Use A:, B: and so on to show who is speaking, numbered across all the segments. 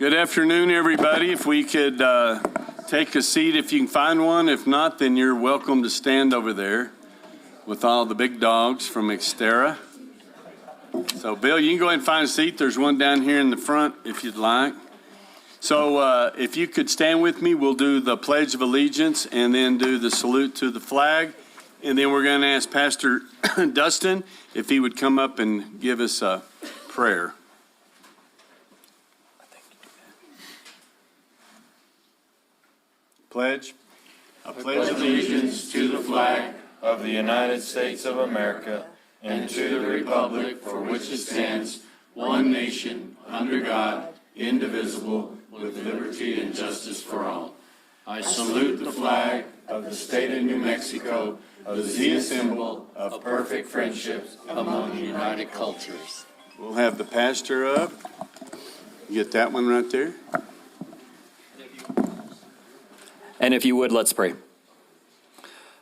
A: Good afternoon, everybody. If we could take a seat if you can find one. If not, then you're welcome to stand over there with all the big dogs from Xterra. So, Bill, you can go ahead and find a seat. There's one down here in the front if you'd like. So if you could stand with me, we'll do the Pledge of Allegiance and then do the salute to the flag. And then we're going to ask Pastor Dustin if he would come up and give us a prayer. Pledge.
B: I pledge allegiance to the flag of the United States of America and to the republic for which it stands, one nation, under God, indivisible, with liberty and justice for all. I salute the flag of the state of New Mexico, the symbol of perfect friendship among united cultures.
A: We'll have the pastor up. Get that one right there.
C: And if you would, let's pray.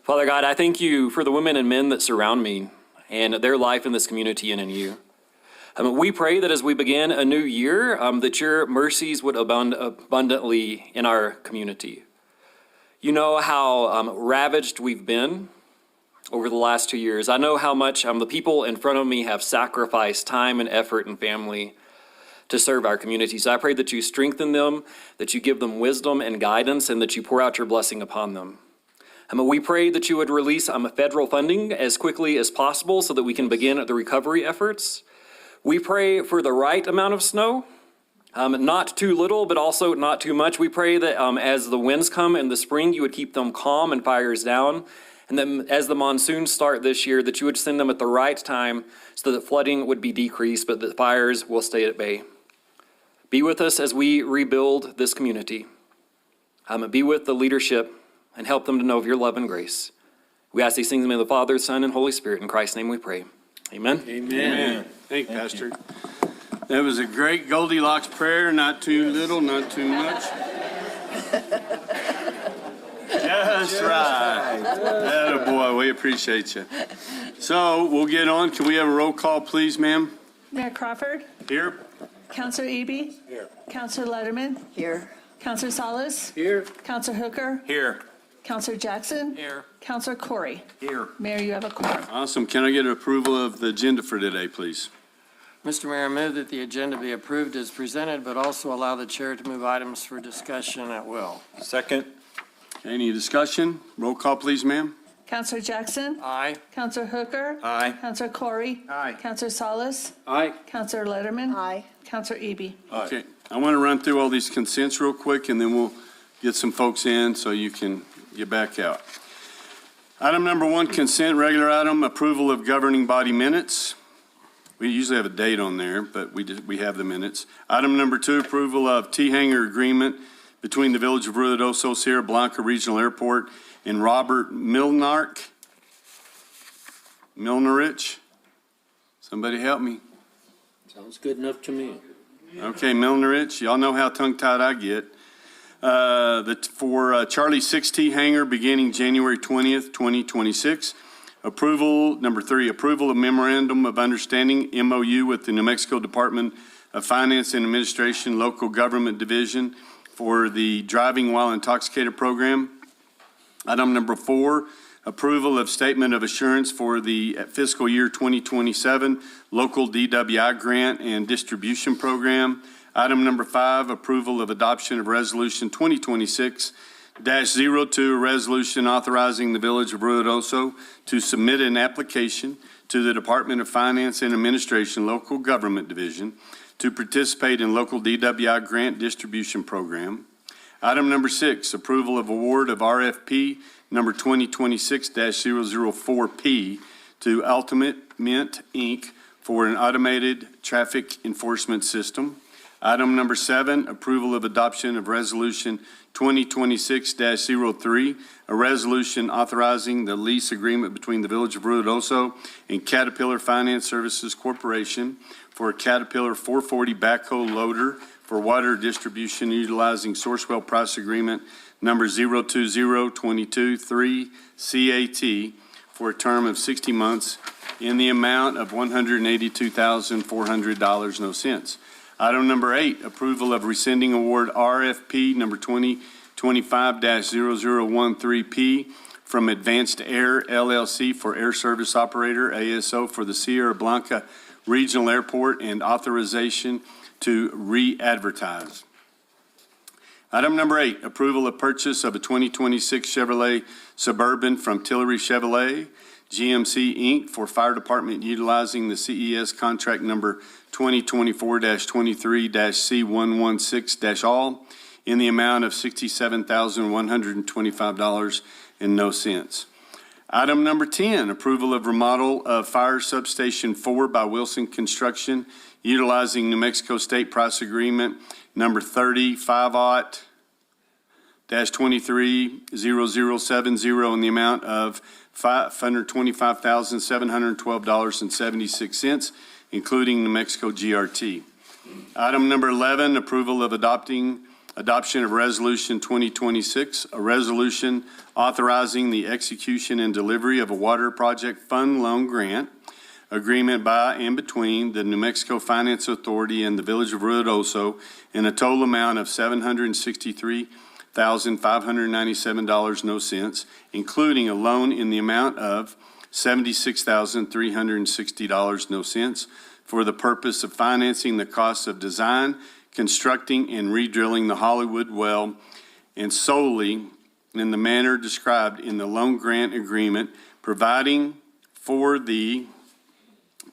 C: Father God, I thank you for the women and men that surround me and their life in this community and in you. We pray that as we begin a new year, that your mercies would abound abundantly in our community. You know how ravaged we've been over the last 2 years. I know how much the people in front of me have sacrificed time and effort and family to serve our community. So I pray that you strengthen them, that you give them wisdom and guidance, and that you pour out your blessing upon them. We pray that you would release federal funding as quickly as possible so that we can begin the recovery efforts. We pray for the right amount of snow, not too little, but also not too much. We pray that as the winds come in the spring, you would keep them calm and fires down. And then as the monsoons start this year, that you would send them at the right time so that flooding would be decreased, but the fires will stay at bay. Be with us as we rebuild this community. Be with the leadership and help them to know of your love and grace. We ask these things in the name of the Father, Son, and Holy Spirit. In Christ's name we pray. Amen.
A: Amen. Thank you, Pastor. That was a great Goldilocks prayer. Not too little, not too much. Just right. Attaboy, we appreciate you. So we'll get on. Can we have a roll call, please, ma'am?
D: Mayor Crawford.
A: Here.
D: Councilor Eby.
A: Here.
D: Councilor Letterman.
E: Here.
D: Councilor Salas.
A: Here.
D: Councilor Hooker.
A: Here.
D: Councilor Jackson.
C: Here.
D: Councilor Corey.
A: Here.
D: Mayor, you have a quorum.
A: Awesome. Can I get approval of the agenda for today, please?
E: Mr. Mayor, I move that the agenda be approved as presented, but also allow the chair to move items for discussion at will.
B: Second.
A: Any discussion? Roll call, please, ma'am.
D: Councilor Jackson.
E: Aye.
D: Councilor Hooker.
B: Aye.
D: Councilor Corey.
A: Aye.
D: Councilor Salas.
A: Aye.
D: Councilor Letterman.
E: Aye.
D: Councilor Eby.
A: Okay. I want to run through all these consents real quick, and then we'll get some folks in so you can get back out. Item number 1, consent, regular item, approval of governing body minutes. We usually have a date on there, but we have the minutes. Item number 2, approval of T-Hanger agreement between the Village of Ruidoso, Sierra Blanca Regional Airport, and Robert Milnarch. Milnerich. Somebody help me.
F: Sounds good enough to me.
A: Okay, Milnerich. Y'all know how tongue-tied I get. For Charlie 6T hangar beginning January 20th, 2026. Approval, number 3, approval of memorandum of understanding, MOU, with the New Mexico Department of Finance and Administration Local Government Division for the Driving While Intoxicated program. Item number 4, approval of statement of assurance for the fiscal year 2027 local DWI grant and distribution program. Item number 5, approval of adoption of resolution 2026-02, a resolution authorizing the Village of Ruidoso to submit an application to the Department of Finance and Administration Local Government Division to participate in local DWI grant distribution program. Item number 6, approval of award of RFP number 2026-004P to Ultimate Mint, Inc. for an automated traffic enforcement system. Item number 7, approval of adoption of resolution 2026-03, a resolution authorizing the lease agreement between the Village of Ruidoso and Caterpillar Finance Services Corporation for a Caterpillar 440 backhoe loader for water distribution utilizing Sourcewell Price Agreement number 020223 CAT for a term of 60 months in the amount of $182,400, no cents. Item number 8, approval of rescinding award RFP number 2025-0013P from Advanced Air LLC for air service operator, ASO, for the Sierra Blanca Regional Airport and authorization to re-advertise. Item number 8, approval of purchase of a 2026 Chevrolet Suburban from Tillery Chevrolet GMC Inc. for fire department utilizing the CES contract number 2024-23-C116-all in the amount of $67,125 and no cents. Item number 10, approval of remodel of Fire Substation 4 by Wilson Construction utilizing New Mexico State Price Agreement number 35-230070 in the amount of $525,712.76, including New Mexico GRT. Item number 11, approval of adoption of Resolution 2026, a resolution authorizing the execution and delivery of a water project fund loan grant agreement by and between the New Mexico Finance Authority and the Village of Ruidoso in a total amount of $763,597, no cents, including a loan in the amount of $76,360, no cents, for the purpose of financing the costs of design, constructing, and redrilling the Hollywood well, and solely in the manner described in the loan grant agreement, providing for the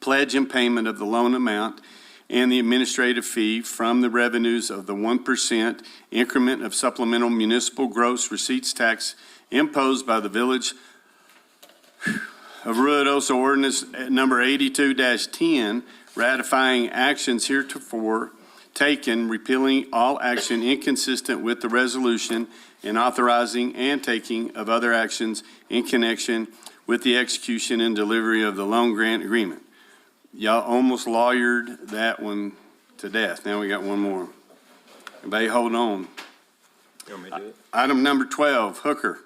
A: pledge and payment of the loan amount and the administrative fee from the revenues of the 1% increment of supplemental municipal gross receipts tax imposed by the Village of Ruidoso Ordinance number 82-10, ratifying actions heretofore taken, repealing all action inconsistent with the resolution, and authorizing and taking of other actions in connection with the execution and delivery of the loan grant agreement. Y'all almost lawyered that one to death. Now we got one more. Everybody hold on.
B: You want me to do it?
A: Item number 12, Hooker.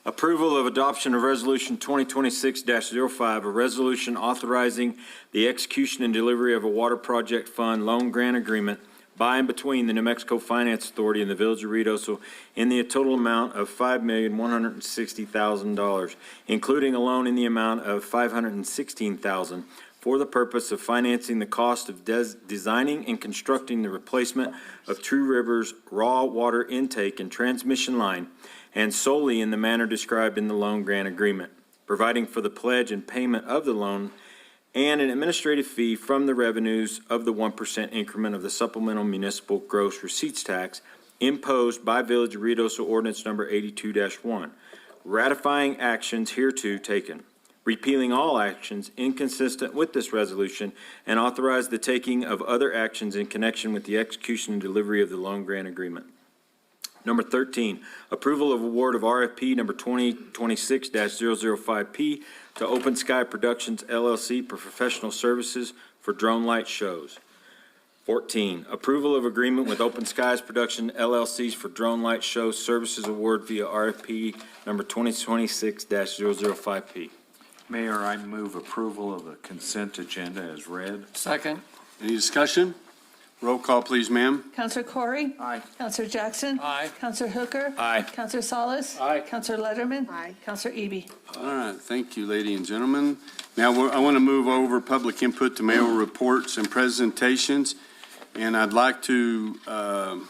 B: Approval of adoption of Resolution 2026-05, a resolution authorizing the execution and delivery of a water project fund loan grant agreement by and between the New Mexico Finance Authority and the Village of Ruidoso in the total amount of $5,160,000, including a loan in the amount of $516,000 for the purpose of financing the cost of designing and constructing the replacement of True Rivers raw water intake and transmission line, and solely in the manner described in the loan grant agreement, providing for the pledge and payment of the loan and an administrative fee from the revenues of the 1% increment of the supplemental municipal gross receipts tax imposed by Village of Ruidoso Ordinance number 82-1, ratifying actions hereto taken, repealing all actions inconsistent with this resolution, and authorize the taking of other actions in connection with the execution and delivery of the loan grant agreement. Number 13, approval of award of RFP number 2026-005P to Open Sky Productions LLC for professional services for drone light shows. 14, approval of agreement with Open Skies Production LLCs for drone light show services award via RFP number 2026-005P.
G: Mayor, I move approval of the consent agenda as read.
E: Second.
A: Any discussion? Roll call, please, ma'am.
D: Counselor Corey?
G: Aye.
D: Counselor Jackson?
E: Aye.
D: Counselor Hooker?
B: Aye.
D: Counselor Solis?
G: Aye.
D: Counselor Letterman? Aye. Counselor Eby?
A: All right, thank you, ladies and gentlemen. Now, I want to move over public input to mayor reports and presentations, and I'd like to, well,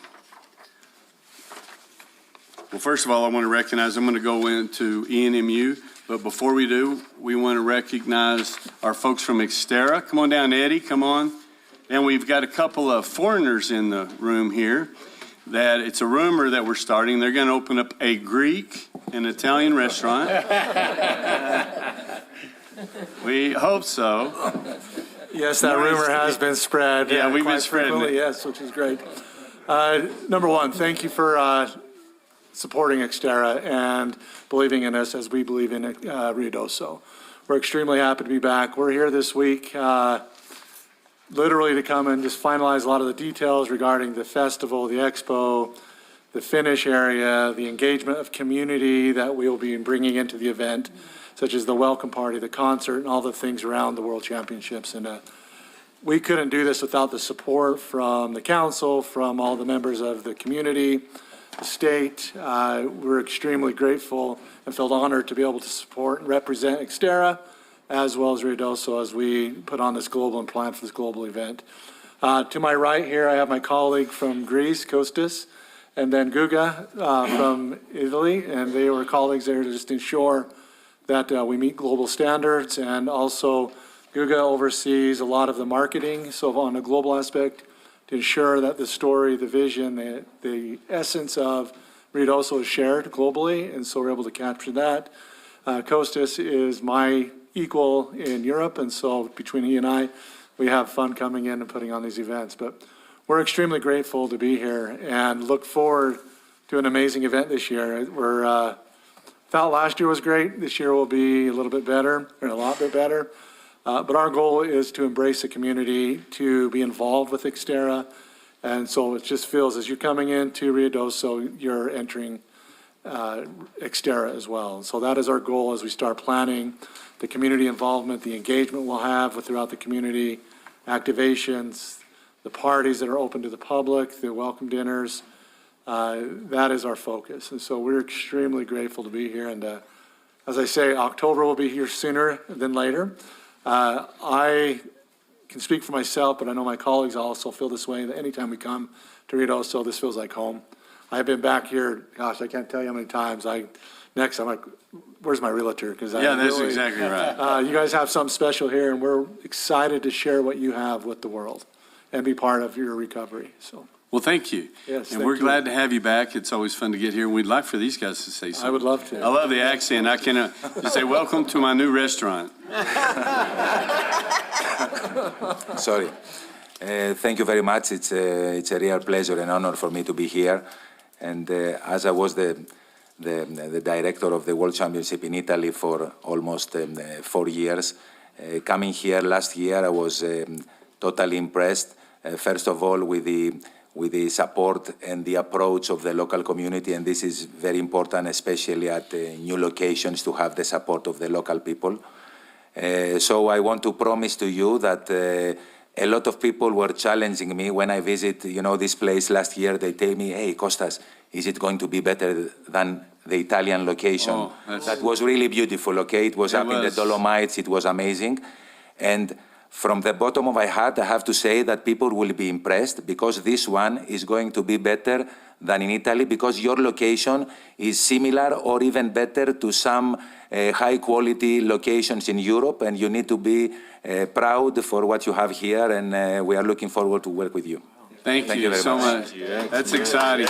A: first of all, I want to recognize, I'm going to go into ENMU, but before we do, we want to recognize our folks from Xterra. Come on down, Eddie, come on. And we've got a couple of foreigners in the room here that it's a rumor that we're starting. They're going to open up a Greek and Italian restaurant. We hope so.
H: Yes, that
A: Nice.
H: rumor has been spread.
A: Yeah, we've been
H: quite
A: spreading
H: frequently,
A: it.
H: Yes, which is great. Number one, thank you for supporting Xterra and believing in us as we believe in Ruidoso. We're extremely happy to be back. We're here this week literally to come and just finalize a lot of the details regarding the festival, the expo, the finish area, the engagement of community that we'll be bringing into the event, such as the welcome party, the concert, and all the things around the World Championships. And we couldn't do this without the support from the council, from all the members of the community, the state. We're extremely grateful and feel honored to be able to support and represent Xterra as well as Ruidoso as we put on this global and plan for this global event. To my right here, I have my colleague from Greece, Kostas, and then Guga from Italy, and they were colleagues there to just ensure that we meet global standards. And also, Guga oversees a lot of the marketing, so on a global aspect, to ensure that the story, the vision, the essence of Ruidoso is shared globally, and so we're able to capture that. Kostas is my equal in Europe, and so between he and I, we have fun coming in and putting on these events. But we're extremely grateful to be here and look forward to an amazing event this year. Felt last year was great. This year will be a little bit better, or a lot bit better. But our goal is to embrace the community, to be involved with Xterra. And so it just feels as you're coming into Ruidoso, you're entering Xterra as well. So that is our goal as we start planning the community involvement, the engagement we'll have throughout the community, activations, the parties that are open to the public, the welcome dinners. That is our focus. And so we're extremely grateful to be here. And as I say, October will be here sooner than later. I can speak for myself, but I know my colleagues also feel this way, that anytime we come to Ruidoso, this feels like home. I've been back here, gosh, I can't tell you how many times. I'm like, where's my realtor?
A: Yeah, that's exactly right.
H: You guys have something special here, and we're excited to share what you have with the world and be part of your recovery, so.
A: Well, thank you.
H: Yes,
A: and
H: thank
A: we're
H: you.
A: glad to have you back. It's always fun to get here. We'd like for these guys to say something.
H: I would love to.
A: I love the accent. I can just say, welcome to my new restaurant.
I: Sorry. Thank you very much. It's a real pleasure and honor for me to be here. And as I was the director of the World Championship in Italy for almost 4 years, coming here last year, I was totally impressed. First of all, with the support and the approach of the local community, and this is very important, especially at new locations, to have the support of the local people. So I want to promise to you that a lot of people were challenging me when I visit, this place last year. They tell me, "Hey, Kostas, is it going to be better than the Italian location?" That was really beautiful. Okay, it was up in the Dolomites. It was amazing, and from the bottom of my heart, I have to say that people will be impressed, because this one is going to be better than in Italy, because your location is similar or even better to some high-quality locations in Europe, and you need to be proud for what you have here, and we are looking forward to work with you.
A: Thank you
I: very
A: so
I: much.
A: much. That's exciting.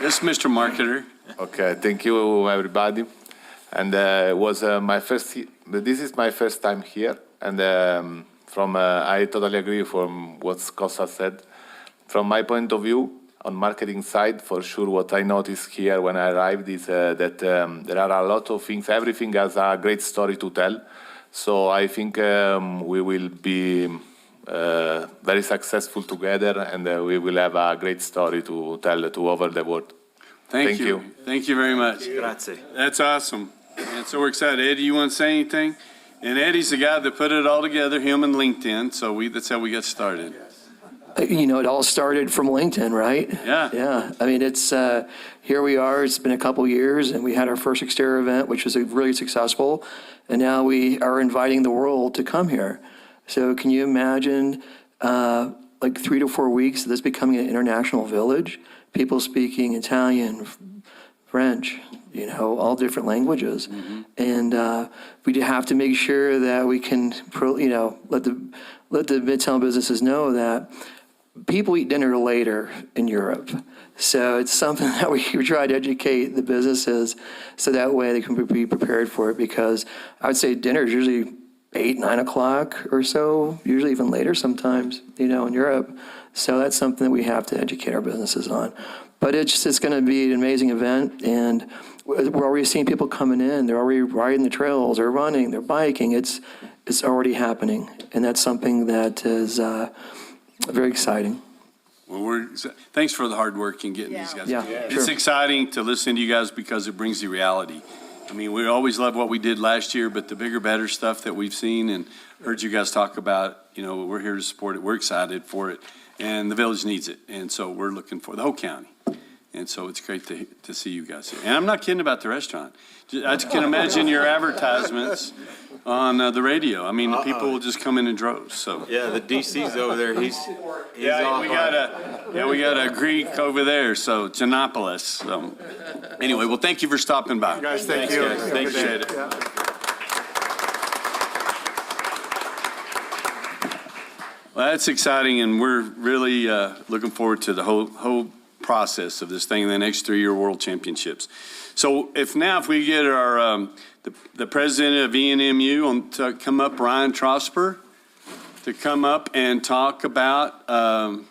A: This is Mr. Marketer.
J: Okay, thank you, everybody. And this is my first time here, and I totally agree from what Costa said. From my point of view, on marketing side, for sure, what I noticed here when I arrived is that there are a lot of things. Everything has a great story to tell. So I think we will be very successful together, and we will have a great story to tell to over the world.
A: Thank you. Thank you very much.
C: Grazie.
A: That's awesome. And so we're excited. Eddie, you want to say anything? And Eddie's the guy that put it all together, him and LinkedIn. So that's how we got started.
K: It all started from LinkedIn, right?
A: Yeah.
K: Yeah. I mean, it's here we are. It's been a couple years, and we had our first Xterra event, which was really successful. And now we are inviting the world to come here. So can you imagine, like 3 to 4 weeks, this becoming an international village? People speaking Italian, French, all different languages.
A: Mm-hmm.
K: And we have to make sure that we can, let the Midtown businesses know that people eat dinner later in Europe. So it's something that we try to educate the businesses so that way they can be prepared for it, because I would say dinner is usually 8, 9 o'clock or so, usually even later sometimes, in Europe. So that's something that we have to educate our businesses on. But it's going to be an amazing event, and we're already seeing people coming in. They're already riding the trails, they're running, they're biking. It's already happening, and that's something that is very exciting.
A: Well, thanks for the hard work in getting these guys.
K: Yeah,
A: It's
K: sure.
A: exciting to listen to you guys because it brings the reality. I mean, we always love what we did last year, but the bigger, better stuff that we've seen and heard you guys talk about, we're here to support it. We're excited for it, and the village needs it. And so we're looking for the whole county. And so it's great to see you guys here. And I'm not kidding about the restaurant. I can imagine your advertisements on the radio. I mean, people will just come in droves, so.
B: Yeah, the DC's over there, he's
A: Yeah,
B: on
A: we
B: fire.
A: got a Greek over there, so Giannopolis. So anyway, well, thank you for stopping by.
H: Guys, thank
A: Thanks,
H: you.
A: guys. Appreciate it.
H: Yeah.
A: Well, that's exciting, and we're really looking forward to the whole process of this thing in the next 3-year World Championships. So if we get our the president of ENMU to come up, Ryan Trosper, to come up and talk about the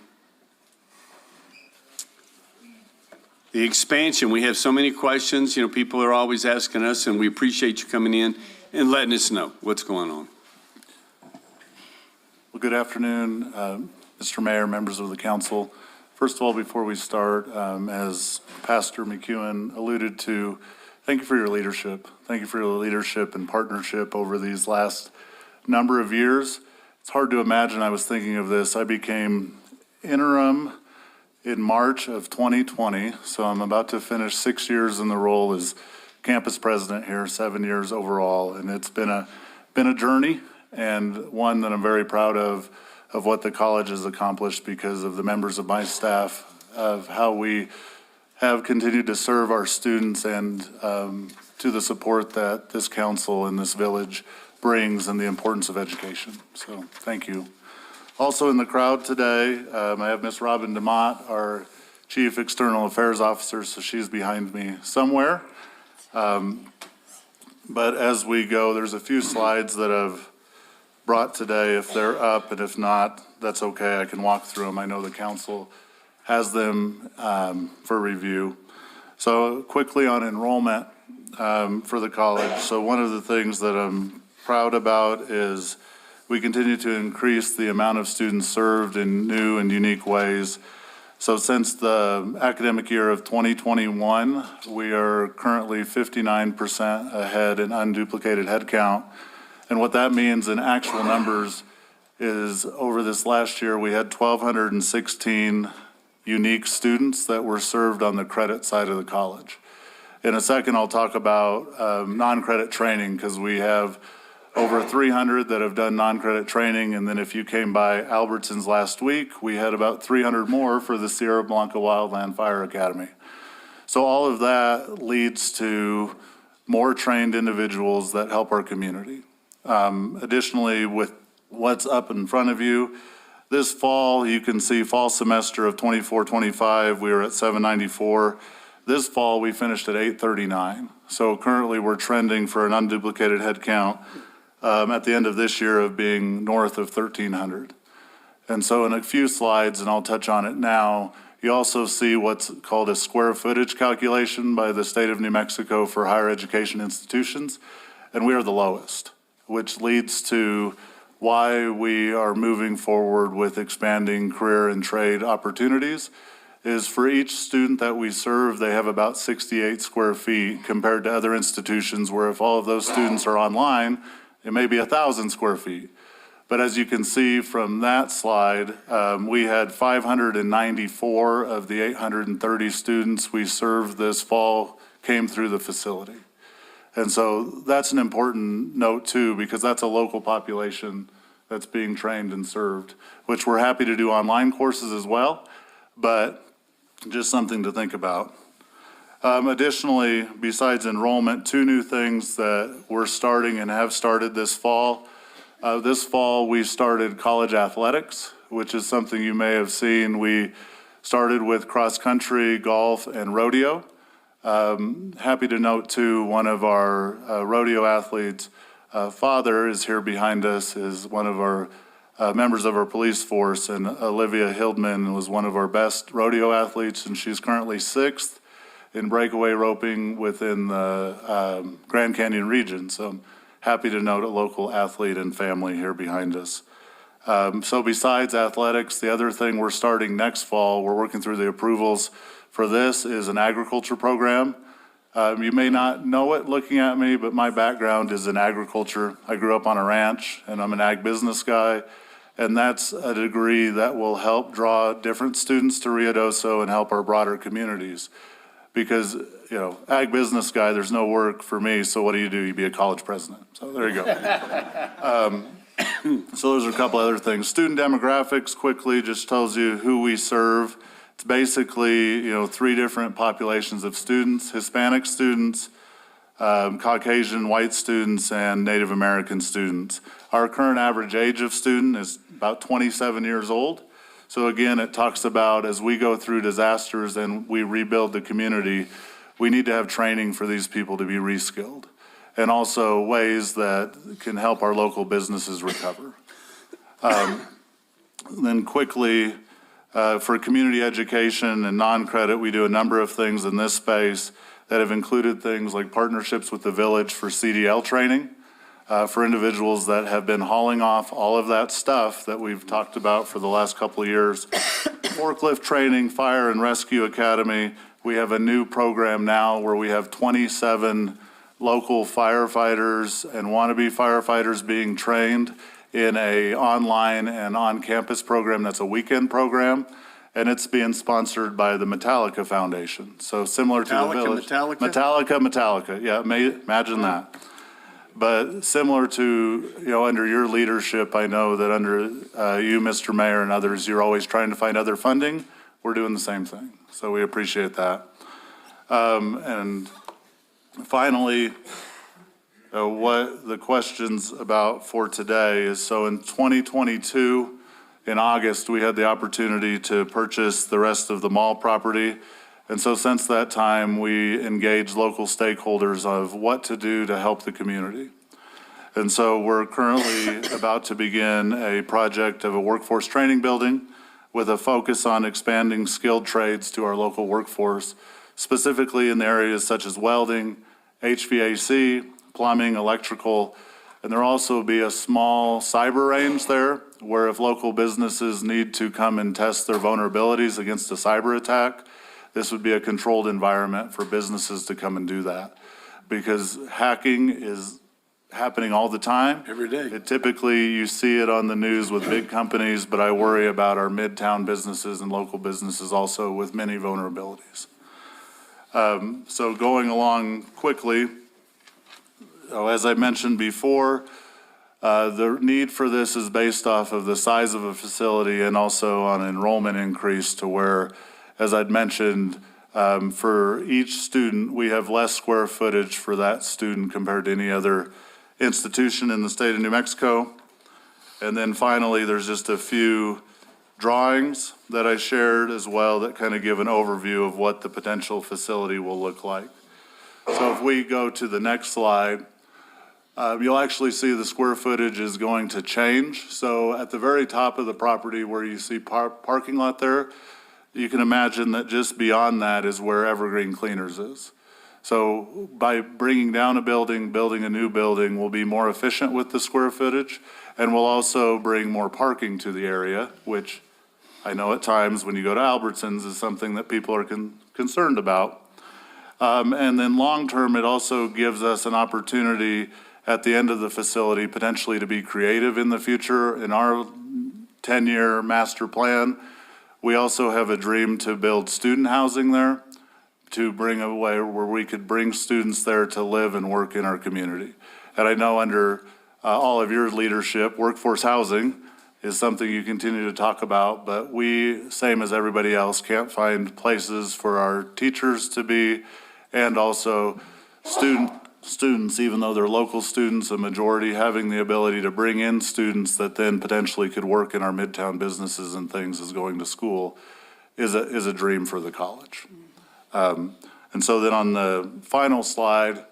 A: expansion. We have so many questions. People are always asking us, and we appreciate you coming in and letting us know what's going on.
L: Well, good afternoon, Mr. Mayor, members of the council. First of all, before we start, as Pastor McEwen alluded to, thank you for your leadership. Thank you for your leadership and partnership over these last number of years. It's hard to imagine. I was thinking of this. I became interim in March of 2020, so I'm about to finish 6 years in the role as campus president here, 7 years overall, and it's been a journey, and one that I'm very proud of what the college has accomplished because of the members of my staff, of how we have continued to serve our students and to the support that this council and this village brings and the importance of education. So thank you. Also in the crowd today, I have Ms. Robin DeMott, our Chief External Affairs Officer, so she's behind me somewhere. But as we go, there's a few slides that I've brought today. If they're up, and if not, that's okay. I can walk through them. I know the council has them for review. So quickly on enrollment for the college. So one of the things that I'm proud about is we continue to increase the amount of students served in new and unique ways. So since the academic year of 2021, we are currently 59% ahead in unduplicated headcount. And what that means in actual numbers is over this last year, we had 1,216 unique students that were served on the credit side of the college. In a second, I'll talk about non-credit training because we have over 300 that have done non-credit training. And then if you came by Albertsons last week, we had about 300 more for the Sierra Blanca Wildland Fire Academy. So all of that leads to more trained individuals that help our community. Additionally, with what's up in front of you, this fall, you can see fall semester of 24-25, we were at 794. This fall, we finished at 839. So currently, we're trending for an unduplicated head count at the end of this year of being north of 1,300. And so in a few slides, and I'll touch on it now, you also see what's called a square footage calculation by the state of New Mexico for higher education institutions, and we are the lowest, which leads to why we are moving forward with expanding career and trade opportunities. Is for each student that we serve, they have about 68 square feet compared to other institutions where if all of those students are online, it may be 1,000 square feet. But as you can see from that slide, we had 594 of the 830 students we served this fall came through the facility. And so that's an important note too, because that's a local population that's being trained and served, which we're happy to do online courses as well, but just something to think about. Additionally, besides enrollment, 2 new things that we're starting and have started this fall. This fall, we started college athletics, which is something you may have seen. We started with cross country, golf, and rodeo. Happy to note too, one of our rodeo athletes' father is here behind us, is one of our members of our police force, and Olivia Hildman was one of our best rodeo athletes, and she's currently 6th in breakaway roping within the Grand Canyon region. So I'm happy to note a local athlete and family here behind us. So besides athletics, the other thing we're starting next fall, we're working through the approvals for this, is an agriculture program. You may not know it looking at me, but my background is in agriculture. I grew up on a ranch, and I'm an ag business guy. And that's a degree that will help draw different students to Ruidoso and help our broader communities. Because, ag business guy, there's no work for me, so what do? You be a college president. So there you go. So those are a couple other things. Student demographics quickly just tells you who we serve. It's basically, 3 different populations of students: Hispanic students, Caucasian white students, and Native American students. Our current average age of student is about 27 years old. So again, it talks about as we go through disasters and we rebuild the community, we need to have training for these people to be reskilled, and also ways that can help our local businesses recover. Then quickly, for community education and non-credit, we do a number of things in this space that have included things like partnerships with the village for CDL training, for individuals that have been hauling off all of that stuff that we've talked about for the last couple of years. Forklift training, fire and rescue academy. We have a new program now where we have 27 local firefighters and wannabe firefighters being trained in a online and on-campus program that's a weekend program, and it's being sponsored by the Metallica Foundation. So similar to the village. Metallica, yeah, imagine that. But similar to, under your leadership, I know that under you, Mr. Mayor, and others, you're always trying to find other funding. We're doing the same thing, so we appreciate that. And finally, what the questions about for today is, so in 2022, in August, we had the opportunity to purchase the rest of the mall property. And so since that time, we engaged local stakeholders of what to do to help the community. And so we're currently about to begin a project of a workforce training building with a focus on expanding skilled trades to our local workforce, specifically in the areas such as welding, HVAC, plumbing, electrical, and there'll also be a small cyber range there where if local businesses need to come and test their vulnerabilities against a cyber attack, this would be a controlled environment for businesses to come and do that. Because hacking is happening all the time.
A: Every day.
L: Typically, you see it on the news with big companies, but I worry about our midtown businesses and local businesses also with many vulnerabilities. So going along quickly, as I mentioned before, the need for this is based off of the size of a facility and also on enrollment increase to where, as I'd mentioned, for each student, we have less square footage for that student compared to any other institution in the state of New Mexico. And then finally, there's just a few drawings that I shared as well that kind of give an overview of what the potential facility will look like. So if we go to the next slide, you'll actually see the square footage is going to change. So at the very top of the property where you see parking lot there, you can imagine that just beyond that is where Evergreen Cleaners is. So by bringing down a building, building a new building, we'll be more efficient with the square footage, and we'll also bring more parking to the area, which I know at times when you go to Albertsons is something that people are concerned about. And then long-term, it also gives us an opportunity at the end of the facility potentially to be creative in the future. In our 10-year master plan, we also have a dream to build student housing there, to bring a way where we could bring students there to live and work in our community. And I know under all of your leadership, workforce housing is something you continue to talk about, but we, same as everybody else, can't find places for our teachers to be, and also students, even though they're local students, a majority having the ability to bring in students that then potentially could work in our midtown businesses and things as going to school is a dream for the college. And so then on the final slide,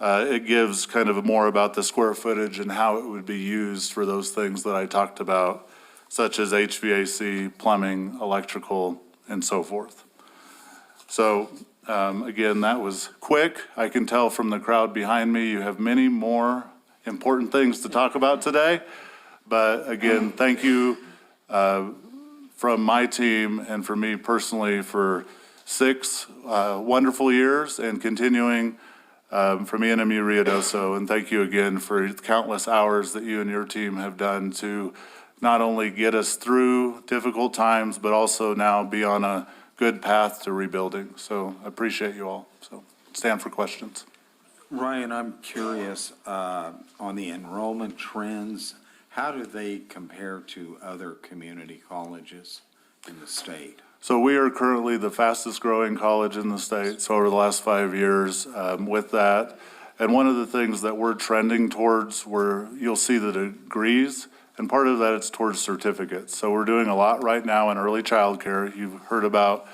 L: it gives kind of more about the square footage and how it would be used for those things that I talked about, such as HVAC, plumbing, electrical, and so forth. So again, that was quick. I can tell from the crowd behind me, you have many more important things to talk about today. But again, thank you from my team and for me personally for 6 wonderful years and continuing from ENMU Ruidoso. And thank you again for countless hours that you and your team have done to not only get us through difficult times, but also now be on a good path to rebuilding. So I appreciate you all. So stand for questions.
G: Ryan, I'm curious, on the enrollment trends, how do they compare to other community colleges in the state?
L: So we are currently the fastest growing college in the state, so over the last 5 years with that. And one of the things that we're trending towards, where you'll see the degrees, and part of that it's towards certificates. So we're doing a lot right now in early childcare. You've heard about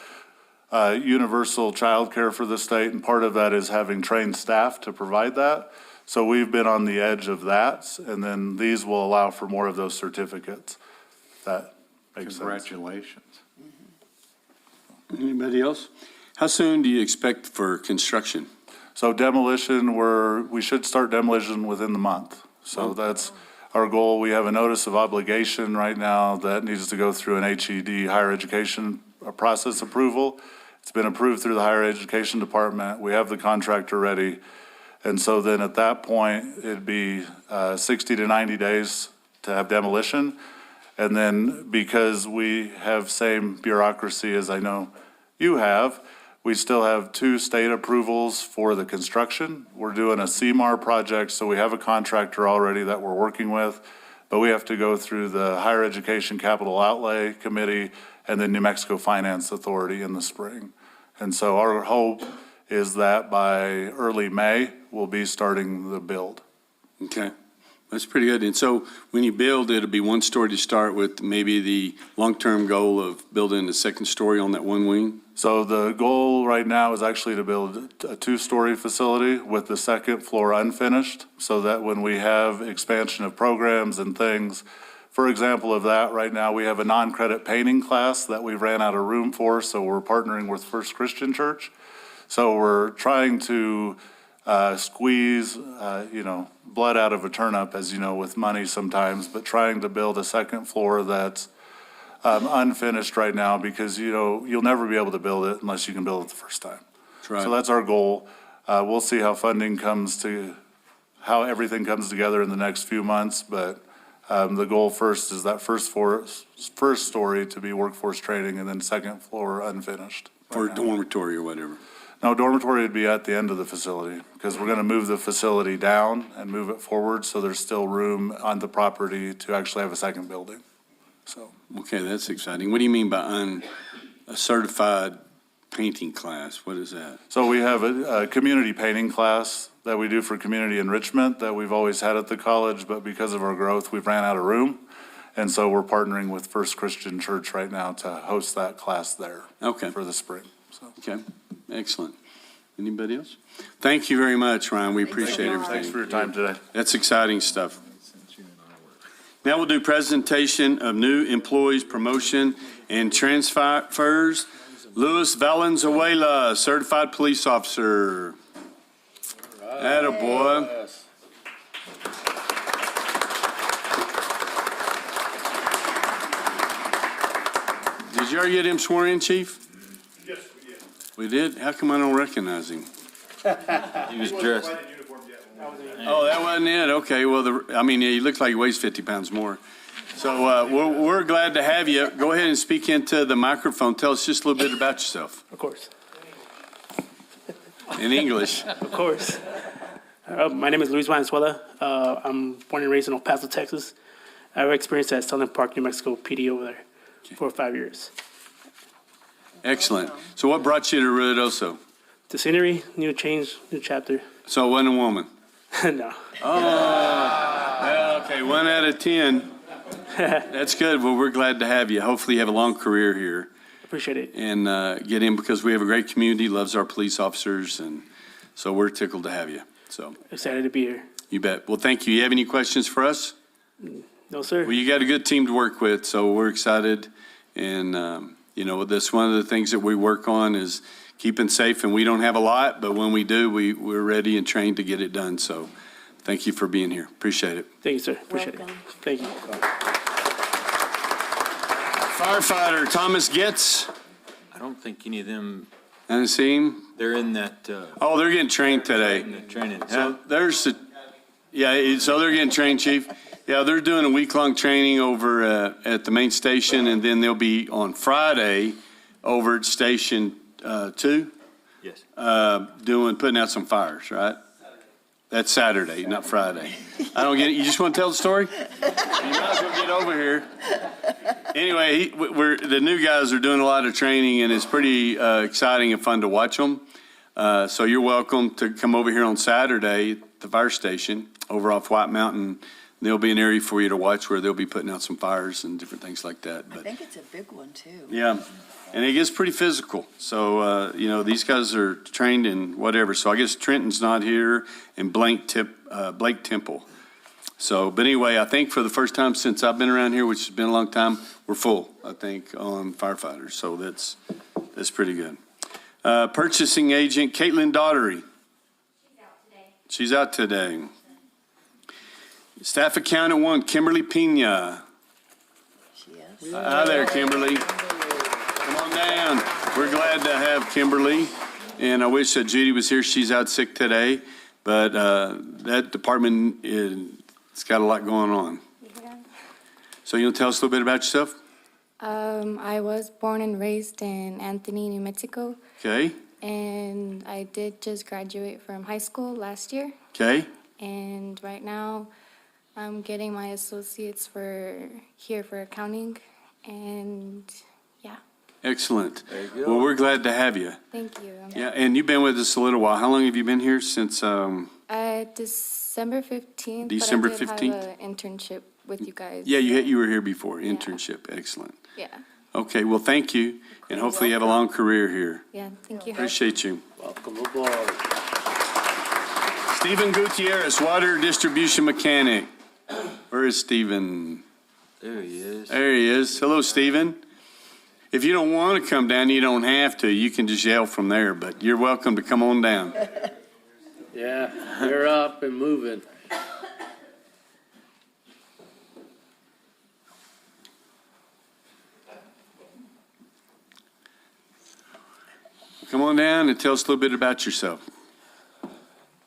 L: universal childcare for the state, and part of that is having trained staff to provide that. So we've been on the edge of that, and then these will allow for more of those certificates. If that makes sense.
G: Congratulations.
A: Anybody else? How soon do you expect for construction?
L: So demolition, we should start demolition within the month. So that's our goal. We have a notice of obligation right now that needs to go through an HED, higher education process approval. It's been approved through the higher education department. We have the contractor ready. And so then at that point, it'd be 60 to 90 days to have demolition. And then because we have same bureaucracy as I know you have, we still have 2 state approvals for the construction. We're doing a CMAR project, so we have a contractor already that we're working with, but we have to go through the Higher Education Capital Outlay Committee and the New Mexico Finance Authority in the spring. And so our hope is that by early May, we'll be starting the build.
A: Okay, that's pretty good. And so when you build, it'll be 1 story to start with, maybe the long-term goal of building a 2nd story on that 1 wing?
L: So the goal right now is actually to build a 2-story facility with the 2nd floor unfinished, so that when we have expansion of programs and things, for example of that, right now we have a non-credit painting class that we ran out of room for, so we're partnering with First Christian Church. So we're trying to squeeze, blood out of a turnip, as you know, with money sometimes, but trying to build a 2nd floor that's unfinished right now, because, you'll never be able to build it unless you can build it the first time.
A: That's right.
L: So that's our goal. We'll see how how everything comes together in the next few months, but the goal first is that first story to be workforce training, and then 2nd floor unfinished.
A: For dormitory or whatever?
L: No, dormitory would be at the end of the facility, because we're going to move the facility down and move it forward, so there's still room on the property to actually have a 2nd building. So.
A: Okay, that's exciting. What do you mean by a certified painting class? What is that?
L: So we have a community painting class that we do for community enrichment that we've always had at the college, but because of our growth, we've ran out of room. And so we're partnering with First Christian Church right now to host that class there.
A: Okay.
L: For the spring. So.
A: Okay, excellent. Anybody else? Thank you very much, Ryan. We appreciate everything.
L: Thanks for your time today.
A: That's exciting stuff. Now we'll do presentation of new employees, promotion, and transfers. Luis Valenzuela, certified police officer. Attaboy. Did you already get him sworn in, Chief?
L: Yes, we did.
A: We did? How come I don't recognize him?
F: He was dressed.
A: Oh, that wasn't it? Okay, well, he looks like he weighs 50 pounds more. So we're glad to have you. Go ahead and speak into the microphone. Tell us just a little bit about yourself.
M: Of course.
A: In English.
M: Of course. My name is Luis Valenzuela. I'm born and raised in El Paso, Texas. I have experience at Southern Park, New Mexico PD over there for 5 years.
A: Excellent. So what brought you to Ruidoso?
M: The scenery, new change, new chapter.
A: So it wasn't a woman?
M: No.
A: Oh, well, okay, 1 out of 10. That's good. Well, we're glad to have you. Hopefully you have a long career here.
M: Appreciate it.
A: And get in, because we have a great community, loves our police officers, and so we're tickled to have you. So
M: Excited to be here.
A: you bet. Well, thank you. You have any questions for us?
M: No, sir.
A: Well, you got a good team to work with, so we're excited. And, that's one of the things that we work on is keeping safe, and we don't have a lot, but when we do, we're ready and trained to get it done. So thank you for being here. Appreciate it.
M: Thank you, sir. Appreciate it. Thank you.
A: Firefighter Thomas Getz.
F: I don't think any of them
A: I didn't see him.
F: They're in that,
A: Oh, they're getting trained today.
F: in the training.
A: So there's the, yeah, so they're getting trained, Chief. Yeah, they're doing a week-long training over at the main station, and then they'll be on Friday over at Station 2,
F: Yes.
A: putting out some fires, right? That's Saturday, not Friday. I don't get it. You just want to tell the story? You might as well get over here. Anyway, the new guys are doing a lot of training, and it's pretty exciting and fun to watch them. So you're welcome to come over here on Saturday at the fire station over off White Mountain. There'll be an area for you to watch where they'll be putting out some fires and different things like that.
N: I
A: But
N: think it's a big one, too.
A: yeah, and it gets pretty physical. So, these guys are trained in whatever. So I guess Trenton's not here and Blake Temple. So, but anyway, I think for the first time since I've been around here, which has been a long time, we're full, I think, on firefighters. So that's pretty good. Purchasing agent Caitlin Daughtery. She's out today. Staff accountant 1, Kimberly Pena.
N: She is.
A: Hi there, Kimberly. Come on down. We're glad to have Kimberly, and I wish that Judy was here. She's out sick today, but that department it's got a lot going on.
O: Yeah.
A: So you'll tell us a little bit about yourself?
O: I was born and raised in Anthony, New Mexico,
A: Okay,
O: and I did just graduate from high school last year.
A: okay,
O: And right now, I'm getting my associates for accounting, and yeah,
A: excellent. Well, we're glad to have you.
O: thank you.
A: Yeah, and you've been with us a little while. How long have you been here? Since,
O: December 15th.
A: December
O: but I did
A: 15th?
O: have an internship with you guys.
A: yeah, you were here before, internship, excellent.
O: Yeah,
A: Okay, well, thank you, and hopefully you have a long career here.
O: yeah, thank you.
A: Appreciate you.
M: Welcome aboard.
A: Stephen Gutierrez, water distribution mechanic. Where is Stephen?
F: There he is.
A: There he is. Hello, Stephen. If you don't want to come down, you don't have to. You can just yell from there, but you're welcome to come on down.
M: Yeah, you're up and moving.
A: Come on down and tell us a little bit about yourself.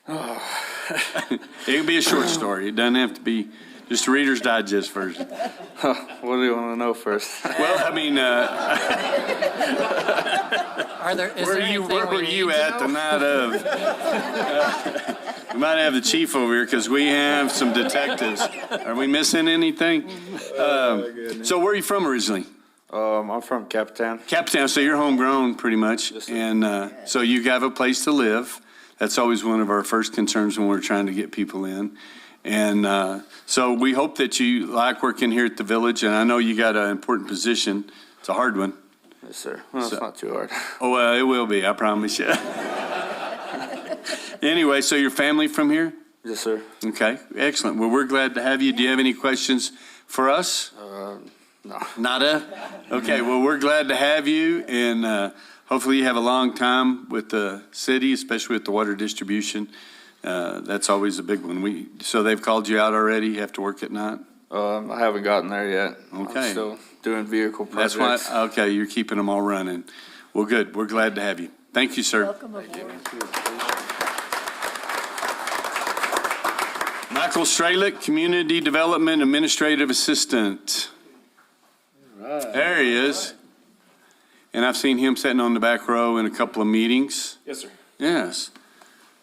A: It can be a short story. It doesn't have to be just a Reader's Digest version.
F: What do you want to know first?
A: Well, I mean, where were you at the night of? We might have the chief over here because we have some detectives. Are we missing anything? So where are you from originally?
F: I'm from Capitan.
A: Capitan, so you're homegrown pretty much. And so you have a place to live. That's always one of our first concerns when we're trying to get people in. And so we hope that you like working here at the village. And I know you got an important position. It's a hard one.
F: Yes, sir. Well, it's not too hard.
A: Oh, well, it will be, I promise you. Anyway, so your family from here?
F: Yes, sir.
A: Okay, excellent. Well, we're glad to have you. Do you have any questions for us?
F: No.
A: Nada? Okay, well, we're glad to have you, and hopefully you have a long time with the city, especially with the water distribution. That's always a big one. So they've called you out already? You have to work at night?
F: I haven't gotten there yet.
A: Okay.
F: I'm still doing vehicle projects.
A: That's why, okay, you're keeping them all running. Well, good. We're glad to have you. Thank you, sir.
N: Welcome aboard.
A: Michael Stralick, Community Development Administrative Assistant. There he is. And I've seen him sitting on the back row in a couple of meetings.
P: Yes, sir.
A: Yes.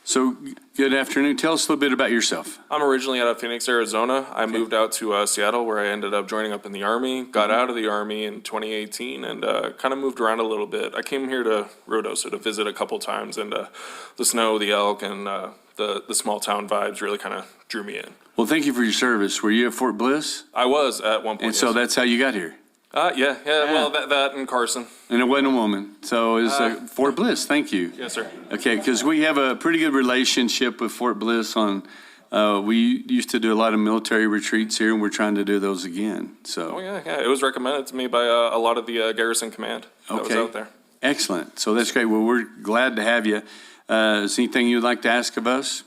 A: So, good afternoon. Tell us a little bit about yourself.
P: I'm originally out of Phoenix, Arizona. I moved out to Seattle, where I ended up joining up in the Army. Got out of the Army in 2018 and kind of moved around a little bit. I came here to Ruidoso to visit a couple times, and the snow, the elk, and the small town vibes really kind of drew me in.
A: Well, thank you for your service. Were you at Fort Bliss?
P: I was at one point.
A: And so
P: yes.
A: that's how you got here?
P: Yeah. Well, that and Carson.
A: And it wasn't a woman. So it was Fort Bliss. Thank you.
P: Yes, sir.
A: Okay, because we have a pretty good relationship with Fort Bliss on, we used to do a lot of military retreats here, and we're trying to do those again, so.
P: Oh, yeah. It was recommended to me by a lot of the garrison command that was out there.
A: Excellent. So that's great. Well, we're glad to have you. Is there anything you'd like to ask of us?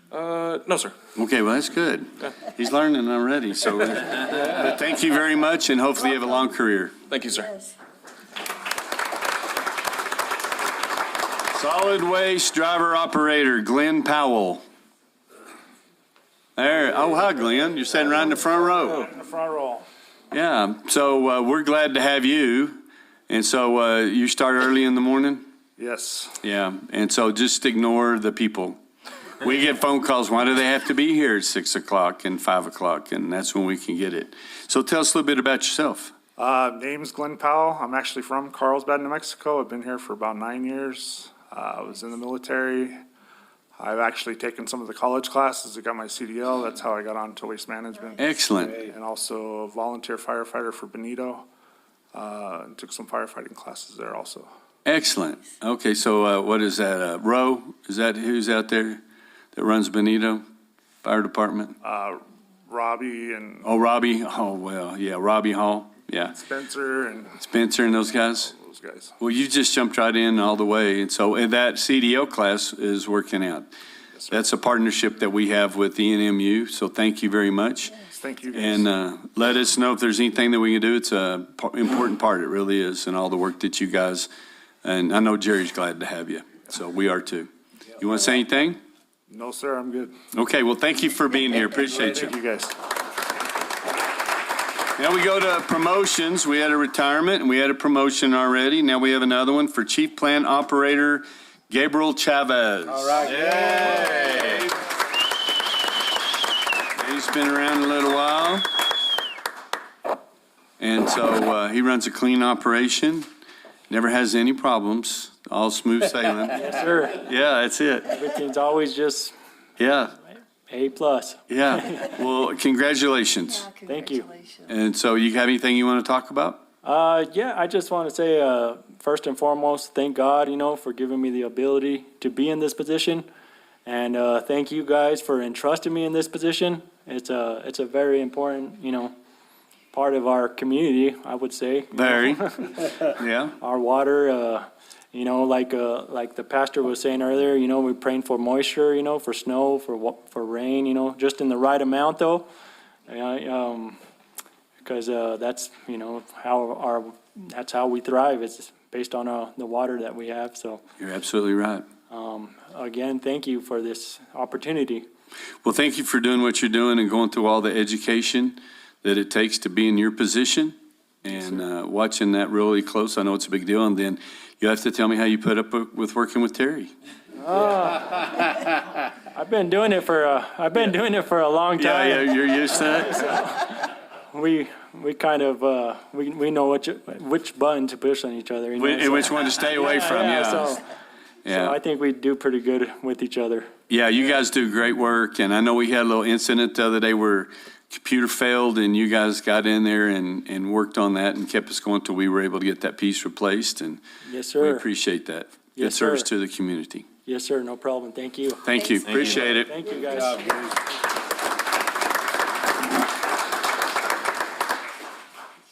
P: No, sir.
A: Okay, well, that's good. He's learning already, so but thank you very much, and hopefully you have a long career.
P: Thank you, sir.
N: Yes.
A: Solid waste driver operator, Glenn Powell. There, oh, hi, Glenn. You're sitting right in the front row.
M: In the front row.
A: Yeah, so we're glad to have you. And so you start early in the morning?
L: Yes.
A: Yeah, and so just ignore the people. We get phone calls, why do they have to be here at 6 o'clock and 5 o'clock? And that's when we can get it. So tell us a little bit about yourself.
Q: Name's Glenn Powell. I'm actually from Carlsbad, New Mexico. I've been here for about 9 years. I was in the military. I've actually taken some of the college classes. I got my CDL. That's how I got onto waste management.
A: Excellent.
Q: And also a volunteer firefighter for Benito. And took some firefighting classes there also.
A: Excellent. Okay, so what is that, Roe? Is that who's out there that runs Benito Fire Department?
Q: Robbie and
A: Oh, Robbie, oh, well, yeah, Robbie Hall, yeah.
Q: Spencer and
A: Spencer and those guys?
Q: those guys.
A: Well, you just jumped right in all the way, and so and that CDL class is working out. That's a partnership that we have with the NMU, so thank you very much.
Q: Thank you guys.
A: And let us know if there's anything that we can do. It's a important part, it really is, and all the work that you guys, and I know Jerry's glad to have you, so we are too. You want to say anything?
Q: No, sir, I'm good.
A: Okay, well, thank you for being here, appreciate you.
Q: Thank you guys.
A: Now we go to promotions. We had a retirement and we had a promotion already. Now we have another one for Chief Plant Operator Gabriel Chavez.
B: All right.
A: Yay. He's been around a little while. And so he runs a clean operation, never has any problems, all smooth sailing.
M: Yes, sir.
A: Yeah, that's it.
M: Everything's always just
A: Yeah,
M: A+.
A: yeah. Well, congratulations.
M: Thank you.
A: And so you have anything you want to talk about?
M: Yeah, I just want to say, first and foremost, thank God, for giving me the ability to be in this position. And thank you guys for entrusting me in this position. It's a very important, part of our community, I would say.
A: Very. Yeah.
M: Our water, like the pastor was saying earlier, we're praying for moisture, for snow, for rain, just in the right amount though. Because that's, that's how we thrive. It's based on the water that we have. So
A: You're absolutely right.
M: again, thank you for this opportunity.
A: Well, thank you for doing what you're doing and going through all the education that it takes to be in your position and watching that really close. I know it's a big deal. And then you have to tell me how you put up with working with Terry.
M: I've been doing it for a long time.
A: Yeah, you're used to it.
M: We kind of we know which button to push on each other.
A: And which one to stay away from, yeah.
M: So I think we do pretty good with each other.
A: Yeah, you guys do great work. And I know we had a little incident the other day where computer failed and you guys got in there and worked on that and kept us going until we were able to get that piece replaced. And
M: Yes, sir.
A: we appreciate that.
M: Yes,
A: Good service
M: sir.
A: to the community.
M: Yes, sir. No problem. Thank you.
A: Thank you. Appreciate it.
M: Thank you, guys.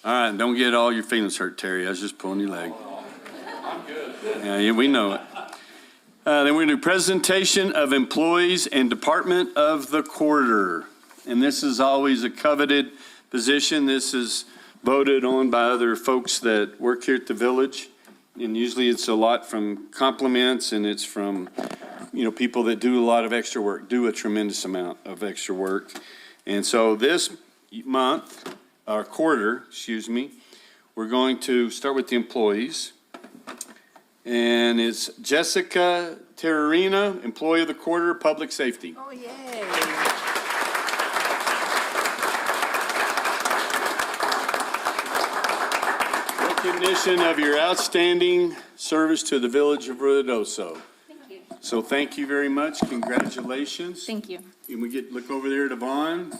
A: All right, don't get all your feelings hurt, Terry. I was just pulling your leg. Yeah, we know it. Then we're going to do presentation of employees and department of the quarter. And this is always a coveted position. This is voted on by other folks that work here at the village. And usually it's a lot from compliments and it's from, people that do a lot of extra work, do a tremendous amount of extra work. And so this month, or quarter, we're going to start with the employees. And it's Jessica Terrarina, Employee of the Quarter, Public Safety.
N: Oh, yay.
A: Recognition of your outstanding service to the village of Ruidoso.
O: Thank you.
A: So thank you very much. Congratulations.
O: Thank you.
A: And we look over there to Vaughn.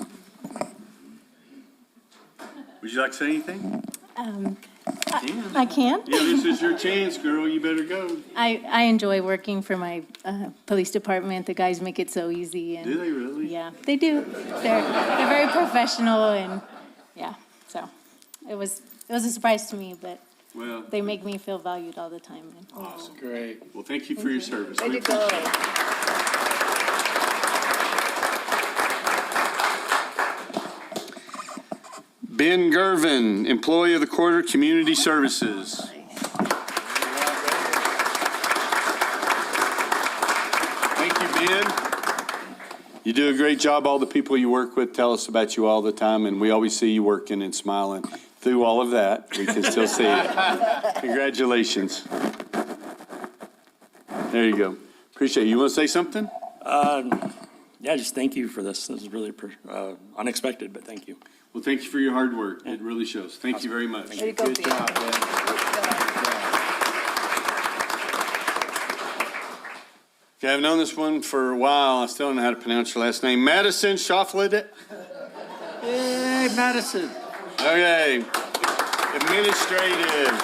A: Would you like to say anything?
R: I can.
A: Yeah, this is your chance, girl. You better go.
R: I enjoy working for my police department. The guys make it so easy. And
A: Do they really?
R: yeah, they do. They're very professional and yeah. So it was a surprise to me, but
A: Well,
R: they make me feel valued all the time. And,
A: awesome. Great. Well, thank you for your service.
N: Way
A: We
N: to go.
A: Ben Gervin, Employee of the Quarter, Community Services. You do a great job. All the people you work with tell us about you all the time, and we always see you working and smiling. Through all of that, we can still see it. Congratulations. There you go. Appreciate it. You want to say something?
M: Yeah, just thank you for this. This is really unexpected, but thank you.
A: Well, thank you for your hard work. It really shows. Thank you very much.
N: Way to go, Ben.
A: Okay, I've known this one for a while. I still don't know how to pronounce your last name. Madison Schaffled.
E: Yay, Madison.
A: Okay. Administrative.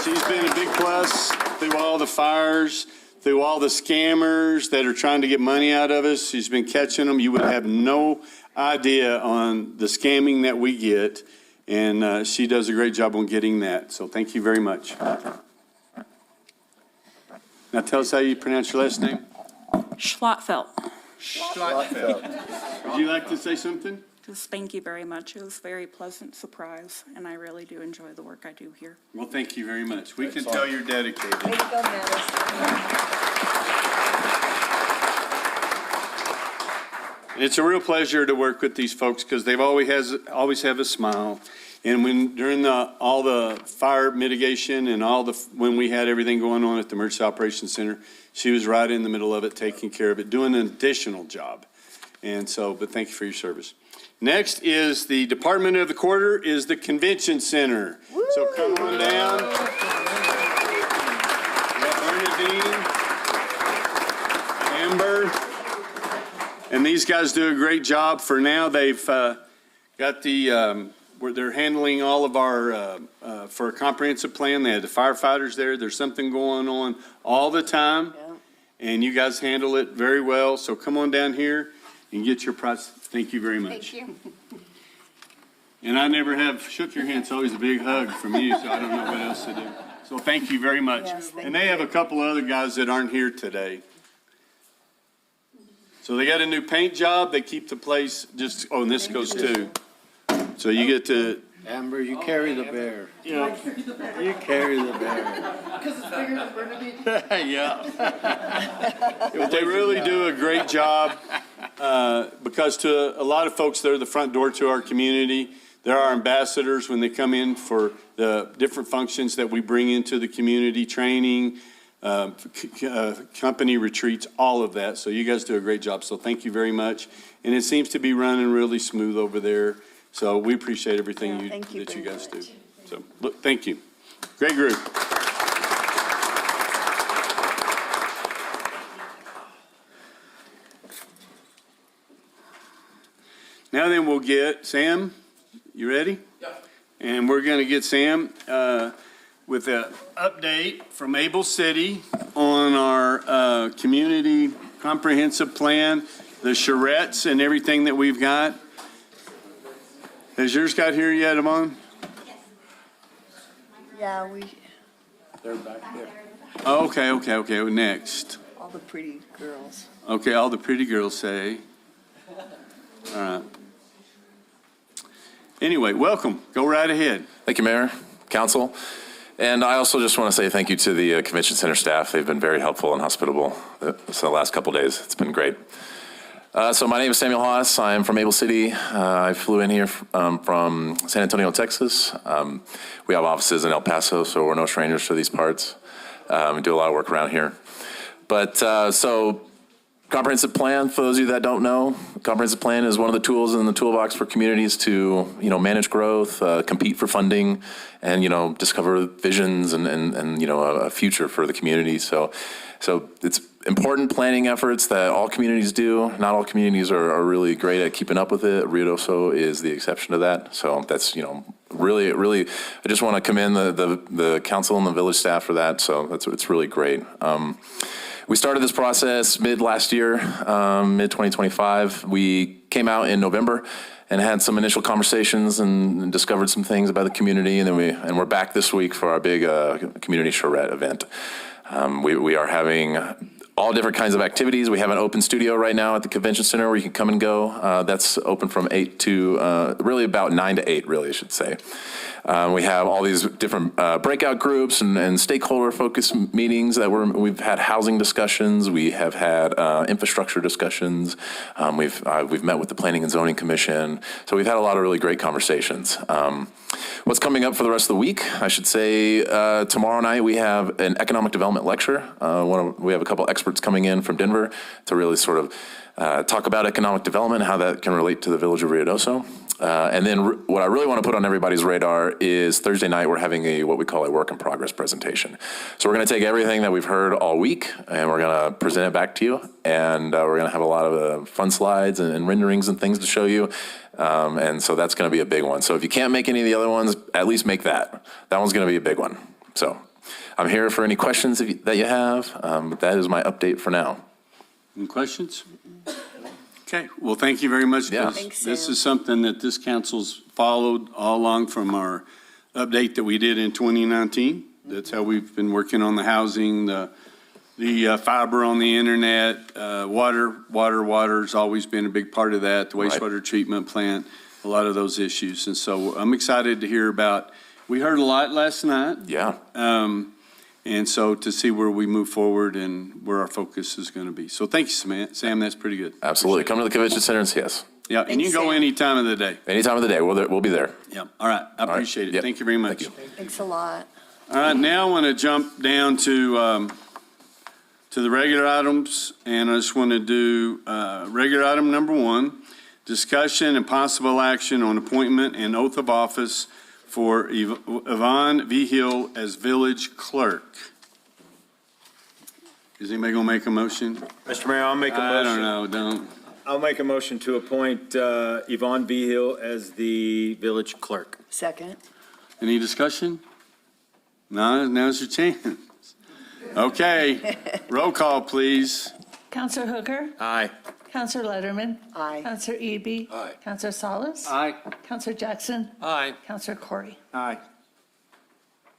A: She's been a big plus through all the fires, through all the scammers that are trying to get money out of us. She's been catching them. You would have no idea on the scamming that we get, and she does a great job on getting that. So thank you very much. Now tell us how you pronounce your last name.
S: Schlotfeld.
A: Would you like to say something?
S: Just thank you very much. It was a very pleasant surprise, and I really do enjoy the work I do here.
A: Well, thank you very much. We can tell you're dedicated.
N: Way to go, Madison.
A: It's a real pleasure to work with these folks because they've always have a smile. And when during all the fire mitigation and when we had everything going on at the Emergency Operations Center, she was right in the middle of it, taking care of it, doing an additional job. And so, but thank you for your service. Next is the Department of the Quarter is the Convention Center. Woo! So come on down. We got Bernadine, Amber, and these guys do a great job. For now, they've got where they're handling all of our, for a comprehensive plan. They had the firefighters there. There's something going on all the time, and you guys handle it very well. So come on down here and get your prize. Thank you very much.
N: Thank you.
A: And I never have shook your hand. It's always a big hug from you, so I don't know what else to do. So thank you very much.
N: Yes, thank
A: and they have a couple other guys that aren't here today. So they got a new paint job. They keep the place just, oh, and this goes too. So you get to.
E: Amber, you carry the bear. Yeah. You carry the bear.
N: Because it's bigger than Bernadine?
E: Yeah.
A: But they really do a great job because to a lot of folks, they're the front door to our community. They're our ambassadors when they come in for the different functions that we bring into the community, training, company retreats, all of that. So you guys do a great job. So thank you very much. And it seems to be running really smooth over there. So we appreciate everything that you guys do. So look, thank you. Great group. Now then we'll get Sam. You ready? Yeah. And we're going to get Sam with an update from Able City on our community comprehensive plan, the charrettes and everything that we've got. Has yours got here yet, Amon?
N: Yeah,
E: They're back there.
A: Oh, okay. Next.
N: all the pretty girls.
A: Okay, all the pretty girls say. All right. Anyway, welcome. Go right ahead.
T: Thank you, Mayor, Council. And I also just want to say thank you to the Convention Center staff. They've been very helpful and hospitable the last couple of days. It's been great. So my name is Samuel Haas. I'm from Able City. I flew in here from San Antonio, Texas. We have offices in El Paso, so we're no strangers to these parts. We do a lot of work around here. But so comprehensive plan, for those of you that don't know, comprehensive plan is one of the tools in the toolbox for communities to, manage growth, compete for funding, and, discover visions and a future for the community. So it's important planning efforts that all communities do. Not all communities are really great at keeping up with it. Ruidoso is the exception to that. So that's, really, I just want to commend the council and the village staff for that. So it's really great. We started this process mid last year, mid 2025. We came out in November and had some initial conversations and discovered some things about the community. And then we're back this week for our big community charrette event. We are having all different kinds of activities. We have an open studio right now at the convention center where you can come and go. That's open from 8 to really about 9 to 8, really, I should say. We have all these different breakout groups and stakeholder focus meetings that we've had housing discussions. We have had infrastructure discussions. We've met with the Planning and Zoning Commission. So we've had a lot of really great conversations. What's coming up for the rest of the week? I should say tomorrow night we have an economic development lecture. We have a couple experts coming in from Denver to really sort of talk about economic development and how that can relate to the village of Ruidoso. And then what I really want to put on everybody's radar is Thursday night we're having what we call a work in progress presentation. So we're going to take everything that we've heard all week and we're going to present it back to you. And we're going to have a lot of fun slides and renderings and things to show you. And so that's going to be a big one. So if you can't make any of the other ones, at least make that. That one's going to be a big one. So I'm here for any questions that you have. But that is my update for now.
A: Any questions? Okay, well, thank you very much.
T: Yeah.
N: Thanks,
A: This
N: Sam.
A: is something that this council's followed all along from our update that we did in 2019. That's how we've been working on the housing, the fiber on the internet, water's always been a big part of that, the wastewater treatment plant, a lot of those issues. And so I'm excited to hear about, we heard a lot last night.
T: Yeah.
A: And so to see where we move forward and where our focus is going to be. So thank you, Sam. That's pretty good.
T: Absolutely. Come to the convention center and see us.
A: Yeah, and you can go any time of the day.
T: Any time of the day. We'll be there.
A: Yeah, all right. I appreciate it.
T: Yep.
A: Thank you very much.
T: Thank you.
N: Thanks a lot.
A: All right, now I want to jump down to the regular items, and I just want to do regular item number 1, discussion and possible action on appointment and oath of office for Yvonne Vigil as village clerk. Is anybody going to make a motion?
U: Mr. Mayor, I'll make a motion.
A: I don't know, don't.
U: I'll make a motion to appoint Yvonne Vigil as the village clerk.
N: Second.
A: Any discussion? No, now's your chance. Okay, roll call, please.
D: Counselor Hooker.
U: Aye.
D: Counselor Letterman.
N: Aye.
D: Counselor Eby.
U: Aye.
D: Counselor Salas.
E: Aye.
D: Counselor Jackson.
E: Aye.
D: Counselor Corey.
G: Aye.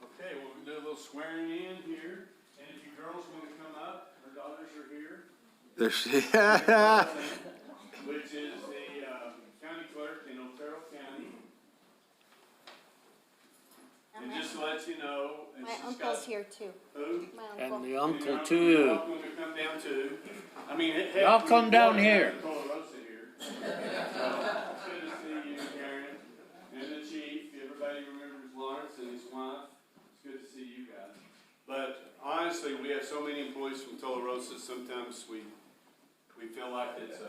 A: Okay, well, we can do a little swearing in here, and if you girls want to come up, her daughters are here, which is the county clerk in Otero County. And just to let you know, and
O: My
A: she's
O: uncle's
A: got,
O: here too.
A: who?
O: My uncle.
E: And the
A: You're
E: uncle
A: welcome
E: too.
A: to come down too. I mean, heck,
E: Y'all come down here.
A: Call Rosa here. Good to see you, Karen, and the chief. Everybody remembers Lawrence and his wife. It's good to see you guys. But honestly, we have so many employees from Tularosa. Sometimes we feel like it's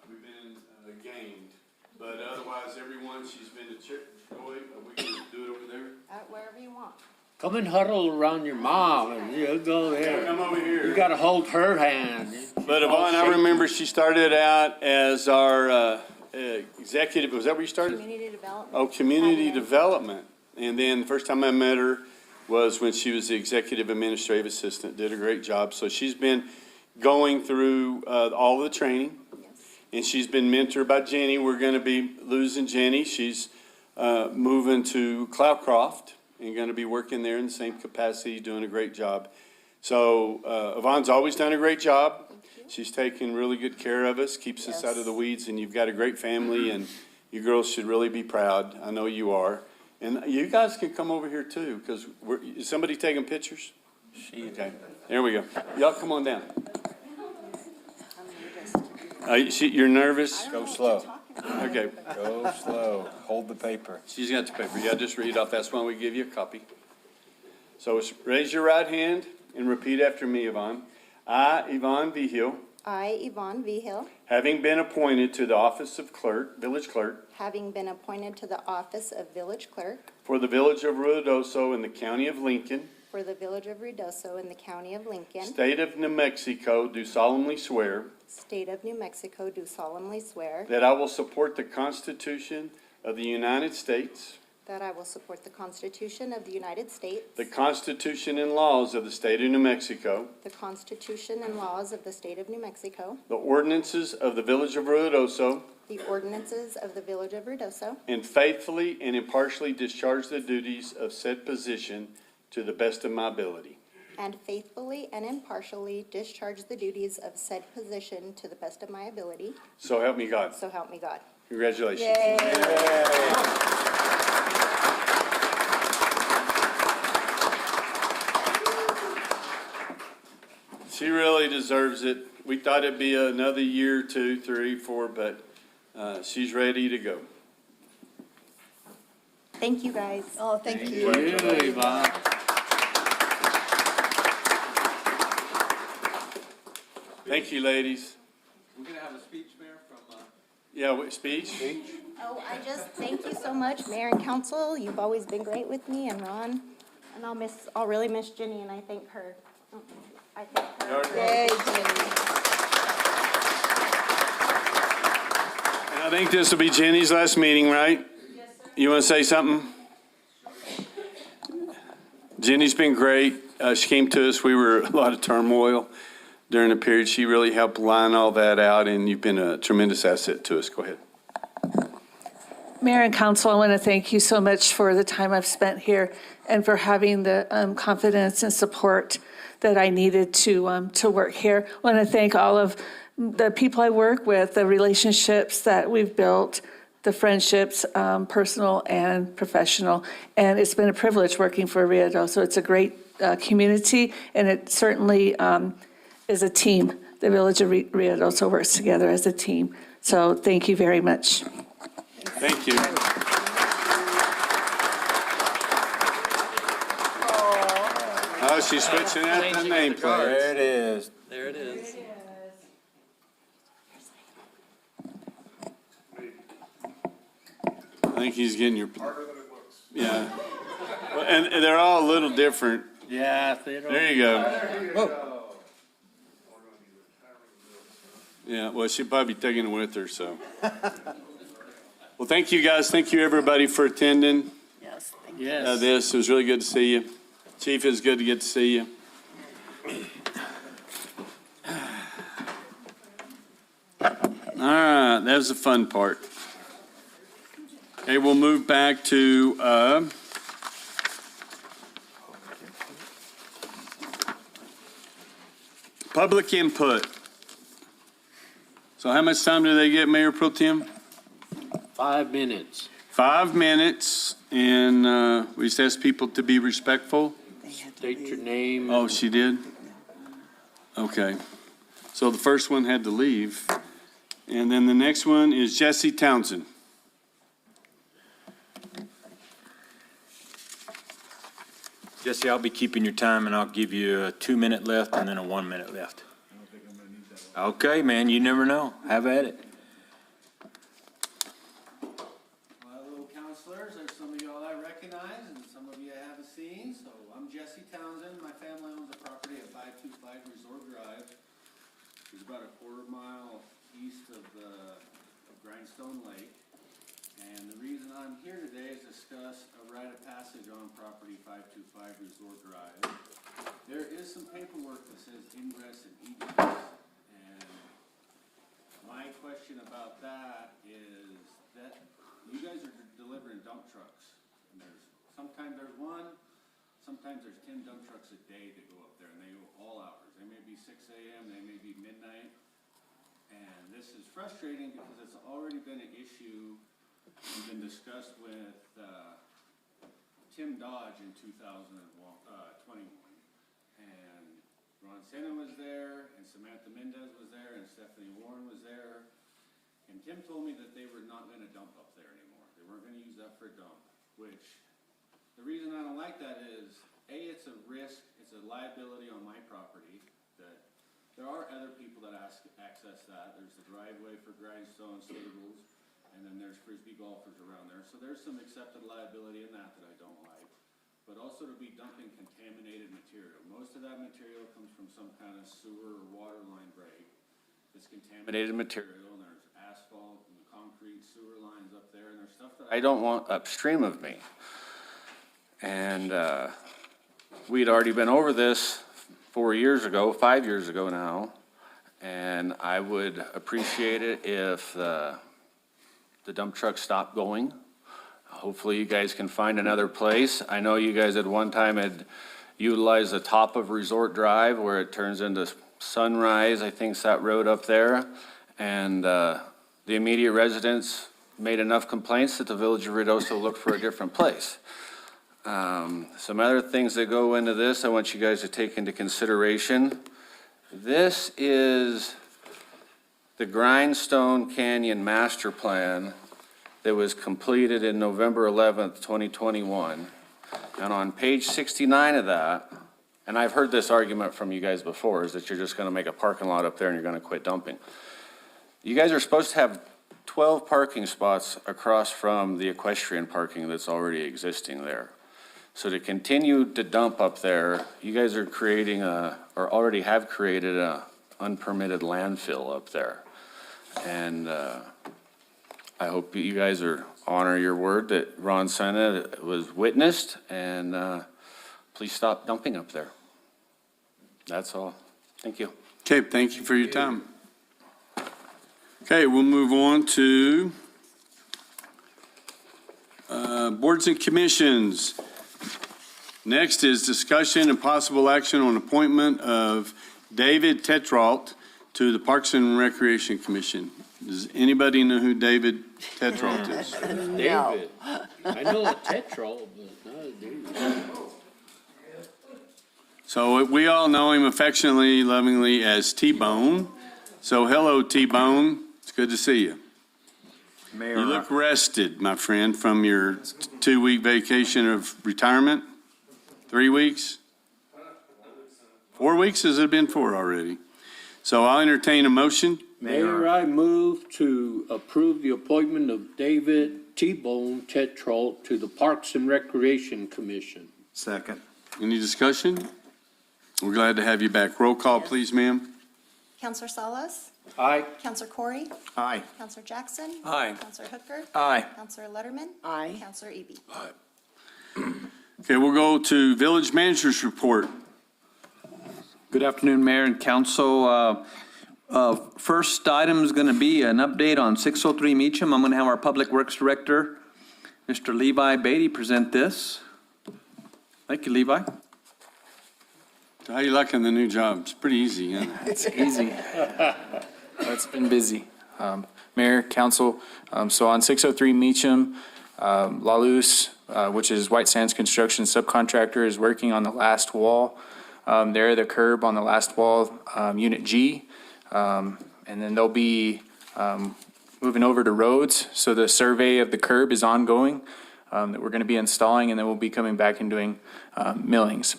A: we've been gained. But otherwise, everyone, she's been a joy. Are we going to do it over there?
O: Wherever you want.
E: Come and huddle around your mom and you go there.
A: Come over here.
E: You gotta hold her hand.
A: But Yvonne, I remember she started out as our executive. Was that where you started?
O: Community development.
A: Oh, community development. And then the first time I met her was when she was the executive administrative assistant. Did a great job. So she's been going through all the training. And she's been mentored by Jenny. We're going to be losing Jenny. She's moving to Cloudcroft and going to be working there in the same capacity, doing a great job. So Yvonne's always done a great job. She's taken really good care of us, keeps us out of the weeds, and you've got a great family, and you girls should really be proud. I know you are. And you guys can come over here too, because is somebody taking pictures? Okay, there we go. Y'all come on down. You're nervous?
U: Go slow.
A: Okay.
U: Go slow. Hold the paper.
A: She's got the paper. Yeah, just read it off. That's why we give you a copy. So raise your right hand and repeat after me, Yvonne. I, Yvonne Vigil,
O: I, Yvonne Vigil,
A: having been appointed to the office of clerk, village clerk,
O: having been appointed to the office of village clerk
A: for the village of Ruidoso in the county of Lincoln,
O: for the village of Ruidoso in the county of Lincoln,
A: state of New Mexico, do solemnly swear
O: state of New Mexico, do solemnly swear
A: that I will support the Constitution of the United States,
O: that I will support the Constitution of the United States,
A: the Constitution and laws of the state of New Mexico,
O: the Constitution and laws of the state of New Mexico,
A: the ordinances of the village of Ruidoso,
O: the ordinances of the village of Ruidoso,
A: and faithfully and impartially discharge the duties of said position to the best of my ability.
I: and faithfully and impartially discharge the duties of said position to the best of my ability.
A: So help me God.
I: So help me God.
A: Congratulations.
I: Yay.
A: She really deserves it. We thought it'd be another year, 2, 3, 4, but she's ready to go.
I: Thank you, guys.
N: Oh, thank you.
A: Thank you, ladies.
F: We're gonna have a speech, Mayor, from,
A: Yeah, what, speech?
I: Oh, I just thank you so much, Mayor and Council. You've always been great with me, and Ron. And I'll really miss Jenny, and I thank her. I thank her.
N: Yay, Jenny.
A: And I think this will be Jenny's last meeting, right? Yes, sir. You want to say something? Jenny's been great. She came to us. We were a lot of turmoil during the period. She really helped line all that out, and you've been a tremendous asset to us. Go ahead.
D: Mayor and Council, I want to thank you so much for the time I've spent here and for having the confidence and support that I needed to work here. I want to thank all of the people I work with, the relationships that we've built, the friendships, personal and professional. And it's been a privilege working for Rio Doce. So it's a great community, and it certainly is a team. The Village of Rio Doce works together as a team. So thank you very much.
A: Thank you. Oh, she's switching out the nameplate.
U: There it is.
E: There it is.
A: I think he's getting your. Yeah. Well, and they're all a little different.
E: Yeah.
A: There you go. Yeah, well, she'll probably be taking it with her, so. Well, thank you, guys. Thank you, everybody, for attending
N: Yes, thank
E: Yes.
A: this. It was really good to see you. Chief, it's good to get to see you. All right, that was the fun part. Okay, we'll move back to public input. So how much time do they get, Mayor Pro Tem?
E: 5 minutes.
A: 5 minutes, and we just ask people to be respectful.
E: State your name.
A: Oh, she did? Okay. So the first one had to leave. And then the next one is Jesse Townsend.
U: Jesse, I'll be keeping your time, and I'll give you a 2-minute left and then a 1 minute left. Okay, man, you never know. Have at it.
V: Hello, councilors. There's some of y'all I recognize and some of you I haven't seen. So I'm Jesse Townsend. My family owns a property at 525 Resort Drive. It's about a quarter-mile east of Grindstone Lake. And the reason I'm here today is discuss a rite of passage on property 525 Resort Drive. There is some paperwork that says ingress and egress. And my question about that is that you guys are delivering dump trucks. And sometimes there's one, sometimes there's 10 dump trucks a day that go up there, and they go all hours. They may be 6 a.m., they may be midnight. And this is frustrating because it's already been an issue and been discussed with Tim Dodge in 2021. And Ron Senna was there, and Samantha Mendez was there, and Stephanie Warren was there. And Tim told me that they were not going to dump up there anymore. They weren't going to use that for a dump, which the reason I don't like that is, A, it's a risk, it's a liability on my property that there are other people that access that. There's the driveway for Grindstone Stables, and then there's Frisbee golfers around there. So there's some accepted liability in that I don't like. But also to be dumping contaminated material. Most of that material comes from some kind of sewer or water line break. It's contaminated material, and there's asphalt and concrete sewer lines up there, and there's stuff that I don't want upstream of me. And we'd already been over this 5 years ago now, and I would appreciate it if the dump truck stopped going. Hopefully you guys can find another place. I know you guys at one time had utilize the top of Resort Drive where it turns into Sunrise, I think's that road up there. And the immediate residents made enough complaints that the Village of Ruidoso looked for a different place. Some other things that go into this I want you guys to take into consideration. This is the Grindstone Canyon Master Plan that was completed in November 11th, 2021. And on page 69 of that, and I've heard this argument from you guys before, is that you're just gonna make a parking lot up there and you're gonna quit dumping. You guys are supposed to have 12 parking spots across from the equestrian parking that's already existing there. So to continue to dump up there, you guys are creating or already have created a unpermitted landfill up there. And I hope you guys honor your word that Ron Senna was witnessed, and please stop dumping up there. That's all. Thank you.
A: Okay, thank you for your time. Okay, we'll move on to boards and commissions. Next is discussion and possible action on appointment of David Tetrault to the Parks and Recreation Commission. Does anybody know who David Tetrault is?
F: David. I know a Tetrault, but not a David.
A: So we all know him affectionately, lovingly as T-Bone. So hello, T-Bone. It's good to see you.
G: Mayor,
A: You look rested, my friend, from your 2-week vacation of retirement. 3 weeks? 4 weeks? Has it been 4 already? So I'll entertain a motion.
F: Mayor, I move to approve the appointment of David T-Bone Tetrault to the Parks and Recreation Commission.
G: Second.
A: Any discussion? We're glad to have you back. Roll call, please, ma'am.
I: Counselor Salas?
F: Aye.
I: Counselor Corey?
G: Aye.
I: Counselor Jackson?
E: Aye.
I: Counselor Hooker?
K: Aye.
I: Counselor Letterman?
N: Aye.
I: Counselor Eby?
A: Okay, we'll go to village manager's report.
C: Good afternoon, Mayor and Council. First item is going to be an update on 603 Meacham. I'm going to have our Public Works Director, Mr. Levi Beatty, present this. Thank you, Levi.
A: So how you liking the new job? It's pretty easy, huh?
J: It's easy. It's been busy. Mayor, Council, so on 603 Meacham, La Luz, which is White Sands Construction subcontractor, is working on the last wall. There, the curb on the last wall, Unit G. And then they'll be moving over to roads. So the survey of the curb is ongoing that we're going to be installing, and then we'll be coming back and doing millings.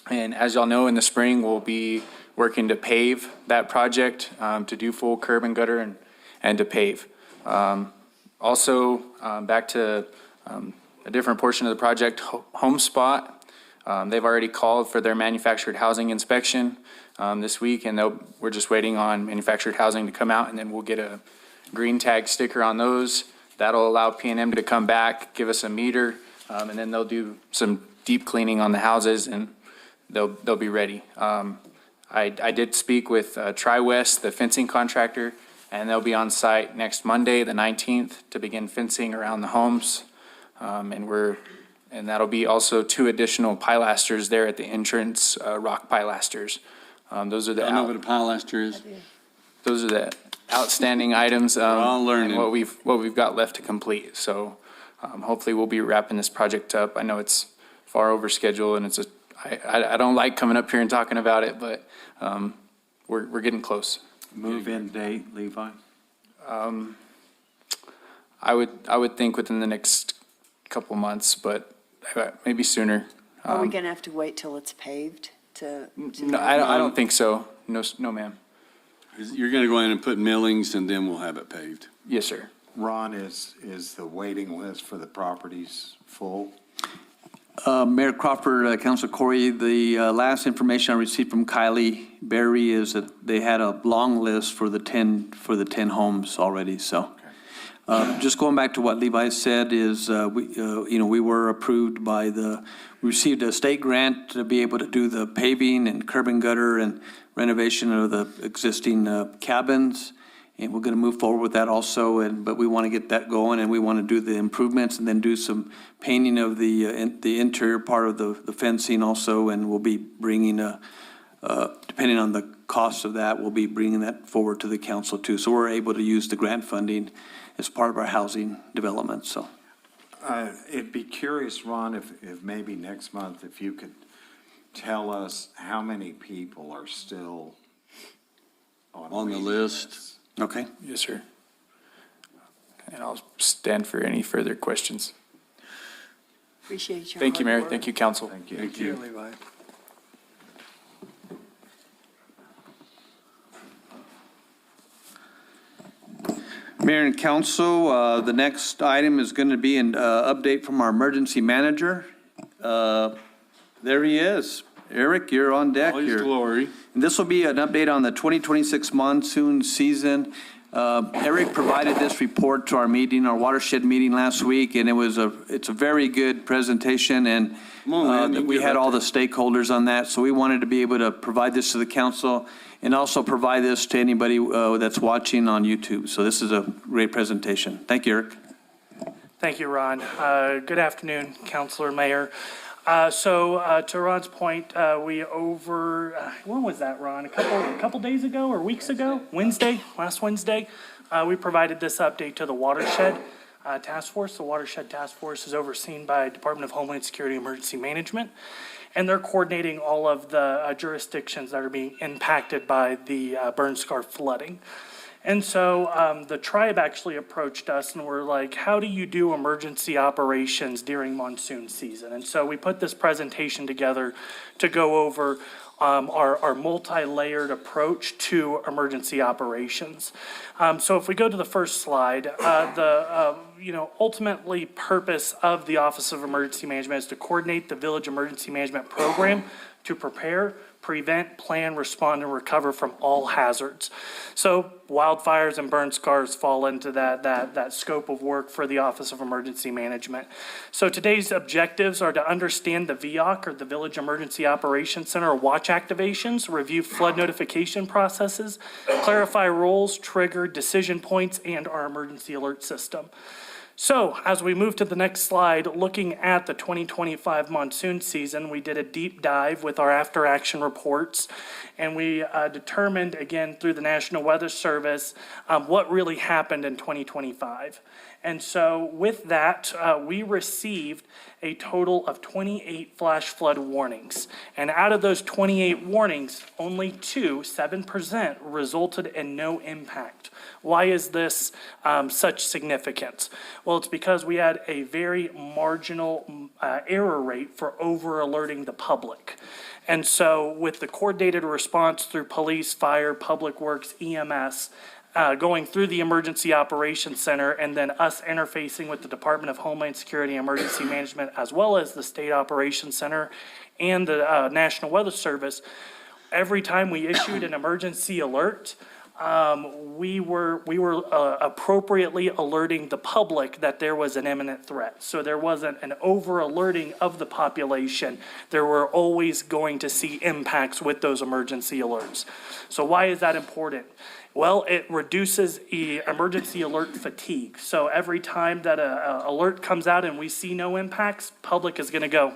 J: And as y'all know, in the spring, we'll be working to pave that project, to do full curb and gutter and to pave. Also, back to a different portion of the project, HomeSpot. They've already called for their manufactured housing inspection this week, and we're just waiting on manufactured housing to come out, and then we'll get a green tag sticker on those. That'll allow P&M to come back, give us a meter, and then they'll do some deep cleaning on the houses, and they'll be ready. I did speak with Tri-West, the fencing contractor, and they'll be on site next Monday, the 19th, to begin fencing around the homes. And that'll be also 2 additional pilasters there at the entrance, rock pilasters. Those are the
A: I know what a pilaster is.
J: those are the outstanding items,
A: all learning.
J: and what we've got left to complete. So hopefully we'll be wrapping this project up. I know it's far over schedule, and I don't like coming up here and talking about it, but we're getting close.
G: Move-in date, Levi?
J: I would think within the next couple months, but maybe sooner.
N: Are we going to have to wait till it's paved to?
J: No, I don't think so. No, ma'am.
A: You're going to go in and put millings, and then we'll have it paved.
J: Yes, sir.
G: Ron, is the waiting list for the properties full?
C: Mayor Crawford, Council Corey, the last information I received from Kylie Berry is that they had a long list for the 10 homes already. So, just going back to what Levi said is, we were approved by we received a state grant to be able to do the paving and curb and gutter and renovation of the existing cabins. And we're going to move forward with that also, but we want to get that going, and we want to do the improvements and then do some painting of the interior part of the fencing also, and we'll be bringing, depending on the cost of that, we'll be bringing that forward to the council too. So we're able to use the grant funding as part of our housing development, so.
G: It'd be curious, Ron, if maybe next month, if you could tell us how many people are still
A: On the list.
C: Okay.
J: Yes, sir. And I'll stand for any further questions.
N: Appreciate your
J: Thank you,
N: hard
J: Mayor.
N: work.
J: Thank you, council.
G: Thank you.
A: Thank you.
F: Levi.
C: Mayor and council, the next item is going to be an update from our emergency manager. There he is. Eric, you're on deck
A: All his
C: here.
A: glory.
C: And this will be an update on the 2026 monsoon season. Eric provided this report to our meeting, our watershed meeting last week, and it's a very good presentation, and
A: Come on, man, you can
C: we
A: get
C: had
A: right
C: all
A: there.
C: the stakeholders on that, so we wanted to be able to provide this to the council and also provide this to anybody that's watching on YouTube. So this is a great presentation. Thank you, Eric.
H: Thank you, Ron. Good afternoon, Councilor, Mayor. To Ron's point, when was that, Ron? A couple days ago or weeks ago? Last Wednesday, we provided this update to the Watershed Task Force. The Watershed Task Force is overseen by Department of Homeland Security Emergency Management, and they're coordinating all of the jurisdictions that are being impacted by the burn scar flooding. And so the tribe actually approached us and were like, how do you do emergency operations during monsoon season? And so we put this presentation together to go over our multi-layered approach to emergency operations. So if we go to the first slide, ultimately purpose of the Office of Emergency Management is to coordinate the Village Emergency Management Program to prepare, prevent, plan, respond, and recover from all hazards. So wildfires and burn scars fall into that scope of work for the Office of Emergency Management. So today's objectives are to understand the VOC, or the Village Emergency Operations Center, or watch activations, review flood notification processes, clarify roles, trigger decision points, and our emergency alert system. So as we move to the next slide, looking at the 2025 monsoon season, we did a deep dive with our after action reports, and we determined, again, through the National Weather Service, what really happened in 2025. And so with that, we received a total of 28 flash flood warnings. And out of those 28 warnings, only 7% resulted in no impact. Why is this such significance? Well, it's because we had a very marginal error rate for over alerting the public. And so with the coordinated response through police, fire, public works, EMS, going through the Emergency Operations Center, and then us interfacing with the Department of Homeland Security and Emergency Management, as well as the State Operations Center and the National Weather Service, every time we issued an emergency alert, we were appropriately alerting the public that there was an imminent threat. So there wasn't an over alerting of the population. There were always going to see impacts with those emergency alerts. So why is that important? Well, it reduces emergency alert fatigue. So every time that an alert comes out and we see no impacts, public is going to go,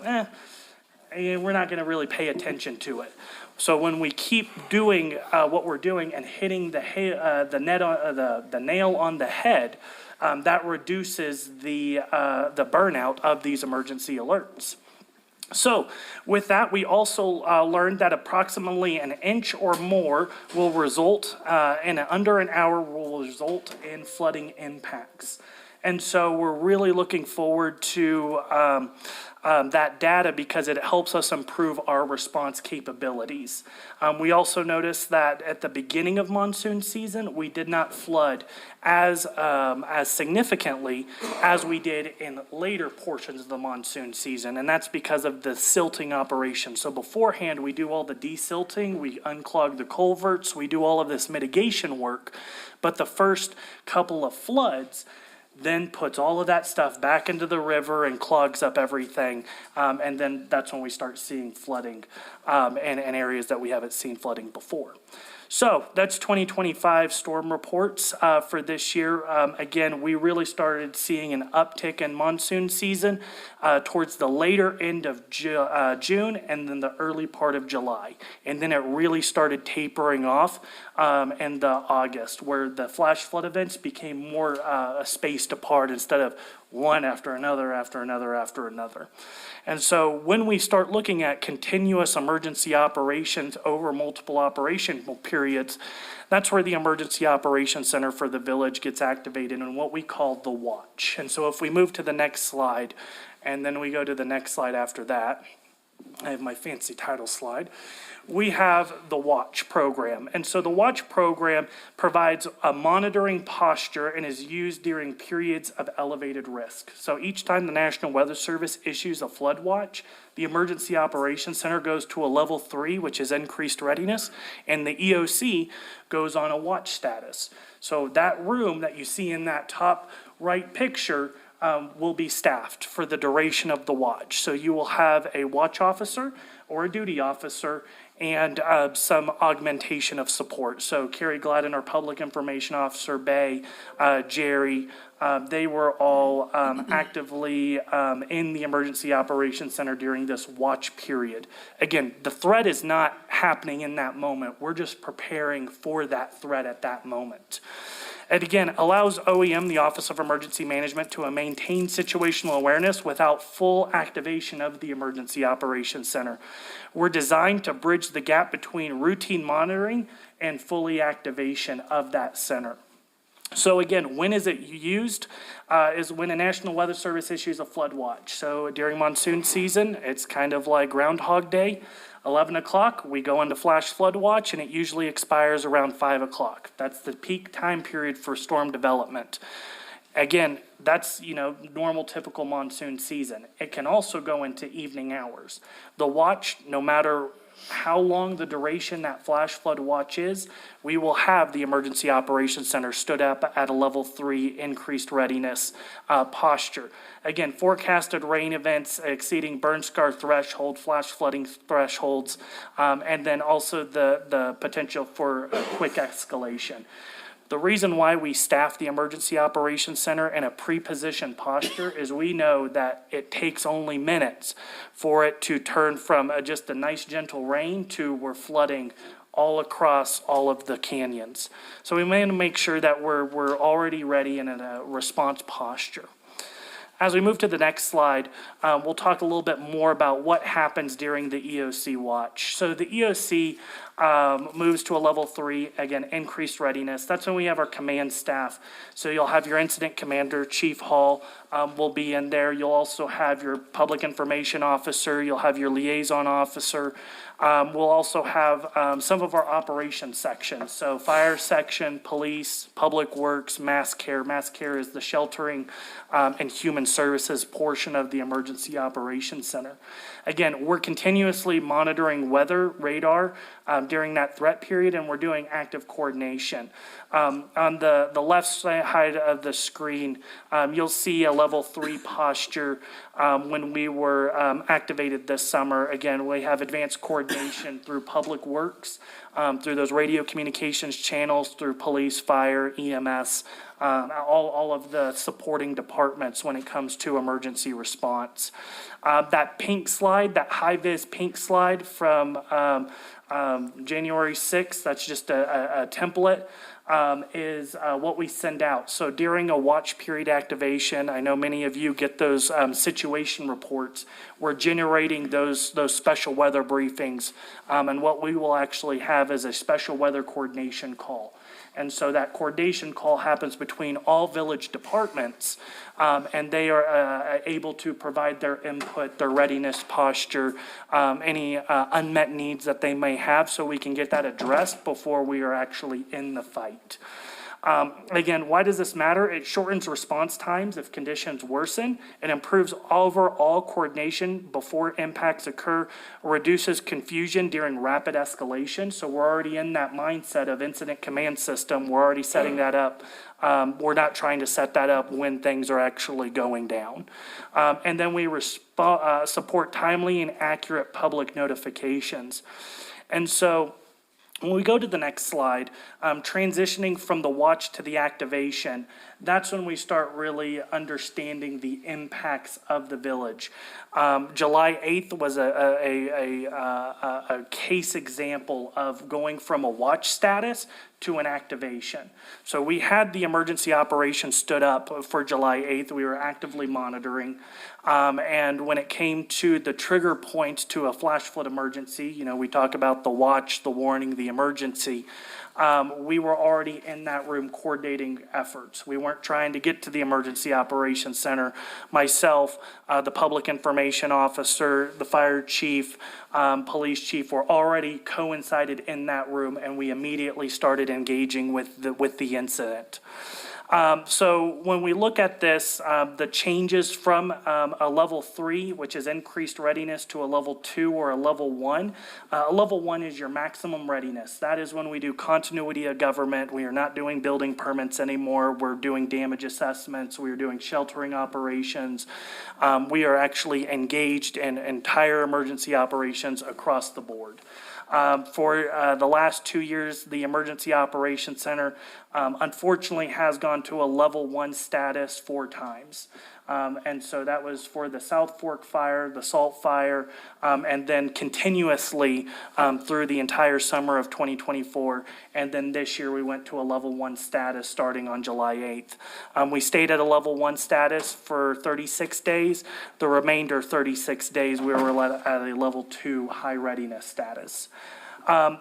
H: we're not going to really pay attention to it. So when we keep doing what we're doing and hitting the nail on the head, that reduces the burnout of these emergency alerts. So with that, we also learned that approximately an inch or more will result, in under an hour will result in flooding impacts. And so we're really looking forward to that data because it helps us improve our response capabilities. We also noticed that at the beginning of monsoon season, we did not flood as significantly as we did in later portions of the monsoon season, and that's because of the silting operation. So beforehand, we do all the desilting, we unclog the culverts, we do all of this mitigation work, but the first couple of floods then puts all of that stuff back into the river and clogs up everything. And then that's when we start seeing flooding in areas that we haven't seen flooding before. So that's 2025 storm reports for this year. Again, we really started seeing an uptick in monsoon season towards the later end of June and then the early part of July. And then it really started tapering off in the August, where the flash flood events became more spaced apart instead of one after another, after another, after another. And so when we start looking at continuous emergency operations over multiple operational periods, that's where the Emergency Operations Center for the village gets activated in what we call the watch. And so if we move to the next slide, and then we go to the next slide after that, I have my fancy title slide. We have the WATCH program. And so the WATCH program provides a monitoring posture and is used during periods of elevated risk. So each time the National Weather Service issues a flood watch, the Emergency Operations Center goes to a level 3, which is increased readiness, and the EOC goes on a watch status. So that room that you see in that top right picture will be staffed for the duration of the watch. So you will have a watch officer or a duty officer and some augmentation of support. So Carrie Gladden, our public information officer, Bay, Jerry, they were all actively in the Emergency Operations Center during this watch period. Again, the threat is not happening in that moment. We're just preparing for that threat at that moment. It again allows OEM, the Office of Emergency Management, to maintain situational awareness without full activation of the Emergency Operations Center. We're designed to bridge the gap between routine monitoring and fully activation of that center. So again, when is it used? Is when a National Weather Service issues a flood watch. So during monsoon season, it's kind of like Groundhog Day. 11 o'clock, we go into flash flood watch, and it usually expires around 5 o'clock. That's the peak time period for storm development. Again, that's, normal, typical monsoon season. It can also go into evening hours. The watch, no matter how long the duration that flash flood watch is, we will have the Emergency Operations Center stood up at a level 3 increased readiness posture. Again, forecasted rain events exceeding burn scar threshold, flash flooding thresholds, and then also the potential for a quick escalation. The reason why we staff the Emergency Operations Center in a pre-positioned posture is we know that it takes only minutes for it to turn from just a nice gentle rain to we're flooding all across all of the canyons. So we want to make sure that we're already ready and in a response posture. As we move to the next slide, we'll talk a little bit more about what happens during the EOC watch. So the EOC moves to a level 3, again, increased readiness. That's when we have our command staff. So you'll have your incident commander, Chief Hall, will be in there. You'll also have your public information officer. You'll have your liaison officer. We'll also have some of our operations sections. So fire section, police, public works, mass care. Mass care is the sheltering and human services portion of the Emergency Operations Center. Again, we're continuously monitoring weather radar during that threat period, and we're doing active coordination. On the left side of the screen, you'll see a level 3 posture when we were activated this summer. Again, we have advanced coordination through public works, through those radio communications channels, through police, fire, EMS, all of the supporting departments when it comes to emergency response. That pink slide, that high-vis pink slide from January 6th, that's just a template, is what we send out. So during a watch period activation, I know many of you get those situation reports. We're generating those special weather briefings, and what we will actually have is a special weather coordination call. And so that coordination call happens between all village departments, and they are able to provide their input, their readiness posture, any unmet needs that they may have, so we can get that addressed before we are actually in the fight. Again, why does this matter? It shortens response times if conditions worsen. It improves overall coordination before impacts occur, reduces confusion during rapid escalation. So we're already in that mindset of incident command system. We're already setting that up. We're not trying to set that up when things are actually going down. And then we support timely and accurate public notifications. And so When we go to the next slide, transitioning from the watch to the activation, that's when we start really understanding the impacts of the village. July 8th was a case example of going from a watch status to an activation. So we had the emergency operation stood up for July 8th. We were actively monitoring. And when it came to the trigger point to a flash flood emergency, you know, we talk about the watch, the warning, the emergency. We were already in that room coordinating efforts. We weren't trying to get to the Emergency Operations Center. Myself, the public information officer, the fire chief, police chief were already coincided in that room, and we immediately started engaging with the incident. So when we look at this, the changes from a level 3, which is increased readiness, to a level 2 or a level 1. A level 1 is your maximum readiness. That is when we do continuity of government. We are not doing building permits anymore. We're doing damage assessments. We are doing sheltering operations. We are actually engaged in entire emergency operations across the board. For the last 2 years, the Emergency Operations Center unfortunately has gone to a level 1 status 4 times. And so that was for the South Fork fire, the Salt fire, and then continuously through the entire summer of 2024. And then this year we went to a level 1 status starting on July 8th. We stayed at a level 1 status for 36 days. The remainder 36 days we were at a level 2 high readiness status.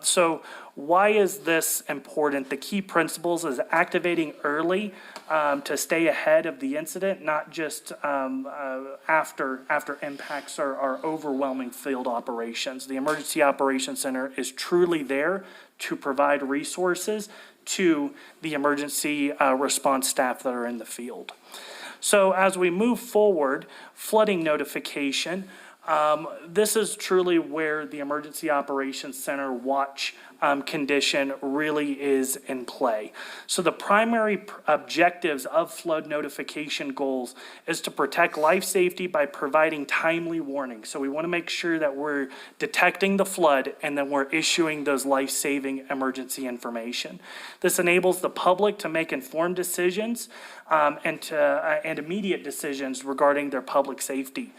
H: So why is this important? The key principles is activating early to stay ahead of the incident, not just after impacts are overwhelming field operations. The Emergency Operations Center is truly there to provide resources to the emergency response staff that are in the field. So as we move forward, flooding notification, this is truly where the Emergency Operations Center watch condition really is in play. So the primary objectives of flood notification goals is to protect life safety by providing timely warning. So we want to make sure that we're detecting the flood and then we're issuing those life-saving emergency information. This enables the public to make informed decisions and immediate decisions regarding their public safety.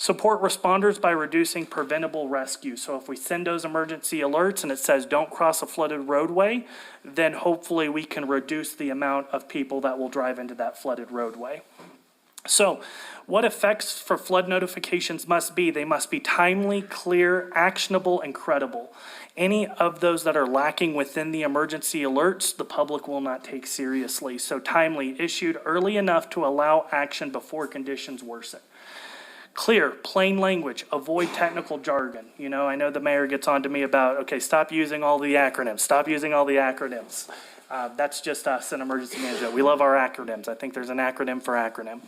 H: Support responders by reducing preventable rescue. So if we send those emergency alerts and it says don't cross a flooded roadway, then hopefully we can reduce the amount of people that will drive into that flooded roadway. So what effects for flood notifications must be? They must be timely, clear, actionable, and credible. Any of those that are lacking within the emergency alerts, the public will not take seriously. So timely, issued early enough to allow action before conditions worsen. Clear, plain language, avoid technical jargon. You know, I know the mayor gets on to me about, okay, stop using all the acronyms, stop using all the acronyms. That's just us in emergency management. We love our acronyms. I think there's an acronym for acronym.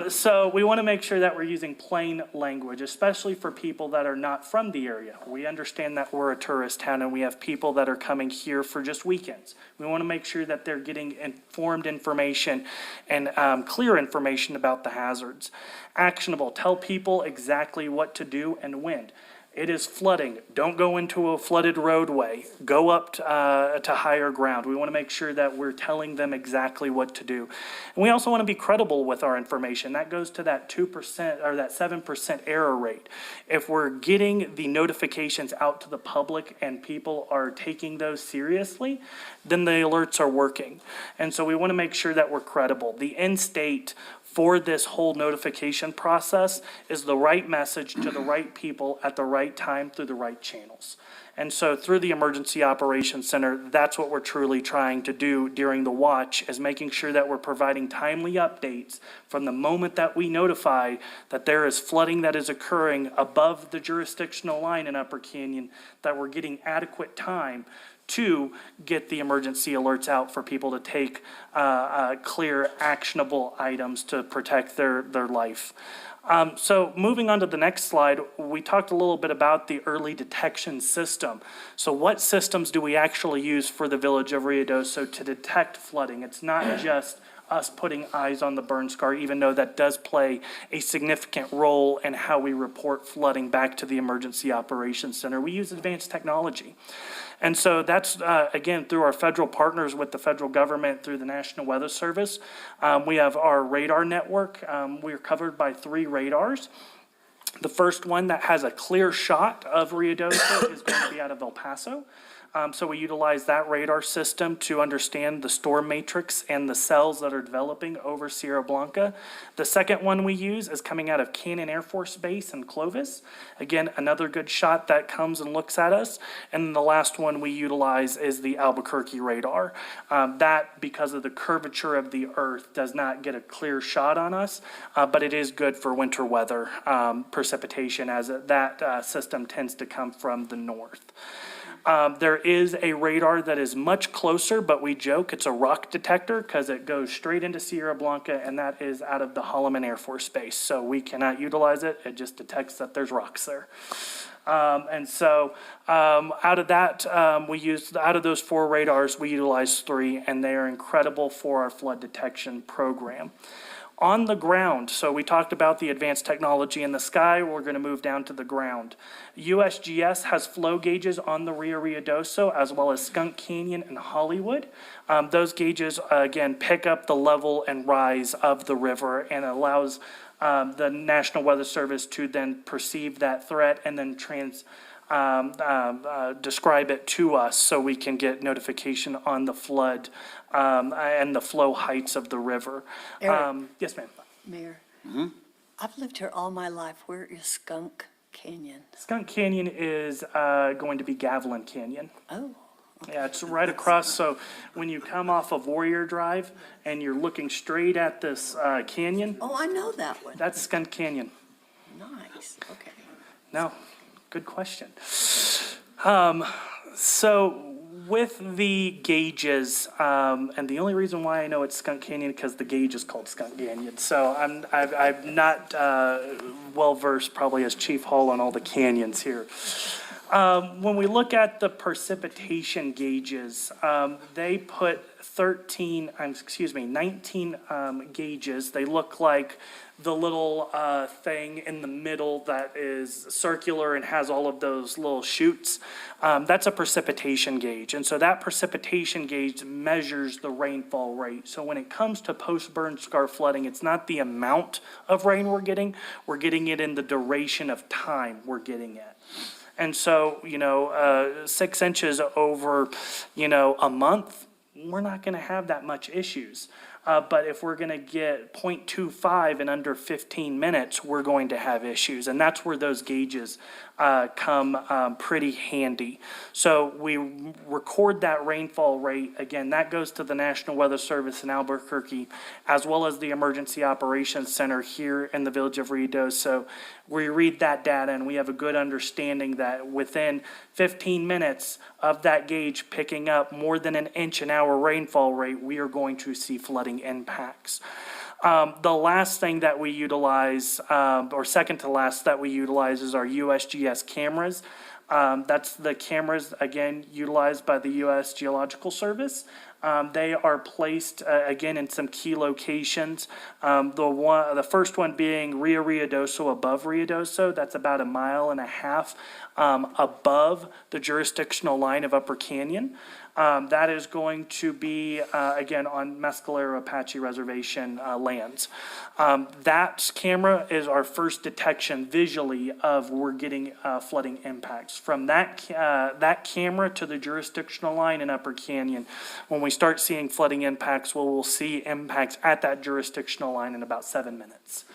H: So we want to make sure that we're using plain language, especially for people that are not from the area. We understand that we're a tourist town and we have people that are coming here for just weekends. We want to make sure that they're getting informed information and clear information about the hazards. Actionable, tell people exactly what to do and when. It is flooding. Don't go into a flooded roadway. Go up to higher ground. We want to make sure that we're telling them exactly what to do. And we also want to be credible with our information. That goes to that 2% or that 7% error rate. If we're getting the notifications out to the public and people are taking those seriously, then the alerts are working. And so we want to make sure that we're credible. The end state for this whole notification process is the right message to the right people at the right time through the right channels. And so through the Emergency Operations Center, that's what we're truly trying to do during the watch, is making sure that we're providing timely updates from the moment that we notify that there is flooding that is occurring above the jurisdictional line in Upper Canyon, that we're getting adequate time to get the emergency alerts out for people to take clear, actionable items to protect their life. So moving on to the next slide, we talked a little bit about the early detection system. So what systems do we actually use for the village of Ruidoso to detect flooding? It's not just us putting eyes on the burn scar, even though that does play a significant role in how we report flooding back to the Emergency Operations Center. We use advanced technology. And so that's, again, through our federal partners with the federal government, through the National Weather Service. We have our radar network. We're covered by 3 radars. The first one that has a clear shot of Ruidoso is going to be out of El Paso. So we utilize that radar system to understand the storm matrix and the cells that are developing over Sierra Blanca. The second one we use is coming out of Cannon Air Force Base in Clovis. Again, another good shot that comes and looks at us. And then the last one we utilize is the Albuquerque radar. That, because of the curvature of the earth, does not get a clear shot on us, but it is good for winter weather precipitation, as that system tends to come from the north. There is a radar that is much closer, but we joke it's a rock detector because it goes straight into Sierra Blanca, and that is out of the Holloman Air Force Base. So we cannot utilize it. It just detects that there's rocks there. And so out of that, out of those 4 radars, we utilize 3, and they are incredible for our flood detection program. On the ground, so we talked about the advanced technology in the sky, we're going to move down to the ground. USGS has flow gauges on the Rio Ruidoso, as well as Skunk Canyon and Hollywood. Those gauges, again, pick up the level and rise of the river, and allows the National Weather Service to then perceive that threat and then describe it to us so we can get notification on the flood and the flow heights of the river.
N: Eric.
H: Yes, ma'am.
N: Mayor, I've lived here all my life. Where is Skunk Canyon?
H: Skunk Canyon is going to be Gavilan Canyon.
N: Oh.
H: Yeah, it's right across. So when you come off of Warrior Drive and you're looking straight at this canyon.
N: Oh, I know that one.
H: That's Skunk Canyon.
N: Nice, okay.
H: No, good question. So with the gauges, and the only reason why I know it's Skunk Canyon because the gauge is called Skunk Canyon. So I'm not well versed probably as Chief Hall on all the canyons here. When we look at the precipitation gauges, they put 19 gauges. They look like the little thing in the middle that is circular and has all of those little chutes. That's a precipitation gauge. And so that precipitation gauge measures the rainfall rate. So when it comes to post-burn scar flooding, it's not the amount of rain we're getting it in the duration of time we're getting it. And so, 6 inches over, a month, we're not going to have that much issues. But if we're going to get 0.25 in under 15 minutes, we're going to have issues. And that's where those gauges come pretty handy. So we record that rainfall rate. Again, that goes to the National Weather Service in Albuquerque, as well as the Emergency Operations Center here in the village of Ruidoso. We read that data and we have a good understanding that within 15 minutes of that gauge picking up more than an inch an hour rainfall rate, we are going to see flooding impacts. The last thing that we utilize, or second to last that we utilize, is our USGS cameras. That's the cameras, again, utilized by the U.S. Geological Service. They are placed, again, in some key locations. The first one being Rio Ruidoso above Ruidoso. That's about 1.5 miles above the jurisdictional line of Upper Canyon. That is going to be, again, on Mescalero Apache Reservation lands. That camera is our first detection visually of we're getting flooding impacts. From that camera to the jurisdictional line in Upper Canyon, when we start seeing flooding impacts, we'll see impacts at that jurisdictional line in about 7 minutes.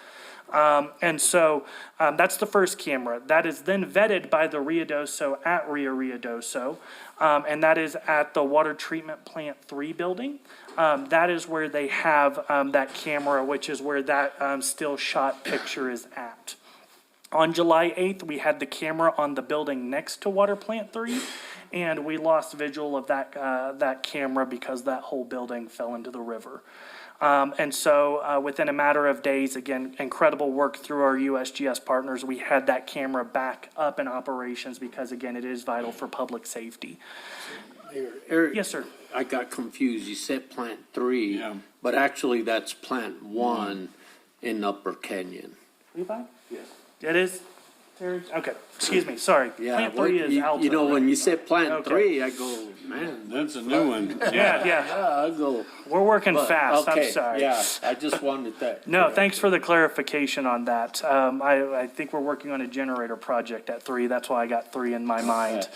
H: And so that's the first camera. That is then vetted by the Ruidoso at Rio Ruidoso, and that is at the Water Treatment Plant 3 building. That is where they have that camera, which is where that still shot picture is at. On July 8th, we had the camera on the building next to Water Plant 3, and we lost visual of that camera because that whole building fell into the river. And so within a matter of days, again, incredible work through our USGS partners, we had that camera back up in operations because, again, it is vital for public safety.
F: Eric,
H: Yes, sir.
F: I got confused. You said Plant 3,
A: Yeah.
F: but actually that's Plant 1 in Upper Canyon.
H: Levi? Yes. It is? Terry? Okay, excuse me, sorry.
F: Yeah,
H: Plant 3 is Alta.
F: you know, when
H: right?
F: you said Plant
H: Okay.
F: 3, I go, man.
A: That's a new one.
H: Yeah.
F: I go.
H: We're working
F: but,
H: fast, I'm
F: okay,
H: sorry.
F: Yeah, I just wanted that.
H: No, thanks for the clarification on that. I think we're working on a generator project at 3, that's why I got 3 in my mind.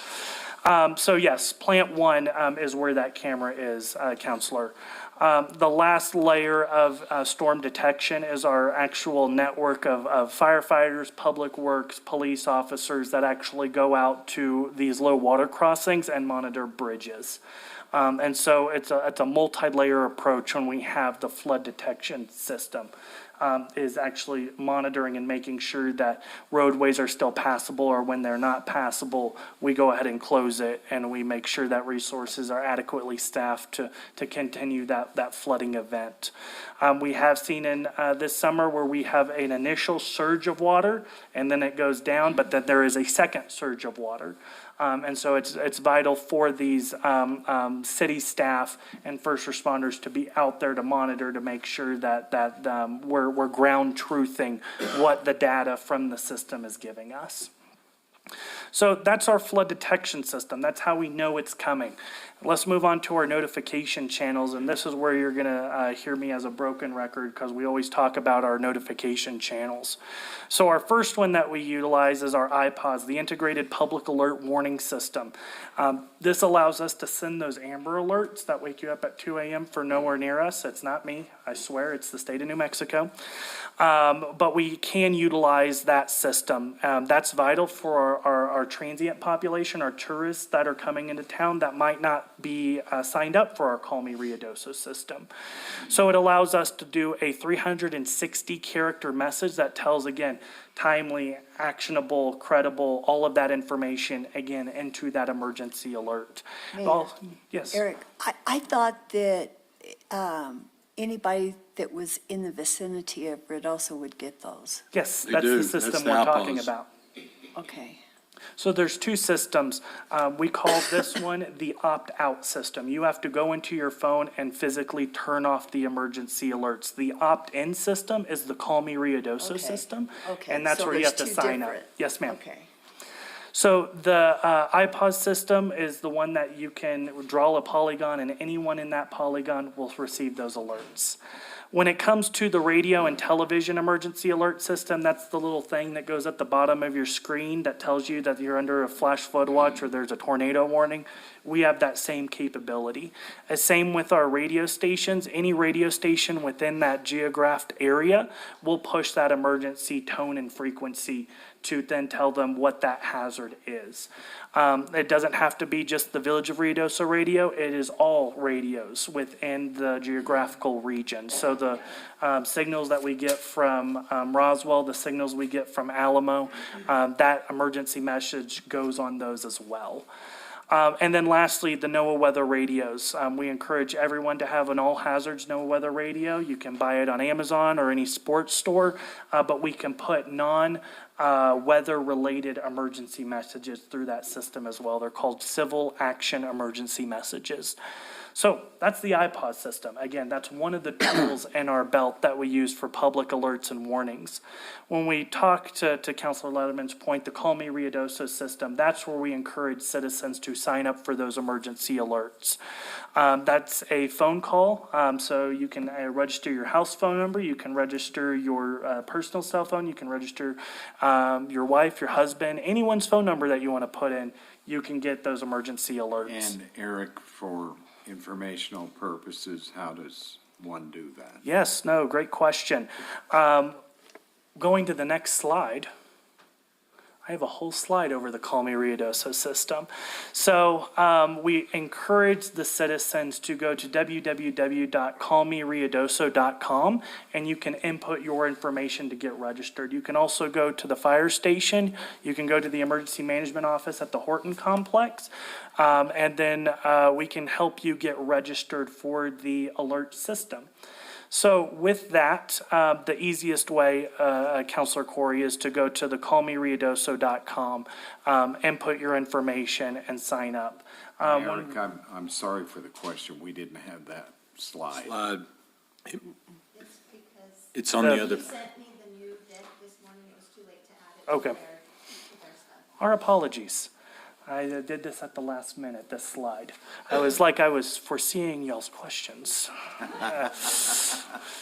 H: So yes, Plant 1 is where that camera is, Counselor. The last layer of storm detection is our actual network of firefighters, public works, police officers that actually go out to these low water crossings and monitor bridges. And so it's a multi-layer approach when we have the flood detection system. Is actually monitoring and making sure that roadways are still passable, or when they're not passable, we go ahead and close it, and we make sure that resources are adequately staffed to continue that flooding event. We have seen in this summer where we have an initial surge of water, and then it goes down, but then there is a second surge of water. And so it's vital for these city staff and first responders to be out there to monitor, to make sure that we're ground truthing what the data from the system is giving us. So that's our flood detection system. That's how we know it's coming. Let's move on to our notification channels, and this is where you're going to hear me as a broken record, because we always talk about our notification channels. So our first one that we utilize is our IPOS, the Integrated Public Alert Warning System. This allows us to send those Amber Alerts that wake you up at 2 a.m. for nowhere near us. It's not me, I swear, it's the state of New Mexico. But we can utilize that system. That's vital for our transient population, our tourists that are coming into town that might not be signed up for our Call Me Ruidoso system. So it allows us to do a 360 character message that tells, again, timely, actionable, credible, all of that information, again, into that emergency alert.
N: Mayor,
H: Yes.
N: Eric, I thought that anybody that was in the vicinity of Ruidoso would get those.
H: Yes,
A: They
H: that's
A: do.
H: the
A: That's
H: system
A: the
H: we're talking
A: IPOS.
H: about.
N: Okay.
H: So there's two systems. We call this one the opt-out system. You have to go into your phone and physically turn off the emergency alerts. The opt-in system is the Call Me Ruidoso
N: Okay.
H: system.
N: Okay,
H: And that's
N: so
H: where you have
N: there's
H: to
N: two
H: sign up.
N: different-
H: Yes, ma'am.
N: Okay.
H: So the IPOS system is the one that you can draw a polygon, and anyone in that polygon will receive those alerts. When it comes to the radio and television emergency alert system, that's the little thing that goes at the bottom of your screen that tells you that you're under a flash flood watch or there's a tornado warning. We have that same capability. Same with our radio stations. Any radio station within that geographed area will push that emergency tone and frequency to then tell them what that hazard is. It doesn't have to be just the Village of Ruidoso radio, it is all radios within the geographical region. So the signals that we get from Roswell, the signals we get from Alamo, that emergency message goes on those as well. And then lastly, the NOAA weather radios. We encourage everyone to have an all hazards NOAA weather radio. You can buy it on Amazon or any sports store, but we can put weather related emergency messages through that system as well. They're called civil action emergency messages. So that's the IPOS system. Again, that's one of the tools in our belt that we use for public alerts and warnings. When we talk to Councilor Letterman's point, the Call Me Ruidoso system, that's where we encourage citizens to sign up for those emergency alerts. That's a phone call, so you can register your house phone number, you can register your personal cell phone, you can register your wife, your husband, anyone's phone number that you want to put in, you can get those emergency alerts.
G: And Eric, for informational purposes, how does one do that?
H: Yes, no, great question. Going to the next slide. I have a whole slide over the Call Me Ruidoso system. So we encourage the citizens to go to www.callmeruidoso.com and you can input your information to get registered. You can also go to the fire station. You can go to the emergency management office at the Horton Complex. And then we can help you get registered for the alert system. So with that, the easiest way, Counselor Corey, is to go to the callmeruidoso.com, input your information and sign up.
G: Eric, I'm sorry for the question. We didn't have that slide.
U: It's on the other.
I: You sent me the new deck this morning, it was too late to add it.
H: Okay.
I: to their stuff.
H: Our apologies. I did this at the last minute, this slide. I was foreseeing y'all's questions.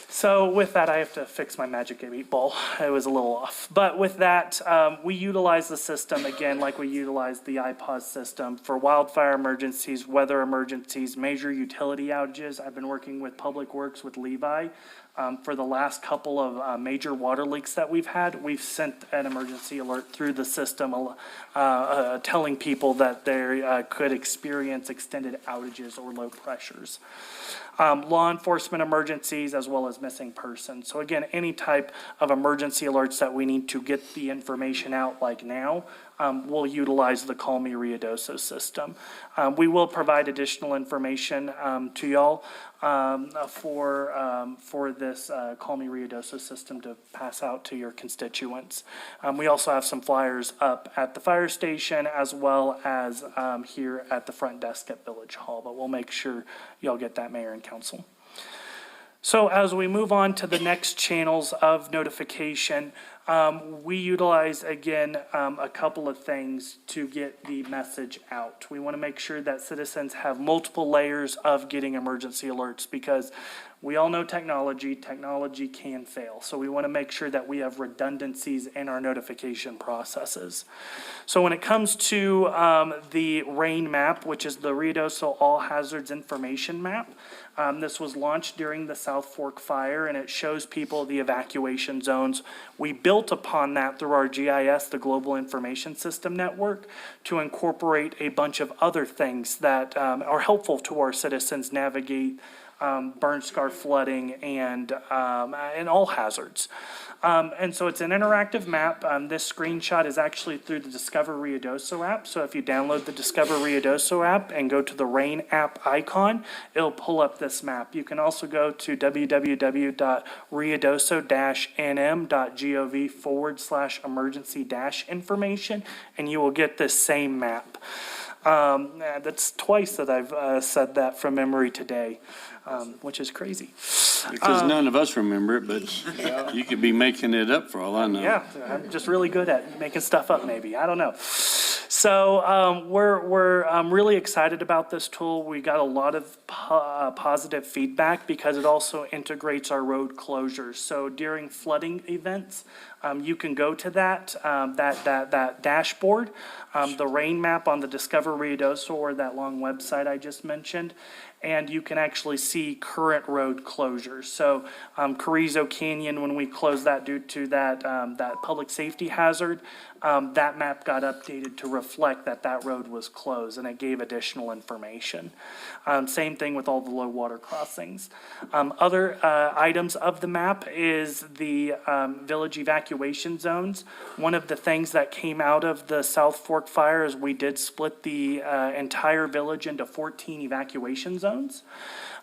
H: So with that, I have to fix my Magic 8 ball. It was a little off. But with that, we utilize the system, again, like we utilize the iPOS system for wildfire emergencies, weather emergencies, major utility outages. I've been working with Public Works with Levi. For the last couple of major water leaks that we've had, we've sent an emergency alert through the system telling people that they could experience extended outages or low pressures. Law enforcement emergencies as well as missing persons. So again, any type of emergency alerts that we need to get the information out like now, we'll utilize the Call Me Ruidoso system. We will provide additional information to y'all for this Call Me Ruidoso system to pass out to your constituents. We also have some flyers up at the fire station as well as here at the front desk at Village Hall, but we'll make sure y'all get that, Mayor and Council. So as we move on to the next channels of notification, we utilize, again, a couple of things to get the message out. We want to make sure that citizens have multiple layers of getting emergency alerts because we all know technology can fail. So we want to make sure that we have redundancies in our notification processes. So when it comes to the RAIN map, which is the Ruidoso All Hazards Information Map, this was launched during the South Fork fire, and it shows people the evacuation zones. We built upon that through our GIS, the Global Information System Network, to incorporate a bunch of other things that are helpful to our citizens navigate burn scar flooding and all hazards. And so it's an interactive map. This screenshot is actually through the Discover Ruidoso app. So if you download the Discover Ruidoso app and go to the RAIN app icon, it'll pull up this map. You can also go to www.ruidoso-nm.gov/emergency-information, and you will get this same map. That's twice that I've said that from memory today, which is crazy.
A: Because none of us remember it, but you could be making it up for all I know.
H: Yeah, I'm just really good at making stuff up, maybe. I don't know. So we're really excited about this tool. We got a lot of positive feedback because it also integrates our road closures. So during flooding events, you can go to that dashboard, the RAIN map on the Discover Ruidoso or that long website I just mentioned, and you can actually see current road closures. So Carrizo Canyon, when we closed that due to that public safety hazard, that map got updated to reflect that road was closed, and it gave additional information. Same thing with all the low water crossings. Other items of the map is the village evacuation zones. One of the things that came out of the South Fork fire is we did split the entire village into 14 evacuation zones.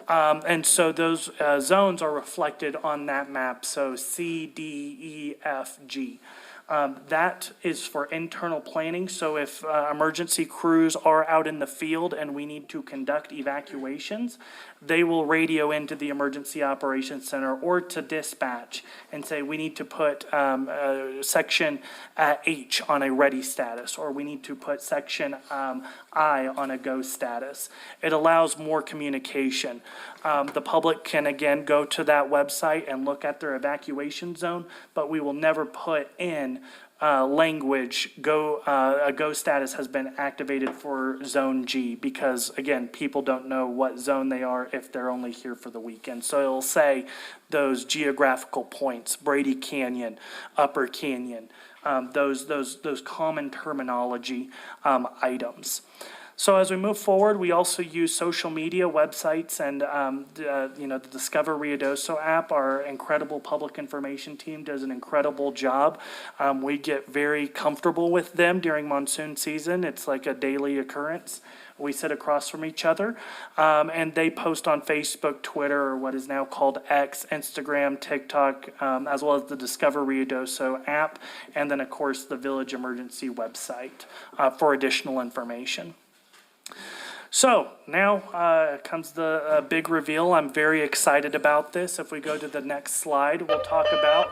H: And so those zones are reflected on that map, so C, D, E, F, G. That is for internal planning, so if emergency crews are out in the field and we need to conduct evacuations, they will radio into the Emergency Operations Center or to dispatch and say, we need to put section H on a ready status, or we need to put section I on a go status. It allows more communication. The public can, again, go to that website and look at their evacuation zone, but we will never put in language, a go status has been activated for zone G, because again, people don't know what zone they are if they're only here for the weekend. So it'll say those geographical points, Brady Canyon, Upper Canyon, those common terminology items. So as we move forward, we also use social media, websites, and the Discover Ruidoso app. Our incredible public information team does an incredible job. We get very comfortable with them during monsoon season. It's like a daily occurrence. We sit across from each other, and they post on Facebook, Twitter, or what is now called X, Instagram, TikTok, as well as the Discover Ruidoso app, and then, of course, the Village Emergency website for additional information. So now comes the big reveal. I'm very excited about this. If we go to the next slide, we'll talk about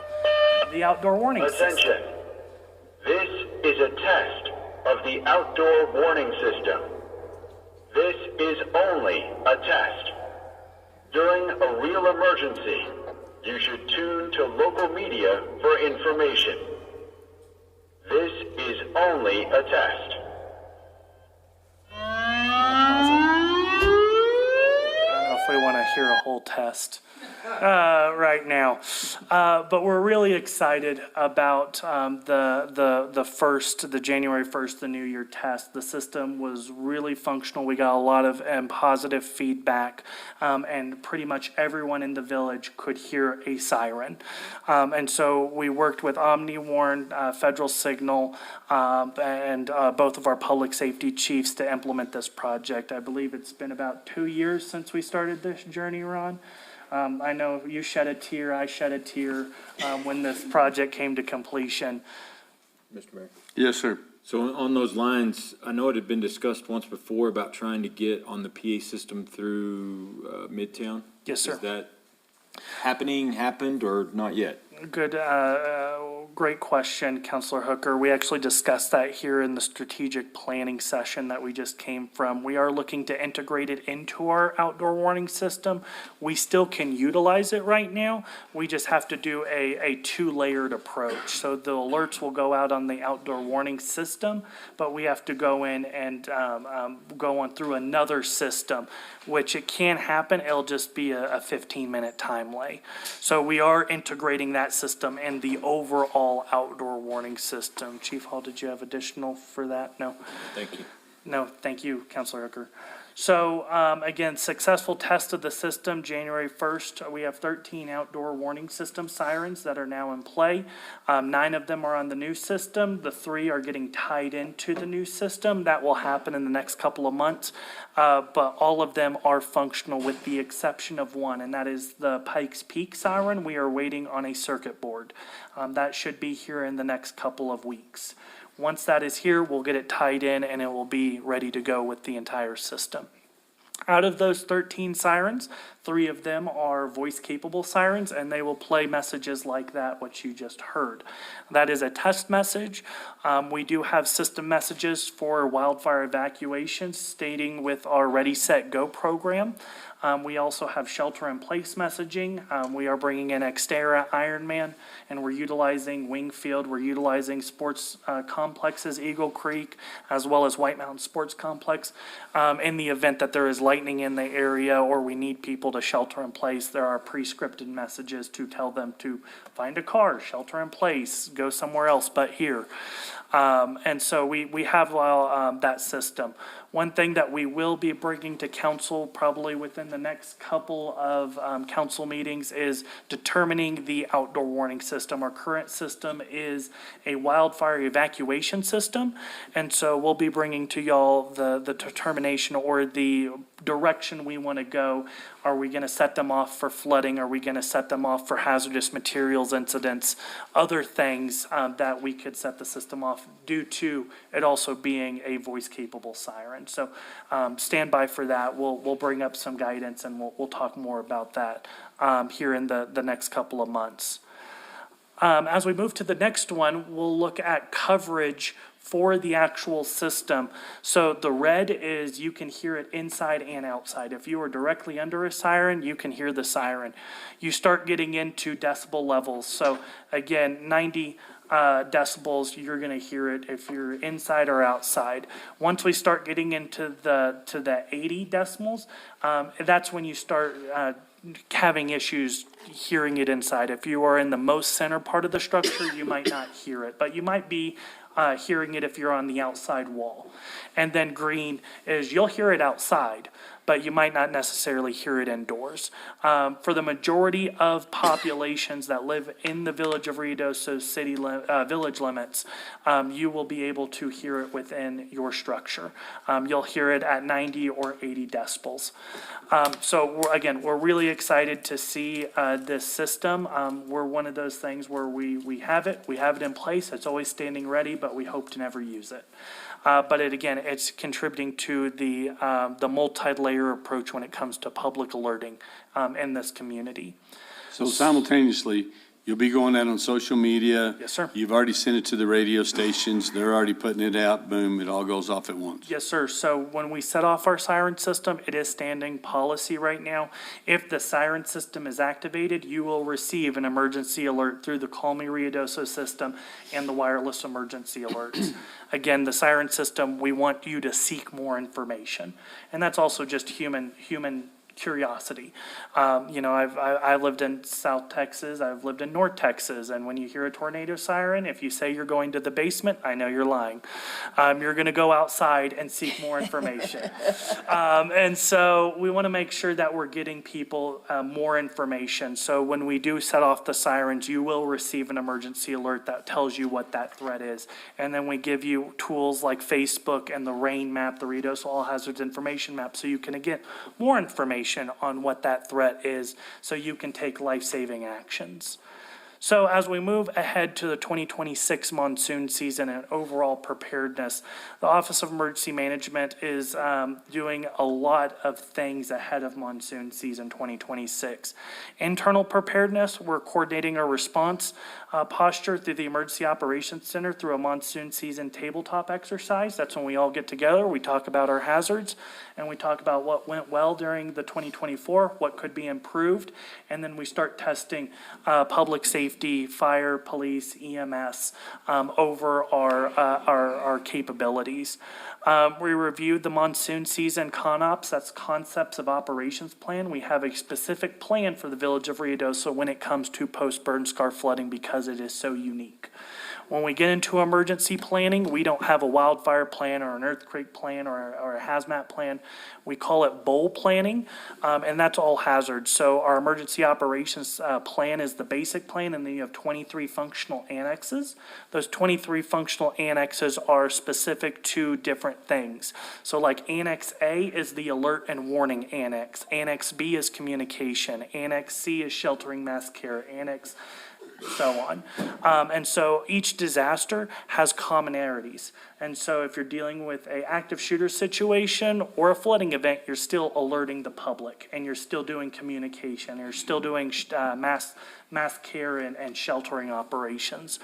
H: the outdoor warning system.
L: Attention. This is a test of the outdoor warning system. This is only a test. During a real emergency, you should tune to local media for information. This is only a test.
H: I don't know if we want to hear a whole test right now, but we're really excited about the January 1st, the New Year test. The system was really functional. We got a lot of positive feedback, and pretty much everyone in the village could hear a siren. And so we worked with OmniWarn, Federal Signal, and both of our public safety chiefs to implement this project. I believe it's been about 2 years since we started this journey, Ron. I know you shed a tear, I shed a tear when this project came to completion.
U: Mr. Mayor.
A: Yes, sir.
U: So on those lines, I know it had been discussed once before about trying to get on the PA system through Midtown.
H: Yes, sir.
U: Is that happened, or not yet?
H: Good, great question, Councilor Hooker. We actually discussed that here in the strategic planning session that we just came from. We are looking to integrate it into our outdoor warning system. We still can utilize it right now. We just have to do a two-layered approach. So the alerts will go out on the outdoor warning system, but we have to go in and go on through another system, which it can happen. It'll just be a 15-minute time delay. So we are integrating that system in the overall outdoor warning system. Chief Hall, did you have additional for that? No?
U: Thank you.
H: No, thank you, Councilor Hooker. So again, successful test of the system, January 1st. We have 13 outdoor warning system sirens that are now in play. 9 of them are on the new system. The 3 are getting tied into the new system. That will happen in the next couple of months. But all of them are functional with the exception of one, and that is the Pikes Peak siren. We are waiting on a circuit board. That should be here in the next couple of weeks. Once that is here, we'll get it tied in and it will be ready to go with the entire system. Out of those 13 sirens, 3 of them are voice-capable sirens, and they will play messages like that, what you just heard. That is a test message. We do have system messages for wildfire evacuations stating with our Ready, Set, Go program. We also have shelter-in-place messaging. We are bringing in Xterra, Ironman, and we're utilizing Wingfield. We're utilizing sports complexes, Eagle Creek, as well as White Mountain Sports Complex. In the event that there is lightning in the area or we need people to shelter in place, there are pre-scripted messages to tell them to find a car, shelter in place, go somewhere else but here. And so we have that system. One thing that we will be bringing to council probably within the next couple of council meetings is determining the outdoor warning system. Our current system is a wildfire evacuation system, and so we'll be bringing to y'all the determination or the direction we want to go. Are we going to set them off for flooding? Are we going to set them off for hazardous materials incidents? Other things that we could set the system off due to it also being a voice-capable siren. So stand by for that. We'll bring up some guidance and we'll talk more about that here in the next couple of months. As we move to the next one, we'll look at coverage for the actual system. So the red is you can hear it inside and outside. If you are directly under a siren, you can hear the siren. You start getting into decibel levels. So again, 90 decibels, you're going to hear it if you're inside or outside. Once we start getting into the 80 decibels, that's when you start having issues hearing it inside. If you are in the most center part of the structure, you might not hear it, but you might be hearing it if you're on the outside wall. And then green is you'll hear it outside, but you might not necessarily hear it indoors. For the majority of populations that live in the village of Ruidoso village limits, you will be able to hear it within your structure. You'll hear it at 90 or 80 decibels. Again, we're really excited to see this system. We're one of those things where we have it in place. It's always standing ready, but we hope to never use it. But it's contributing to the multi-layer approach when it comes to public alerting in this community.
A: So simultaneously, you'll be going out on social media.
H: Yes, sir.
A: You've already sent it to the radio stations. They're already putting it out. Boom, it all goes off at once.
H: Yes, sir. So when we set off our siren system, it is standing policy right now. If the siren system is activated, you will receive an emergency alert through the Call Me Ruidoso system and the wireless emergency alerts. Again, the siren system, we want you to seek more information. And that's also just human curiosity. I've lived in South Texas, I've lived in North Texas, and when you hear a tornado siren, if you say you're going to the basement, I know you're lying. You're going to go outside and seek more information. And so we want to make sure that we're getting people more information. So when we do set off the sirens, you will receive an emergency alert that tells you what that threat is. And then we give you tools like Facebook and the RAIN map, the Ruidoso All Hazards Information Map, so you can get more information on what that threat is so you can take life-saving actions. So as we move ahead to the 2026 monsoon season and overall preparedness, the Office of Emergency Management is doing a lot of things ahead of monsoon season 2026. Internal preparedness, we're coordinating our response posture through the Emergency Operations Center through a monsoon season tabletop exercise. That's when we all get together, we talk about our hazards, and we talk about what went well during the 2024, what could be improved, and then we start testing public safety, fire, police, EMS over our capabilities. We reviewed the monsoon season CONOPS, that's Concepts of Operations Plan. We have a specific plan for the village of Ruidoso when it comes to post-burn scar flooding because it is so unique. When we get into emergency planning, we don't have a wildfire plan or an earthquake plan or a hazmat plan. We call it BOL planning, and that's all hazards. So our emergency operations plan is the basic plan, and then you have 23 functional annexes. Those 23 functional annexes are specific to different things. So like Annex A is the alert and warning annex. Annex B is communication. Annex C is sheltering mass care. Annex so on. And so each disaster has commonalities. And so if you're dealing with an active shooter situation or a flooding event, you're still alerting the public and you're still doing communication. You're still doing mass care and sheltering operations.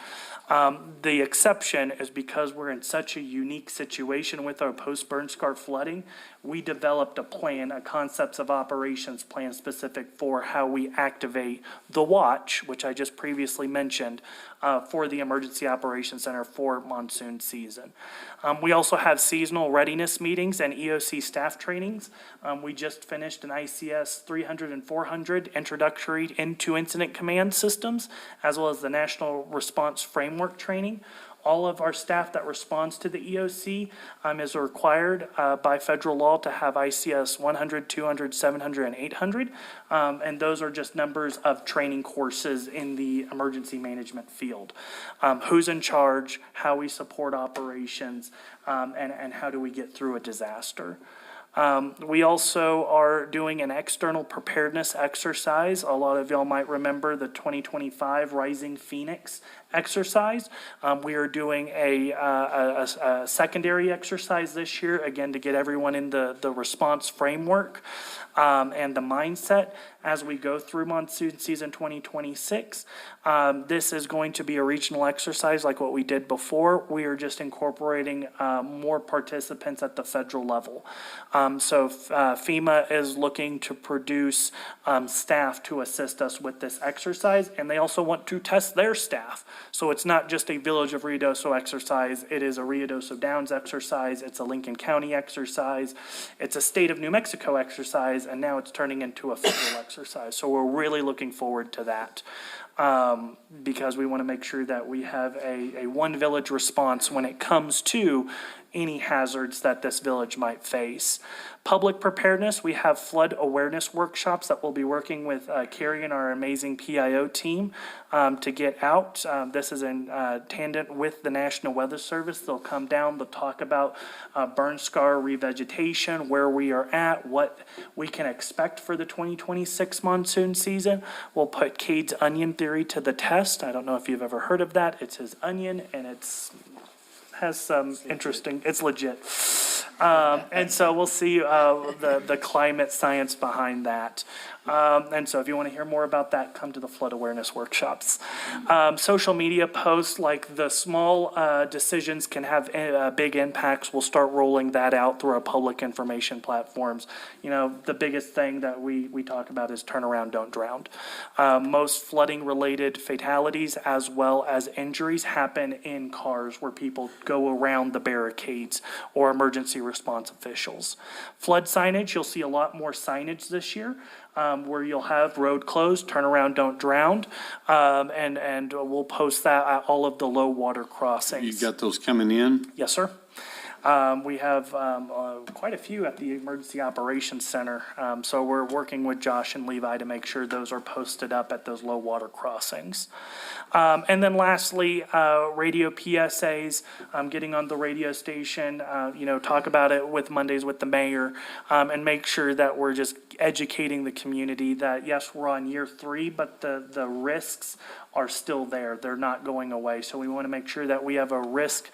H: The exception is because we're in such a unique situation with our post-burn scar flooding, we developed a plan, a concepts of operations plan specific for how we activate the watch, which I just previously mentioned, for the Emergency Operations Center for monsoon season. We also have seasonal readiness meetings and EOC staff trainings. We just finished an ICS 300 and 400 introductory into incident command systems, as well as the National Response Framework training. All of our staff that responds to the EOC is required by federal law to have ICS 100, 200, 700, and 800. And those are just numbers of training courses in the emergency management field. Who's in charge, how we support operations, and how do we get through a disaster. We also are doing an external preparedness exercise. A lot of y'all might remember the 2025 Rising Phoenix exercise. We are doing a secondary exercise this year, again, to get everyone in the response framework and the mindset as we go through monsoon season 2026. This is going to be a regional exercise like what we did before. We are just incorporating more participants at the federal level. So FEMA is looking to produce staff to assist us with this exercise, and they also want to test their staff. So it's not just a Village of Ruidoso exercise, it is a Ruidoso Downs exercise, it's a Lincoln County exercise, it's a State of New Mexico exercise, and now it's turning into a federal exercise. So we're really looking forward to that. Because we want to make sure that we have a one village response when it comes to any hazards that this village might face. Public preparedness, we have flood awareness workshops that we'll be working with Carrie and our amazing PIO team to get out. This is in tandem with the National Weather Service. They'll come down, they'll talk about burn scar revegetation, where we are at, what we can expect for the 2026 monsoon season. We'll put Cade's onion theory to the test. I don't know if you've ever heard of that. It's his onion, and has some interesting, it's legit. And so we'll see the climate science behind that. And so if you want to hear more about that, come to the flood awareness workshops. Social media posts, like the small decisions can have big impacts. We'll start rolling that out through our public information platforms. You know, the biggest thing that we talk about is turn around, don't drown. Most flooding related fatalities as well as injuries happen in cars where people go around the barricades or emergency response officials. Flood signage, you'll see a lot more signage this year. Where you'll have road closed, turn around, don't drown, and we'll post that at all of the low water crossings.
A: You got those coming in?
H: Yes, sir. We have quite a few at the Emergency Operations Center, so we're working with Josh and Levi to make sure those are posted up at those low water crossings. And then lastly, radio PSAs, getting on the radio station, talk about it with Mondays with the mayor, and make sure that we're just educating the community that, yes, we're on year 3, but the risks are still there. They're not going away. So we want to make sure that we have a risk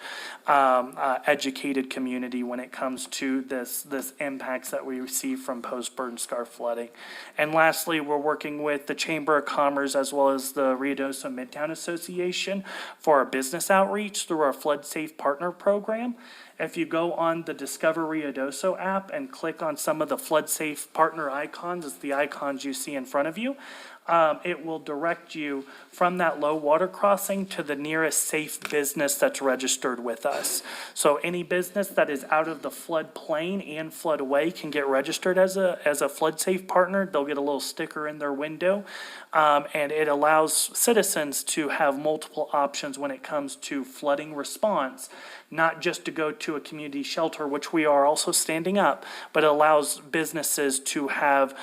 H: educated community when it comes to this impacts that we receive from post-burn scar flooding. And lastly, we're working with the Chamber of Commerce as well as the Ruidoso Midtown Association for our business outreach through our Flood Safe Partner Program. If you go on the Discover Ruidoso app and click on some of the Flood Safe Partner icons, it's the icons you see in front of you, it will direct you from that low water crossing to the nearest safe business that's registered with us. So any business that is out of the flood plain and floodway can get registered as a flood safe partner. They'll get a little sticker in their window, and it allows citizens to have multiple options when it comes to flooding response, not just to go to a community shelter, which we are also standing up, but it allows businesses to have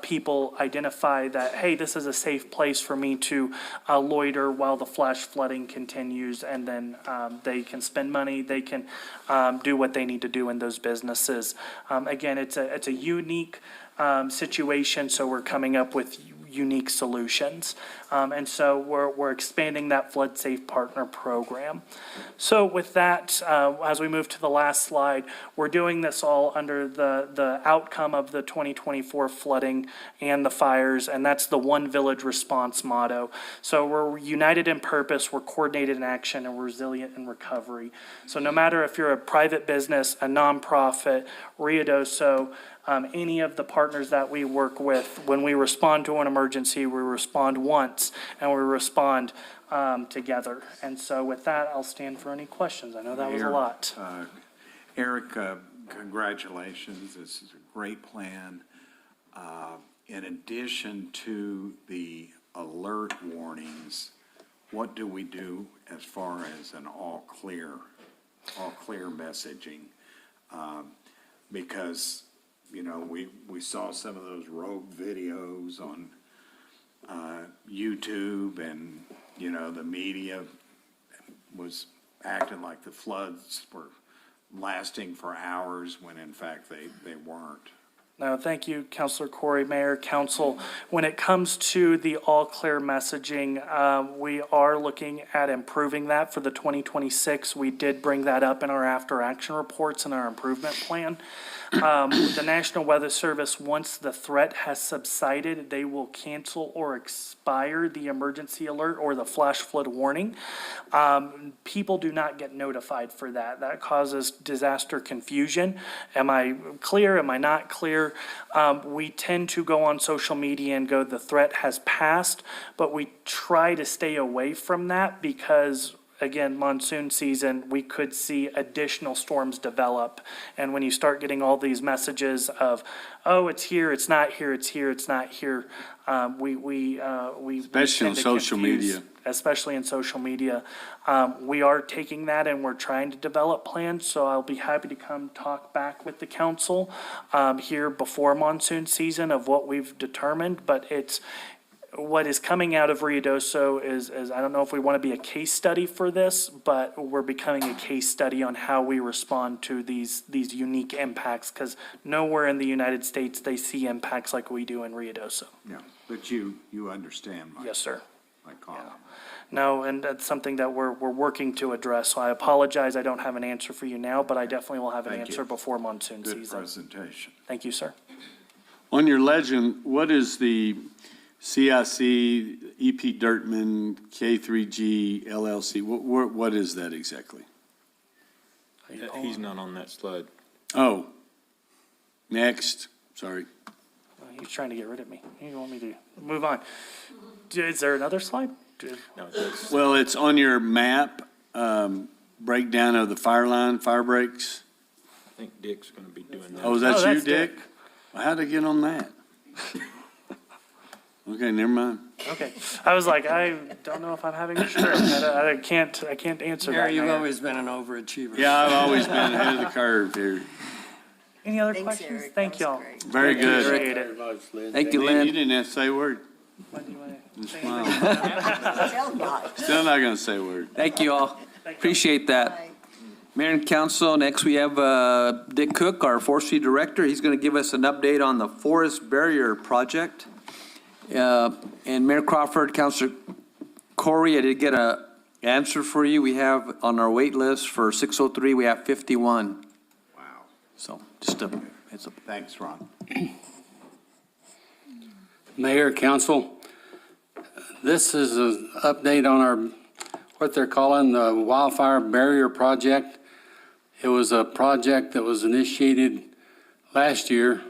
H: people identify that, hey, this is a safe place for me to loiter while the flash flooding continues, and then they can spend money, they can do what they need to do in those businesses. Again, it's a unique situation, so we're coming up with unique solutions. And so we're expanding that Flood Safe Partner Program. So with that, as we move to the last slide, we're doing this all under the outcome of the 2024 flooding and the fires, and that's the One Village Response motto. So we're united in purpose, we're coordinated in action, and we're resilient in recovery. So no matter if you're a private business, a nonprofit, Ruidoso, any of the partners that we work with, when we respond to an emergency, we respond once and we respond together. And so with that, I'll stand for any questions. I know that was a lot.
G: Eric, congratulations. This is a great plan. In addition to the alert warnings, what do we do as far as an all clear messaging? Because we saw some of those rogue videos on YouTube, and, the media was acting like the floods were lasting for hours when in fact they weren't.
H: No, thank you, Councilor Corey, Mayor, Council. When it comes to the all clear messaging, we are looking at improving that for the 2026. We did bring that up in our after action reports and our improvement plan. The National Weather Service, once the threat has subsided, they will cancel or expire the emergency alert or the flash flood warning. People do not get notified for that. That causes disaster confusion. Am I clear? Am I not clear? We tend to go on social media and go, the threat has passed, but we try to stay away from that because again, monsoon season, we could see additional storms develop. And when you start getting all these messages of, oh, it's here, it's not here, it's here, it's not here, we
A: Especially on
H: tend to
A: social
H: confuse,
A: media.
H: especially in social media. We are taking that and we're trying to develop plans, so I'll be happy to come talk back with the council here before monsoon season of what we've determined, but what is coming out of Ruidoso is, I don't know if we want to be a case study for this, but we're becoming a case study on how we respond to these unique impacts, because nowhere in the United States they see impacts like we do in Ruidoso.
G: Yeah, but you understand my,
H: Yes, sir.
G: my comment.
H: No, and that's something that we're working to address. So I apologize, I don't have an answer for you now, but I definitely will have an
G: Thank you.
H: answer before monsoon
G: Good
H: season.
G: presentation.
H: Thank you, sir.
A: On your legend, what is the CIC, EP Dirtman, K3G, LLC? What is that exactly?
U: He's not on that slide.
A: Oh, next, sorry.
H: He's trying to get rid of me. You want me to move on? Is there another slide?
U: No, that's,
A: Well, it's on your map, breakdown of the fire line, fire breaks.
U: I think Dick's gonna be doing that.
A: Oh, that's you,
H: that's
A: Dick? Well, how'd I get on that? Okay, never mind.
H: Okay. I was like, I don't know if I'm having a stroke. I can't answer that.
E: Mayor, you've
H: Mayor.
E: always been an overachiever.
A: Yeah, I've always been ahead of the curve here.
H: Any other
N: Thanks,
H: questions?
N: Eric.
H: Thank
N: That was
H: y'all.
N: great.
A: Very good.
H: Appreciate it.
F: Very much, Lynn.
C: Thank you,
A: You
C: Lynn.
A: didn't have to say a word.
H: What do you want to
A: Just
H: say?
A: smile.
N: Tell God.
A: Still not gonna say a word.
C: Thank you all. Appreciate that. Mayor and council, next we have Dick Cook, our forestry director. He's going to give us an update on the forest barrier project. And Mayor Crawford, Councilor Corey, I did get a answer for you. We have on our wait list for 603, we have 51.
G: Wow.
C: So just a, it's a,
G: Thanks, Ron.
F: Mayor, council, this is an update on our, what they're calling the wildfire barrier project. It was a project that was initiated last year,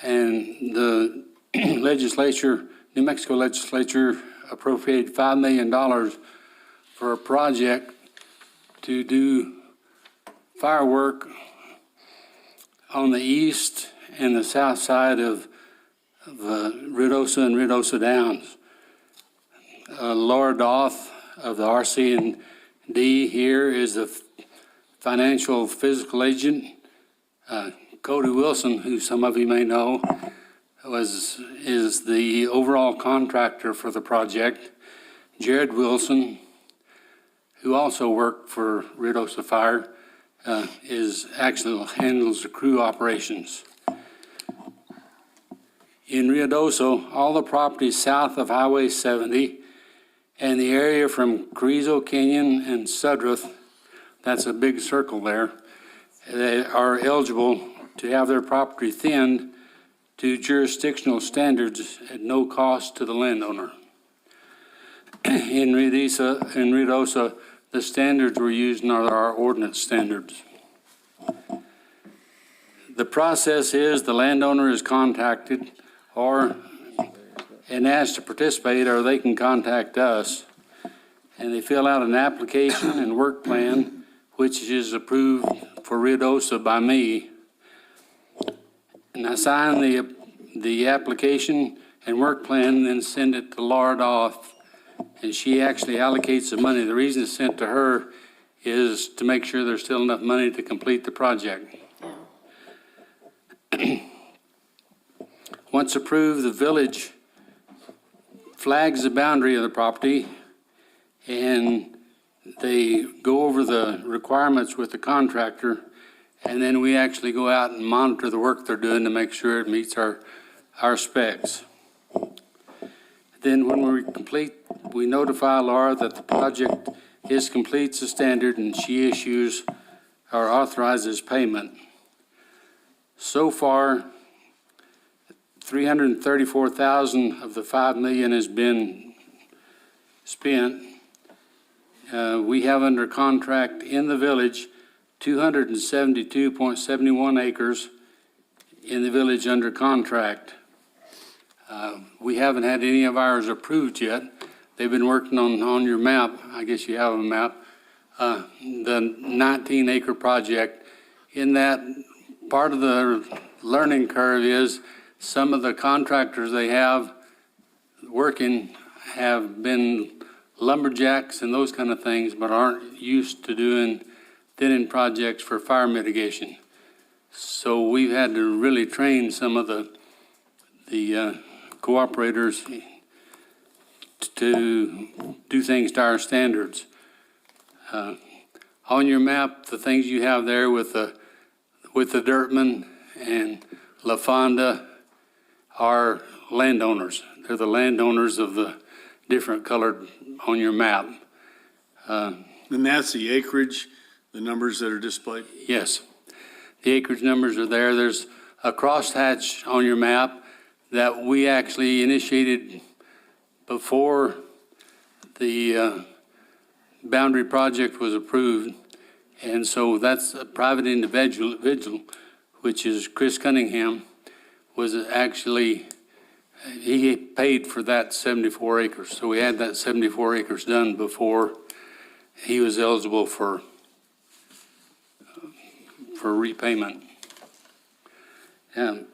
F: and the legislature, New Mexico legislature appropriated $5 million for a project to do firework on the east and the south side of Ruidoso and Ruidoso Downs. Laura Doth of the RC&D here is the financial physical agent. Cody Wilson, who some of you may know, is the overall contractor for the project. Jared Wilson, who also worked for Ruidoso Fire, handles the crew operations. In Ruidoso, all the properties south of Highway 70 and the area from Carrizo Canyon and Sudruth, that's a big circle there, they are eligible to have their property thinned to jurisdictional standards at no cost to the landowner. In Ruidoso, the standards we're using are our ordinance standards. The process is the landowner is contacted and asked to participate, or they can contact us, and they fill out an application and work plan, which is approved for Ruidoso by me. And I sign the application and work plan, and then send it to Laura Doth, and she actually allocates the money. The reason it's sent to her is to make sure there's still enough money to complete the project. Once approved, the village flags the boundary of the property, and they go over the requirements with the contractor, and then we actually go out and monitor the work they're doing to make sure it meets our specs. Then when we complete, we notify Laura that the project is complete to standard, and she issues or authorizes payment. So far, $334,000 of the $5 million has been spent. We have under contract in the village 272.71 acres in the village under contract. We haven't had any of ours approved yet. They've been working on your map. I guess you have a map. the 19-acre project. In that, part of the learning curve is some of the contractors they have working have been lumberjacks and those kind of things, but aren't used to doing thinning projects for fire mitigation. So we've had to really train some of the cooperators to do things to our standards. On your map, the things you have there with the Dirtman and La Fonda are landowners. They're the landowners of the different colored on your map.
A: And that's the acreage, the numbers that are displayed?
F: Yes. The acreage numbers are there. There's a crosshatch on your map that we actually initiated before the boundary project was approved. And so that's a private individual, which is Chris Cunningham, was actually, he paid for that 74 acres. So we had that 74 acres done before he was eligible for repayment. And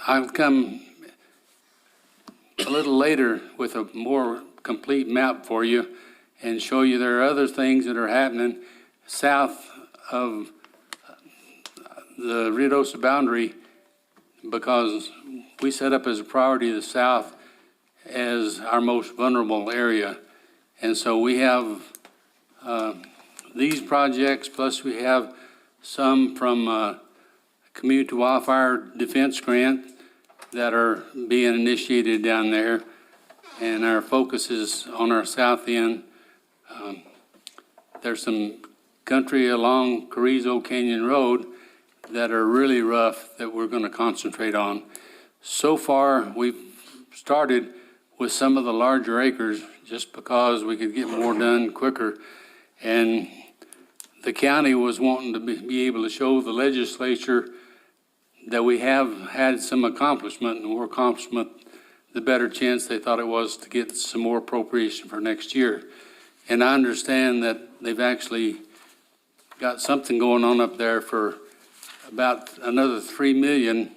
F: I'll come a little later with a more complete map for you and show you there are other things that are happening south of the Ruidoso boundary, because we set up as a priority the south as our most vulnerable area. And so we have these projects, plus we have some from Community Wildfire Defense Grant that are being initiated down there. And our focus is on our south end. There's some country along Carrizo Canyon Road that are really rough that we're going to concentrate on. So far, we've started with some of the larger acres just because we could get more done quicker. And the county was wanting to be able to show the legislature that we have had some accomplishment, and more accomplishment, the better chance they thought it was to get some more appropriation for next year. And I understand that they've actually got something going on up there for about another $3 million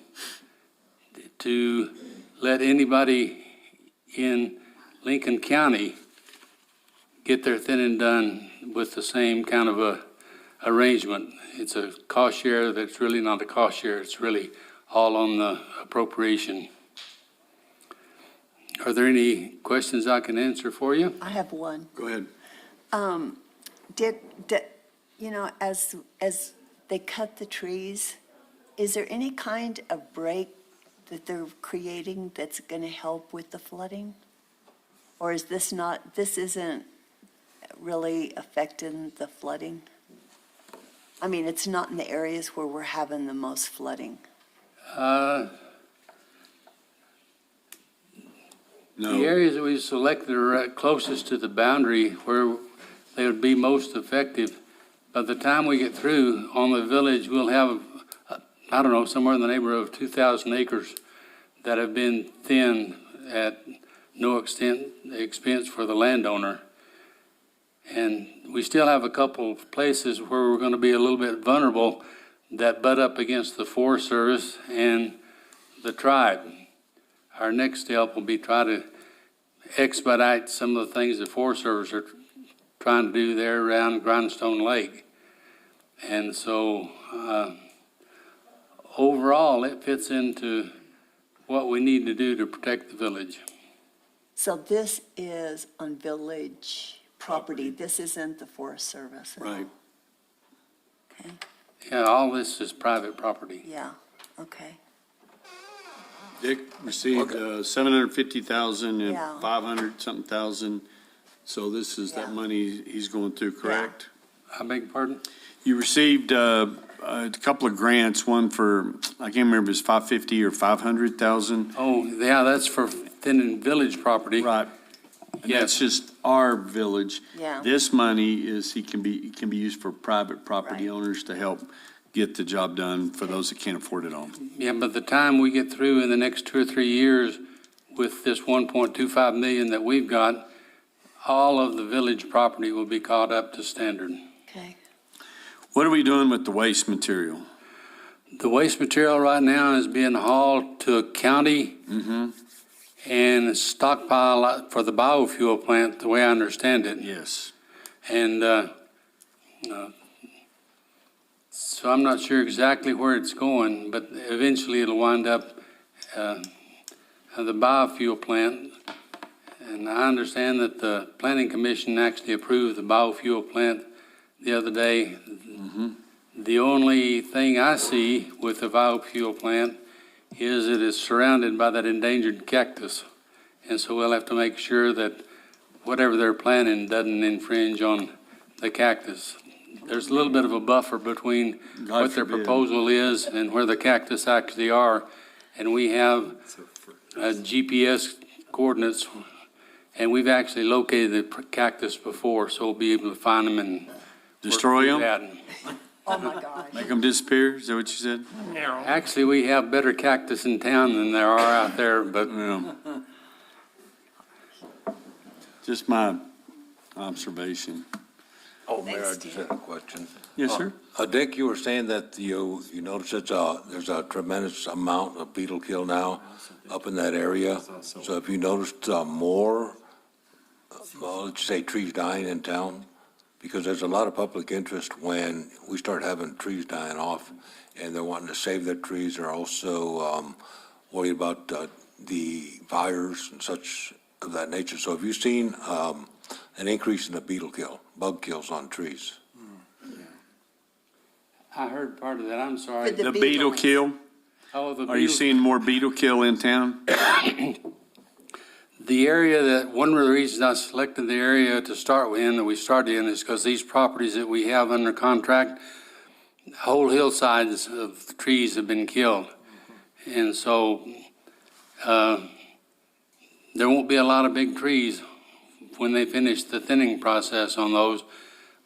F: to let anybody in Lincoln County get their thinning done with the same kind of a arrangement. It's a cost share that's really not a cost share. It's really all on the appropriation. Are there any questions I can answer for you?
N: I have one.
A: Go ahead.
N: As they cut the trees, is there any kind of break that they're creating that's going to help with the flooding? Or is this isn't really affecting the flooding? I mean, it's not in the areas where we're having the most flooding.
A: No.
F: The areas that we selected are closest to the boundary where they would be most effective. By the time we get through on the village, we'll have, I don't know, somewhere in the neighborhood of 2,000 acres that have been thinned at no expense for the landowner. And we still have a couple of places where we're going to be a little bit vulnerable that butt up against the Forest Service and the tribe. Our next step will be try to expedite some of the things the Forest Service are trying to do there around Grindstone Lake. And so overall, it fits into what we need to do to protect the village.
N: So this is on village property. This isn't the Forest Service.
A: Right.
N: Okay.
F: Yeah, all this is private property.
N: Yeah, okay.
A: Dick received 750,000 and
N: Yeah.
A: 500-something thousand. So this is that money he's going through, correct?
F: I beg your pardon?
A: You received a couple of grants, one for, I can't remember if it's 550 or 500,000.
F: Oh, yeah, that's for thinning village property.
A: Right. And that's just our village.
N: Yeah.
A: This money is, it can be used for private property owners to help get the job done for those that can't afford it all.
F: Yeah, but the time we get through in the next 2 or 3 years with this 1.25 million that we've got, all of the village property will be caught up to standard.
N: Okay.
A: What are we doing with the waste material?
F: The waste material right now is being hauled to a county and stockpile for the biofuel plant, the way I understand it.
A: Yes.
F: And so I'm not sure exactly where it's going, but eventually it'll wind up at the biofuel plant. And I understand that the Planning Commission actually approved the biofuel plant the other day. The only thing I see with the biofuel plant is it is surrounded by that endangered cactus. And so we'll have to make sure that whatever they're planning doesn't infringe on the cactus. There's a little bit of a buffer between what their proposal is and where the cactus actually are. And we have GPS coordinates, and we've actually located the cactus before, so we'll be able to find them and
A: Destroy
F: work through
A: them?
F: that.
N: Oh, my gosh.
A: Make them disappear? Is that what you said?
F: Actually, we have better cactus in town than there are out there, but
A: Just my observation.
P: Oh, Mayor, I just had a question.
A: Yes, sir.
P: Dick, you were saying that you noticed that there's a tremendous amount of beetle kill now up in that area. So have you noticed more, let's say, trees dying in town? Because there's a lot of public interest when we start having trees dying off, and they're wanting to save their trees. They're also worried about the fires and such of that nature. So have you seen an increase in the beetle kill, bug kills on trees?
F: I heard part of that, I'm sorry.
A: The beetle kill?
F: Oh, the
A: Are you
F: beetle-
A: seeing more beetle kill in town?
F: The area that, one of the reasons I selected the area to start with, that we started in, is because these properties that we have under contract, whole hillsides of trees have been killed. And so there won't be a lot of big trees when they finish the thinning process on those.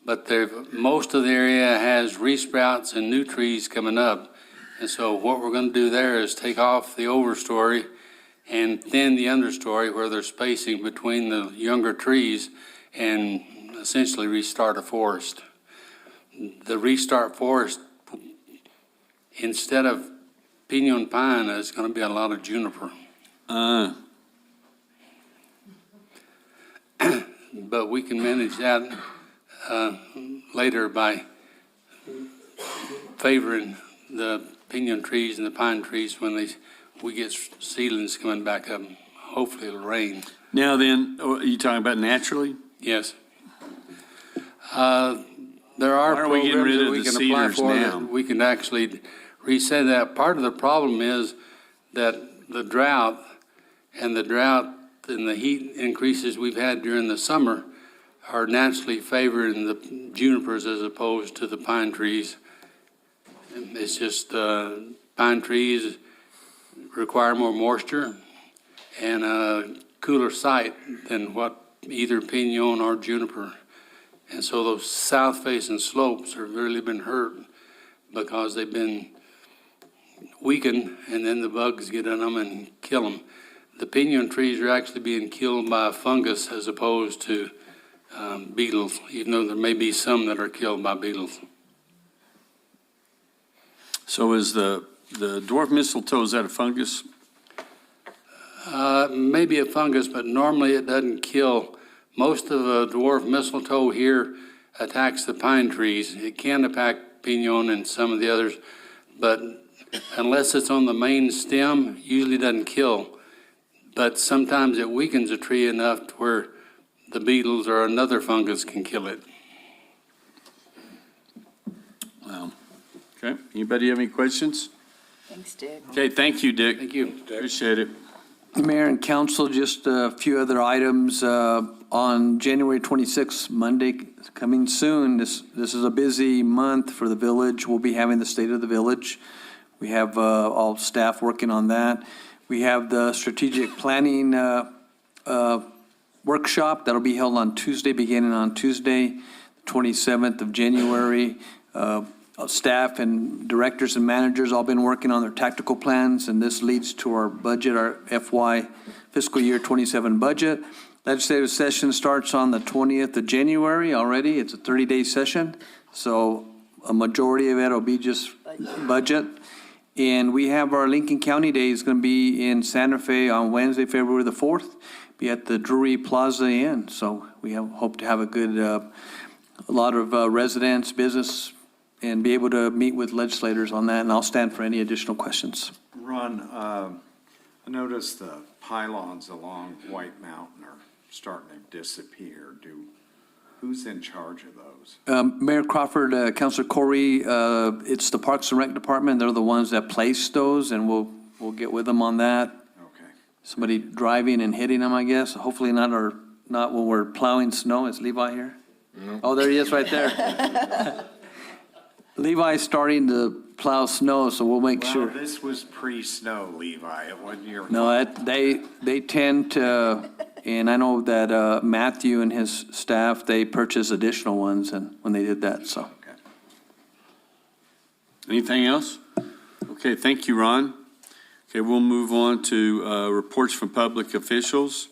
F: But most of the area has resprouts and new trees coming up. And so what we're going to do there is take off the overstory and thin the understory where there's spacing between the younger trees and essentially restart a forest. The restart forest, instead of pinon pine, is going to be a lot of juniper. But we can manage that later by favoring the pinon trees and the pine trees when we get seedlings coming back up. Hopefully it'll rain.
A: Now then, are you talking about naturally?
F: Yes. There are
A: Why are we getting
F: programs
A: rid
F: that
A: of
F: we
A: the
F: can apply
A: cedars
F: for
A: now?
F: that we can actually reset that. Part of the problem is that the drought and the heat increases we've had during the summer are naturally favoring the junipers as opposed to the pine trees. It's just pine trees require more moisture and a cooler site than what either pinon or juniper. And so those south-facing slopes have really been hurt because they've been weakened, and then the bugs get in them and kill them. The pinon trees are actually being killed by a fungus as opposed to beetles, even though there may be some that are killed by beetles.
A: So is the dwarf mistletoe, is that a fungus?
F: Maybe a fungus, but normally it doesn't kill. Most of the dwarf mistletoe here attacks the pine trees. It can attack pinon and some of the others, but unless it's on the main stem, usually doesn't kill. But sometimes it weakens a tree enough to where the beetles or another fungus can kill it.
A: Wow. Okay, anybody have any questions?
N: Thanks, Dick.
A: Okay, thank you, Dick.
F: Thank you.
A: Appreciate it.
C: Mayor and council, just a few other items. On January 26th, Monday, coming soon, this is a busy month for the village. We'll be having the State of the Village. We have all staff working on that. We have the strategic planning workshop that'll be held on Tuesday, beginning on Tuesday, 27th of January. Staff and directors and managers all been working on their tactical plans, and this leads to our budget, our FY fiscal year 27 budget. Legislative session starts on the 20th of January already. It's a 30-day session, so a majority of it will be just budget. And we have our Lincoln County Day is going to be in Santa Fe on Wednesday, February the 4th, be at the Drury Plaza Inn. So we hope to have a good, a lot of residents, business, and be able to meet with legislators on that. And I'll stand for any additional questions.
G: Ron, I noticed the pylons along White Mountain are starting to disappear. Who's in charge of those?
C: Mayor Crawford, Councilor Corey, it's the Parks and Rec Department. They're the ones that place those, and we'll get with them on that.
G: Okay.
C: Somebody driving and hitting them, I guess. Hopefully not when we're plowing snow. Is Levi here? Oh, there he is right there. Levi's starting to plow snow, so we'll make sure.
G: Well, this was pre-snow, Levi. It wasn't your.
C: No, they tend to, and I know that Matthew and his staff, they purchased additional ones and when they did that, so.
G: Okay.
A: Anything else? Okay, thank you, Ron. Okay, we'll move on to reports from public officials.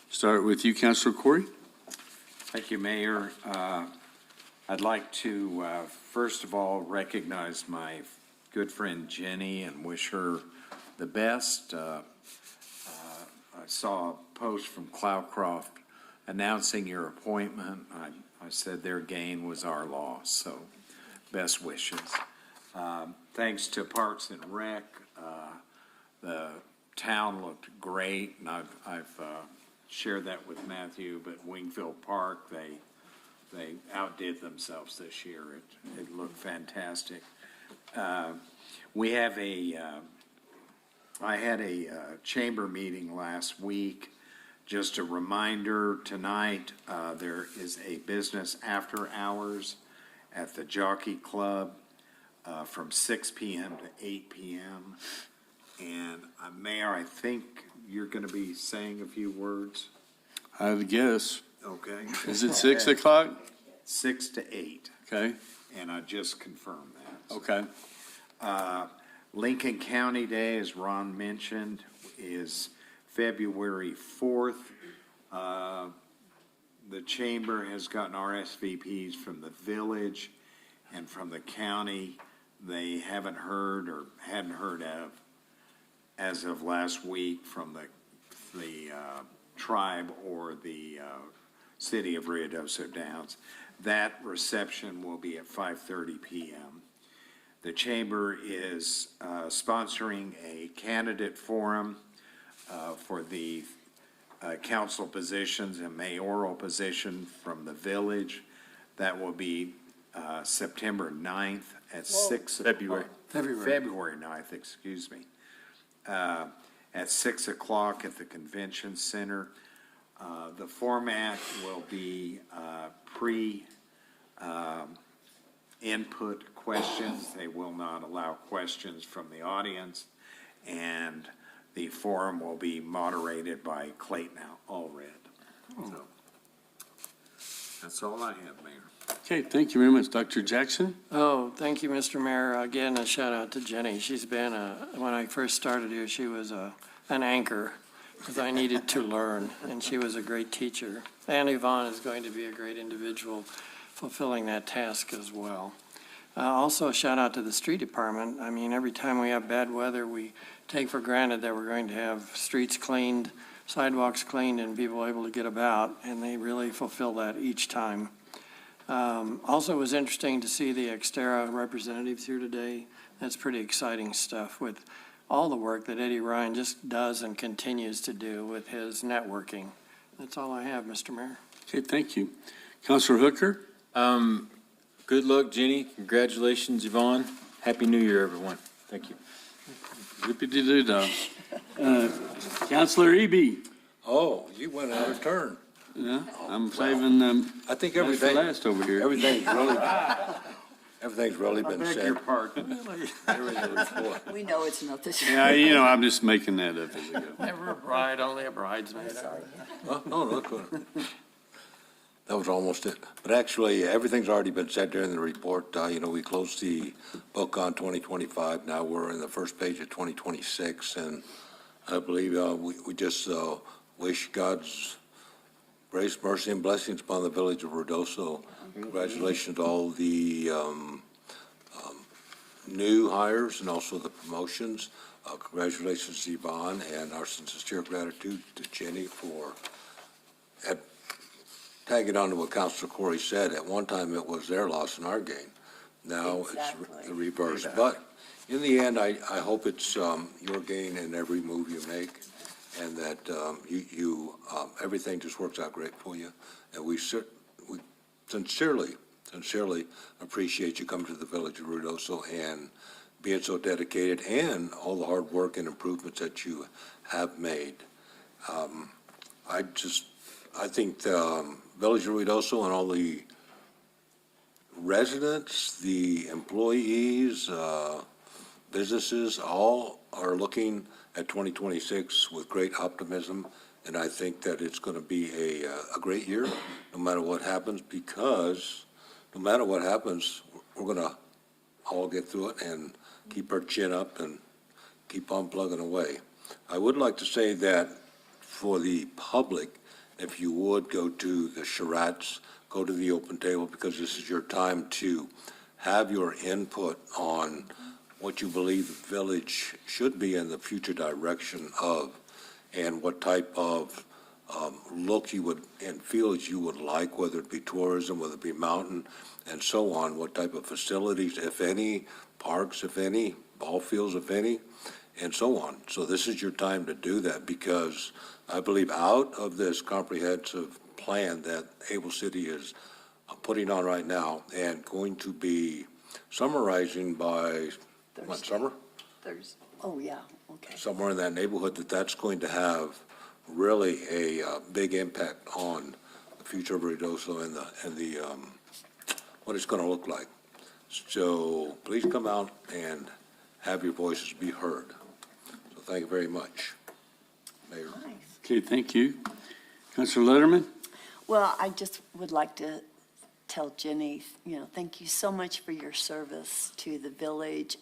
A: Start with you, Councilor Corey.
G: Thank you, Mayor. I'd like to, first of all, recognize my good friend Jenny and wish her the best. I saw a post from Cloudcroft announcing your appointment. I said their gain was our loss, so best wishes. Thanks to Parks and Rec, the town looked great, and I've shared that with Matthew, but Wingfield Park, they outdid themselves this year. It looked fantastic. We have I had a chamber meeting last week. Just a reminder, tonight, there is a business after hours at the Jockey Club from 6 p.m. to 8 p.m. And Mayor, I think you're going to be saying a few words.
A: I would guess.
G: Okay.
A: Is it 6 o'clock?
G: 6 to 8.
A: Okay.
G: And I just confirmed that.
A: Okay.
G: Lincoln County Day, as Ron mentioned, is February 4th. The chamber has gotten RSVPs from the village and from the county. They haven't heard or hadn't heard of, as of last week, from the tribe or the city of Ruidoso Downs. That reception will be at 5:30 p.m. The chamber is sponsoring a candidate forum for the council positions and mayoral position from the village. That will be September 9th at 6 o'clock. February 9th, excuse me. At 6 o'clock at the convention center. The format will be input questions. They will not allow questions from the audience. And the forum will be moderated by Clayton Allred. So that's all I have, Mayor.
A: Okay, thank you very much. Dr. Jackson?
E: Oh, thank you, Mr. Mayor. Again, a shout out to Jenny. She's been, when I first started here, she was an anchor because I needed to learn, and she was a great teacher. And Yvonne is going to be a great individual fulfilling that task as well. Also, a shout out to the street department. I mean, every time we have bad weather, we take for granted that we're going to have streets cleaned, sidewalks cleaned, and people able to get about, and they really fulfill that each time. Also, it was interesting to see the Xterra representatives here today. That's pretty exciting stuff with all the work that Eddie Ryan just does and continues to do with his networking. That's all I have, Mr. Mayor.
A: Okay, thank you. Councilor Hooker?
U: Good luck, Jenny. Congratulations, Yvonne. Happy New Year, everyone. Thank you.
A: Zippity-doo-dah. Councilor Eby?
P: Oh, you went out of turn.
A: Yeah, I'm saving
P: I think
A: for
P: everything,
A: last over here.
P: everything's really been
G: Beg
P: said.
G: your pardon.
N: We know it's not this.
A: Yeah, I'm just making that up as I go.
E: Never a bride, only a bridesmaid.
P: No, look. That was almost it. But actually, everything's already been said there in the report. We closed the book on 2025. Now we're in the first page of 2026. And I believe we just wish God's grace, mercy, and blessings upon the village of Ruidoso. Congratulations to all the new hires and also the promotions. Congratulations to Yvonne, and our sincere gratitude to Jenny for tagging on to what Councilor Corey said. At one time, it was their loss and our gain. Now it's the reverse. But in the end, I hope it's your gain in every move you make, and that you everything just works out great for you. And we sincerely appreciate you coming to the village of Ruidoso and being so dedicated, and all the hard work and improvements that you have made. I think the village of Ruidoso and all the residents, the employees, businesses, all are looking at 2026 with great optimism. And I think that it's going to be a great year, no matter what happens, because no matter what happens, we're going to all get through it and keep our chin up and keep on plugging away. I would like to say that for the public, if you would go to the charrettes, go to the open table, because this is your time to have your input on what you believe the village should be in the future direction of, and what type of look you would and feels you would like, whether it be tourism, whether it be mountain, and so on, what type of facilities, if any, parks, if any, ball fields, if any, and so on. So this is your time to do that, because I believe out of this comprehensive plan that Able City is putting on right now and going to be summarizing by, what, summer?
N: Thursday. Oh, yeah, okay.
P: Somewhere in that neighborhood, that's going to have really a big impact on the future of Ruidoso and the what it's going to look like. So please come out and have your voices be heard. So thank you very much, Mayor.
A: Okay, thank you. Councilor Letterman?
N: Well, I just would like to tell Jenny, thank you so much for your service to the village,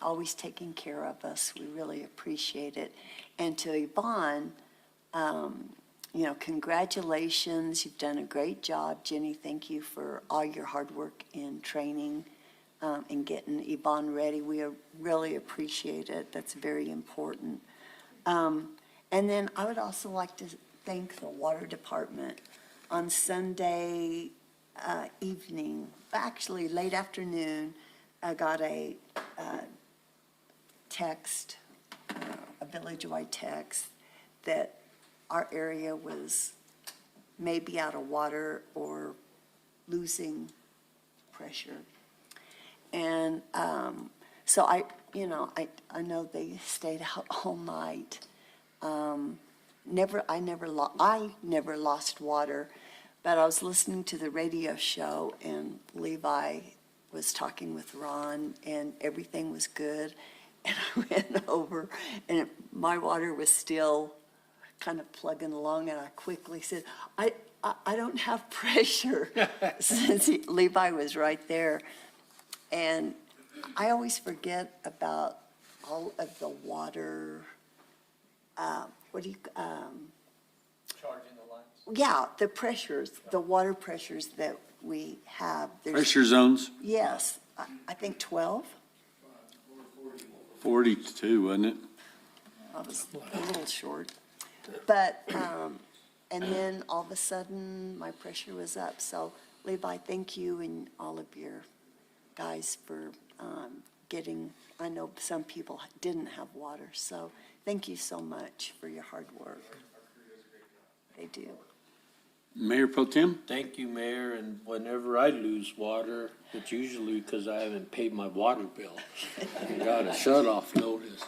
N: always taking care of us. We really appreciate it. And to Yvonne, congratulations. You've done a great job. Jenny, thank you for all your hard work in training and getting Yvonne ready. We really appreciate it. That's very important. And then I would also like to thank the water department. On Sunday evening, actually late afternoon, I got a text, a village-wide text, that our area was maybe out of water or losing pressure. And so I know they stayed out all night. I never lost water, but I was listening to the radio show, and Levi was talking with Ron, and everything was good. And I went over, and my water was still kind of plugging along, and I quickly said, I don't have pressure, since Levi was right there. And I always forget about all of the water,
C: Charging the lines.
N: yeah, the pressures, the water pressures that we have.
A: Pressure zones?
N: Yes, I think 12.
A: 42, wasn't it?
N: I was a little short. But, and then all of a sudden, my pressure was up. So Levi, thank you and all of your guys for I know some people didn't have water. So thank you so much for your hard work. They do.
A: Mayor Pro Tem?
B: Thank you, Mayor, and whenever I lose water, it's usually because I haven't paid my water bill and got a shut-off notice.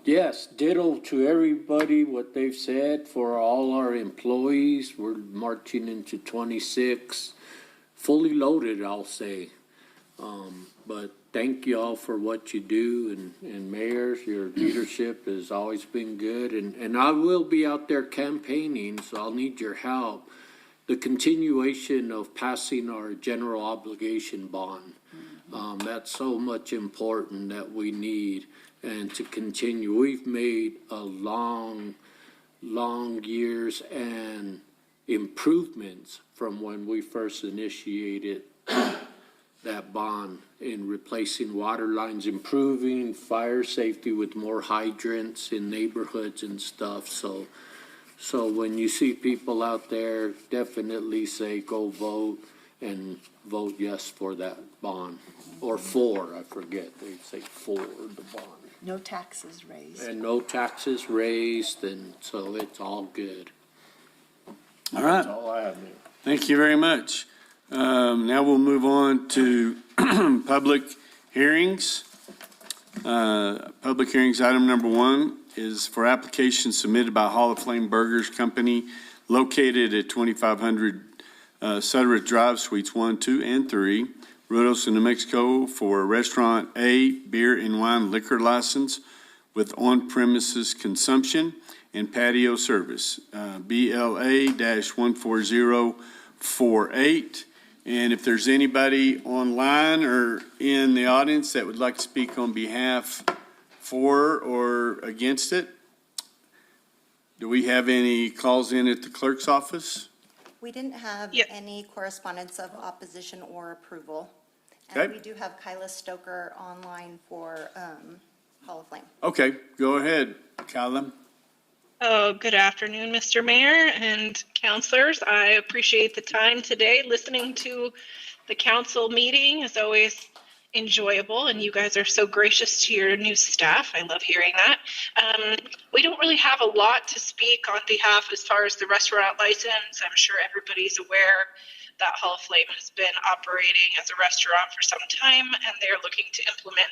B: Yes, ditto to everybody, what they've said for all our employees. We're marching into 26, fully loaded, I'll say. But thank you all for what you do, and mayors, your leadership has always been good. And I will be out there campaigning, so I'll need your help. The continuation of passing our general obligation bond. That's so much important that we need, and to continue. We've made a long years, and improvements from when we first initiated that bond in replacing water lines, improving fire safety with more hydrants in neighborhoods and stuff. So when you see people out there, definitely say go vote and vote yes for that bond. Or for, I forget, they say for the bond.
N: No taxes raised.
B: And no taxes raised, and so it's all good.
A: All right.
B: That's all I have, Mayor.
A: Thank you very much. Now we'll move on to public hearings. Public hearings, item number 1 is for application submitted by Hall of Flame Burgers Company located at 2500 Suttereth Drive, Suites 1, 2, and 3, Ruidoso, New Mexico, for Restaurant A beer and wine liquor license with on-premises consumption and patio service, BLA-14048. And if there's anybody online or in the audience that would like to speak on behalf for or against it, do we have any calls in at the clerk's office?
I: We didn't have any correspondence of opposition or approval.
A: Okay.
I: And we do have Kyla Stoker online for Hall of Flame.
A: Okay, go ahead, Kyla.
Q: Oh, good afternoon, Mr. Mayor and councilors. I appreciate the time today. Listening to the council meeting is always enjoyable, and you guys are so gracious to your new staff. I love hearing that. We don't really have a lot to speak on behalf as far as the restaurant license. I'm sure everybody's aware that Hall of Flame has been operating as a restaurant for some time, and they're looking to implement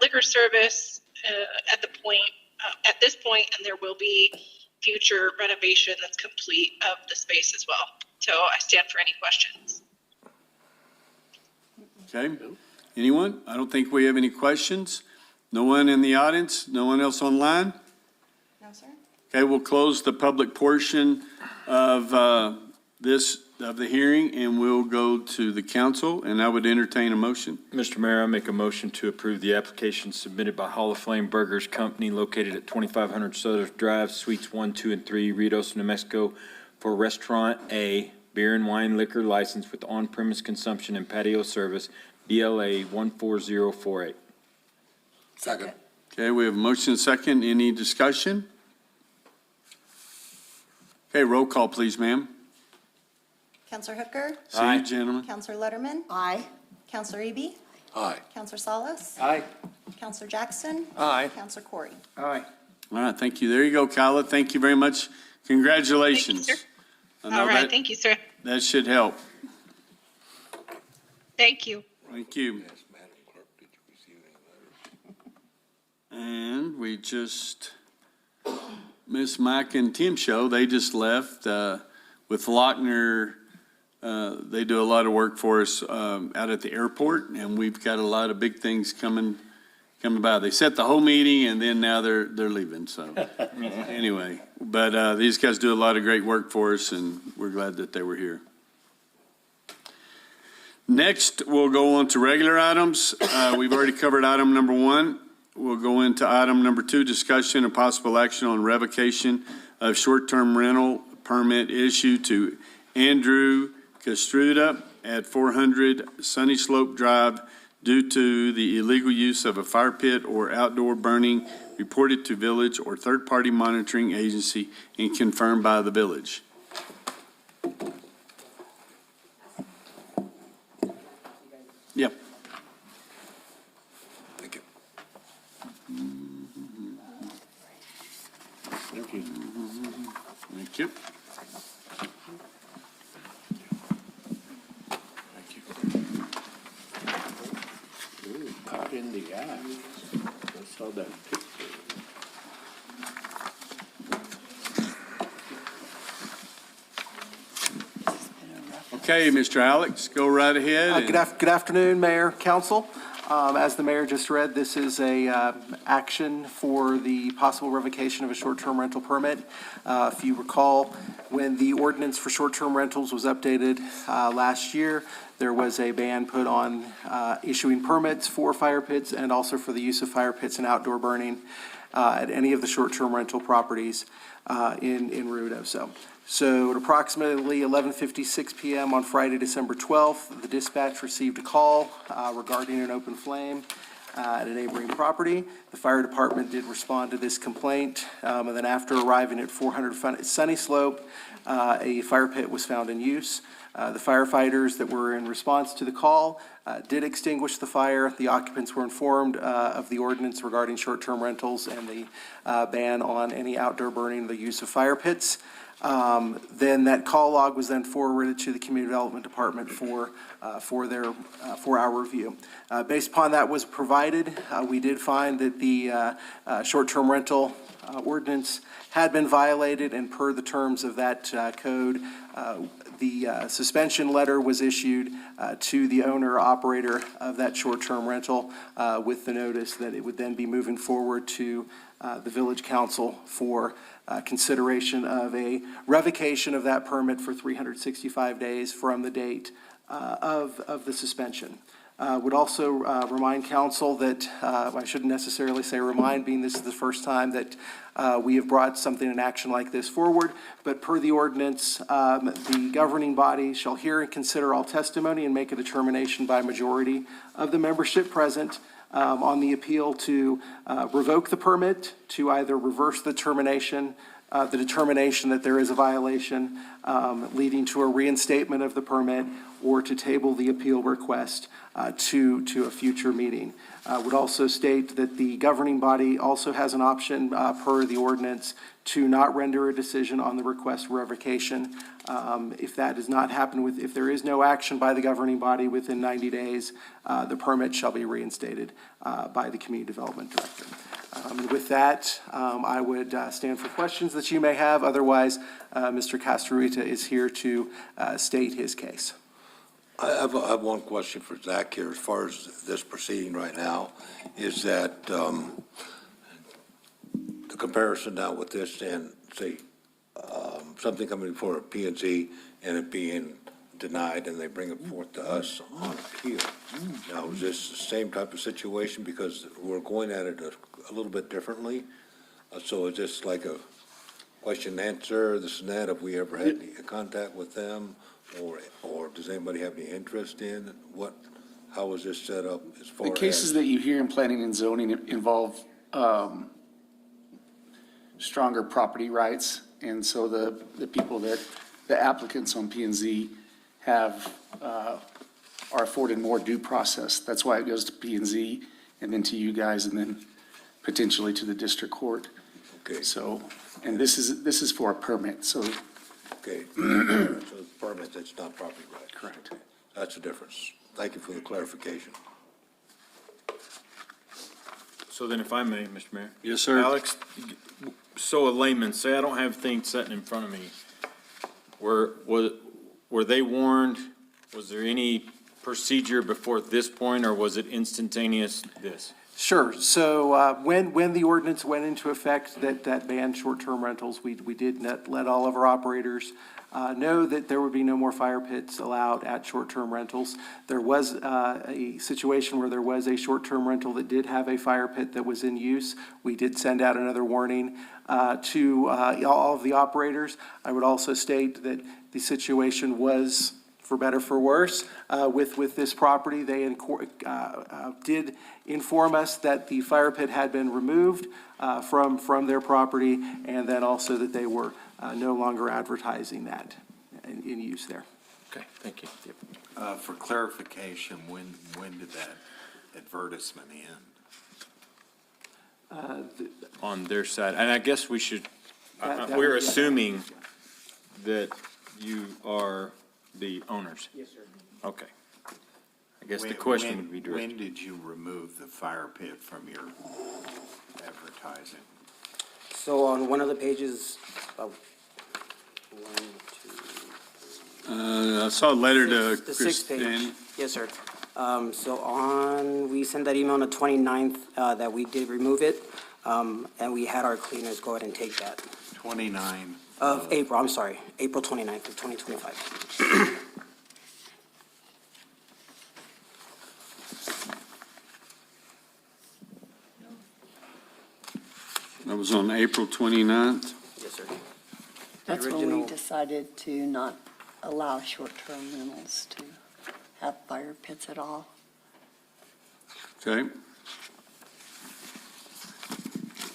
Q: liquor service at this point, and there will be future renovation that's complete of the space as well. So I stand for any questions.
A: Okay, anyone? I don't think we have any questions. No one in the audience? No one else online?
I: No, sir.
A: Okay, we'll close the public portion of the hearing, and we'll go to the council, and I would entertain a motion.
U: Mr. Mayor, I make a motion to approve the application submitted by Hall of Flame Burgers Company located at 2500 Suttereth Drive, Suites 1, 2, and 3, Ruidoso, New Mexico, for Restaurant A beer and wine liquor license with on-premise consumption and patio service, BLA 14048.
P: Second.
A: Okay, we have a motion and a second. Any discussion? Okay, roll call, please, ma'am.
I: Counselor Hooker?
A: See you, gentlemen.
I: Counselor Letterman?
N: Aye.
I: Counselor Eby?
P: Aye.
I: Counselor Salas?
B: Aye.
I: Counselor Jackson?
C: Aye.
I: Counselor Corey?
B: Aye.
A: All right, thank you. There you go, Kyla. Thank you very much. Congratulations.
Q: Thank you, sir.
A: I know
Q: All right,
A: that-
Q: thank you, sir.
A: That should help.
Q: Thank you.
A: Thank you. And we just, Miss Mike and Tim show, they just left with Lochner. They do a lot of work for us out at the airport, and we've got a lot of big things coming by. They set the whole meeting, and then now they're leaving, so anyway. But these guys do a lot of great work for us, and we're glad that they were here. Next, we'll go on to regular items. We've already covered item number 1. We'll go into item number 2, discussion and possible action on revocation of short-term rental permit issue to Andrew Castruda at 400 Sunny Slope Drive due to the illegal use of a fire pit or outdoor burning reported to village or third-party monitoring agency and confirmed by the village. Yep.
P: Thank you.
B: Thank you.
A: Thank you.
B: Ooh, caught in the act. I saw that picture.
A: Okay, Mr. Alex, go right ahead.
R: Good afternoon, Mayor, Council. As the mayor just read, this is a action for the possible revocation of a short-term rental permit. If you recall, when the ordinance for short-term rentals was updated last year, there was a ban put on issuing permits for fire pits and also for the use of fire pits and outdoor burning at any of the short-term rental properties in Ruidoso. So at approximately 11:56 PM on Friday, December 12th, the dispatch received a call regarding an open flame at a neighboring property. The fire department did respond to this complaint, and then after arriving at 400 Sunny Slope, a fire pit was found in use. The firefighters that were in response to the call did extinguish the fire. The occupants were informed of the ordinance regarding short-term rentals and the ban on any outdoor burning, the use of fire pits. Then that call log was then forwarded to the Community Development Department for our review. Based upon that was provided, we did find that the short-term rental ordinance had been violated, and per the terms of that code, the suspension letter was issued to the owner or operator of that short-term rental with the notice that it would then be moving forward to the village council for consideration of a revocation of that permit for 365 days from the date of the suspension. Would also remind council that, I shouldn't necessarily say remind, being this is the first time that we have brought something in action like this forward, but per the ordinance, the governing body shall hear and consider all testimony and make a determination by majority of the membership present on the appeal to revoke the permit, to either reverse the determination that there is a violation leading to a reinstatement of the permit, or to table the appeal request to a future meeting. Would also state that the governing body also has an option per the ordinance to not render a decision on the request for revocation. If that does not happen, if there is no action by the governing body within 90 days, the permit shall be reinstated by the Community Development Director. And with that, I would stand for questions that you may have. Otherwise, Mr. Castruita is here to state his case.
P: I have one question for Zach here as far as this proceeding right now, is that the comparison now with this and, say, something coming before a P&Z and it being denied and they bring it forth to us on appeal. Now, is this the same type of situation because we're going at it a little bit differently? So is this like a question and answer, this and that, have we ever had any contact with them? Or does anybody have any interest in how is this set up as far as?
M: The cases that you hear in planning and zoning involve stronger property rights. And so the people that, the applicants on P&Z have, are afforded more due process. That's why it goes to P&Z and then to you guys and then potentially to the district court.
P: Okay.
M: So, and this is for a permit, so.
P: Okay, so the permit, that's not property right.
M: Correct.
P: That's the difference. Thank you for the clarification.
U: So then if I may, Mr. Mayor.
A: Yes, sir.
U: Alex, so a layman, say I don't have things sitting in front of me. Were they warned? Was there any procedure before this point, or was it instantaneous this?
R: Sure. So when the ordinance went into effect that banned short-term rentals, we did let all of our operators know that there would be no more fire pits allowed at short-term rentals. There was a situation where there was a short-term rental that did have a fire pit that was in use. We did send out another warning to all of the operators. I would also state that the situation was, for better for worse, with this property. They did inform us that the fire pit had been removed from their property, and then also that they were no longer advertising that in use there.
U: Okay, thank you.
G: For clarification, when did that advertisement end?
U: On their side, and I guess we should,
R: That
U: we're
R: would-
U: assuming that you are the owners.
B: Yes, sir.
U: Okay. I guess the question would be
G: When
U: directed.
G: did you remove the fire pit from your advertising?
S: So on one of the pages, one, two,
A: I saw a letter to
S: the sixth page.
A: Christine.
S: Yes, sir. We sent that email on the 29th that we did remove it, and we had our cleaners go ahead and take that.
G: 29.
S: Of April, I'm sorry, April 29th of 2025.
A: That was on April 29th.
S: Yes, sir.
N: That's when we
S: original,
N: decided to not allow short-term rentals to have fire pits at all.
A: Okay,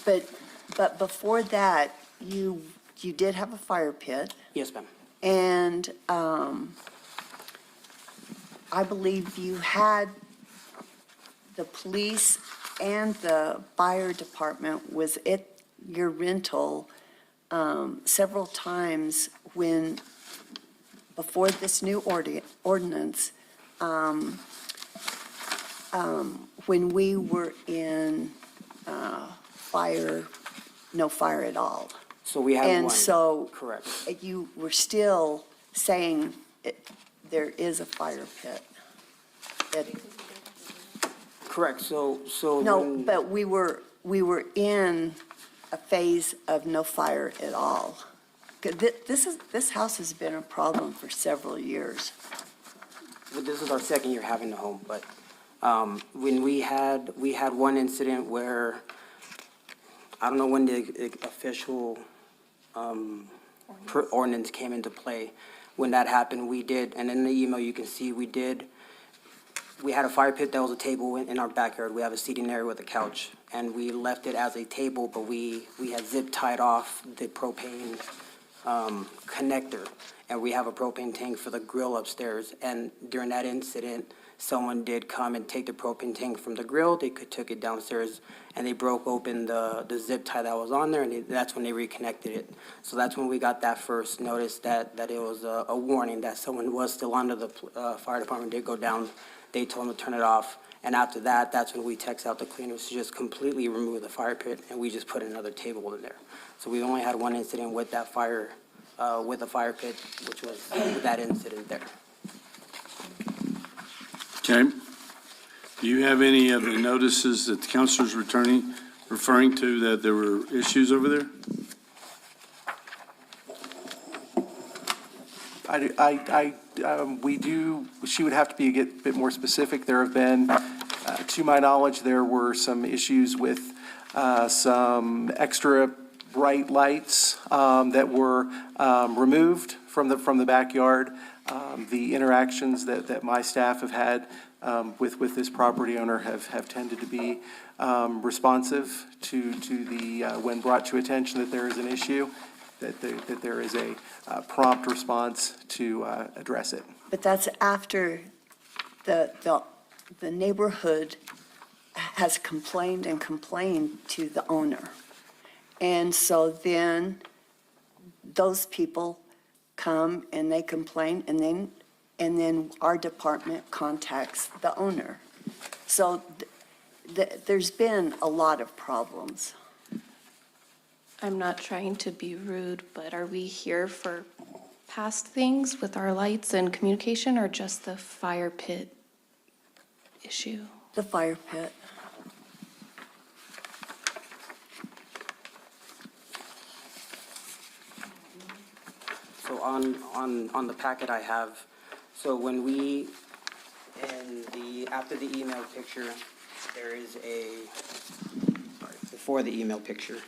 N: But before that, you did have a fire pit,
S: yes, ma'am.
N: and I believe you had the police and the fire department was at your rental several times before this new ordinance, when we were in no fire at all.
S: So we have one.
N: And so
S: Correct.
N: you were still saying there is a fire pit.
S: Correct, so.
N: No,
S: when-
N: but we were in a phase of no fire at all. 'Cause this house has been a problem for several years.
S: Well, this is our second year having the home, but when we had one incident where, I don't know when the official ordinance came into play. When that happened, we did, and in the email you can see, we had a fire pit that was a table in our backyard. We have a seating area with a couch, and we left it as a table, but we had zip tied off the propane connector, and we have a propane tank for the grill upstairs. And during that incident, someone did come and take the propane tank from the grill. They took it downstairs, and they broke open the zip tie that was on there, and that's when they reconnected it. So that's when we got that first notice that it was a warning that someone was still under the fire department did go down. They told them to turn it off. And after that, that's when we text out the cleaners to just completely remove the fire pit, and we just put another table in there. So we only had one incident with that fire, with the fire pit, which was that incident there.
A: okay. Do you have any of the notices that the councilor's referring to that there were issues over there?
R: She would have to be a bit more specific. There have been, to my knowledge, there were some issues with some extra bright lights that were removed from the backyard. The interactions that my staff have had with this property owner have tended to be responsive to when brought to attention that there is an issue, that there is a prompt response to address it.
N: But that's after the neighborhood has complained and complained to the owner. And so then those people come and they complain, and then our department contacts the owner. So there's been a lot of problems.
O: I'm not trying to be rude, but are we here for past things with our lights and communication, or just the fire pit issue?
N: The fire pit.
S: So on the packet I have, so when we, after the email picture, there is before the email picture.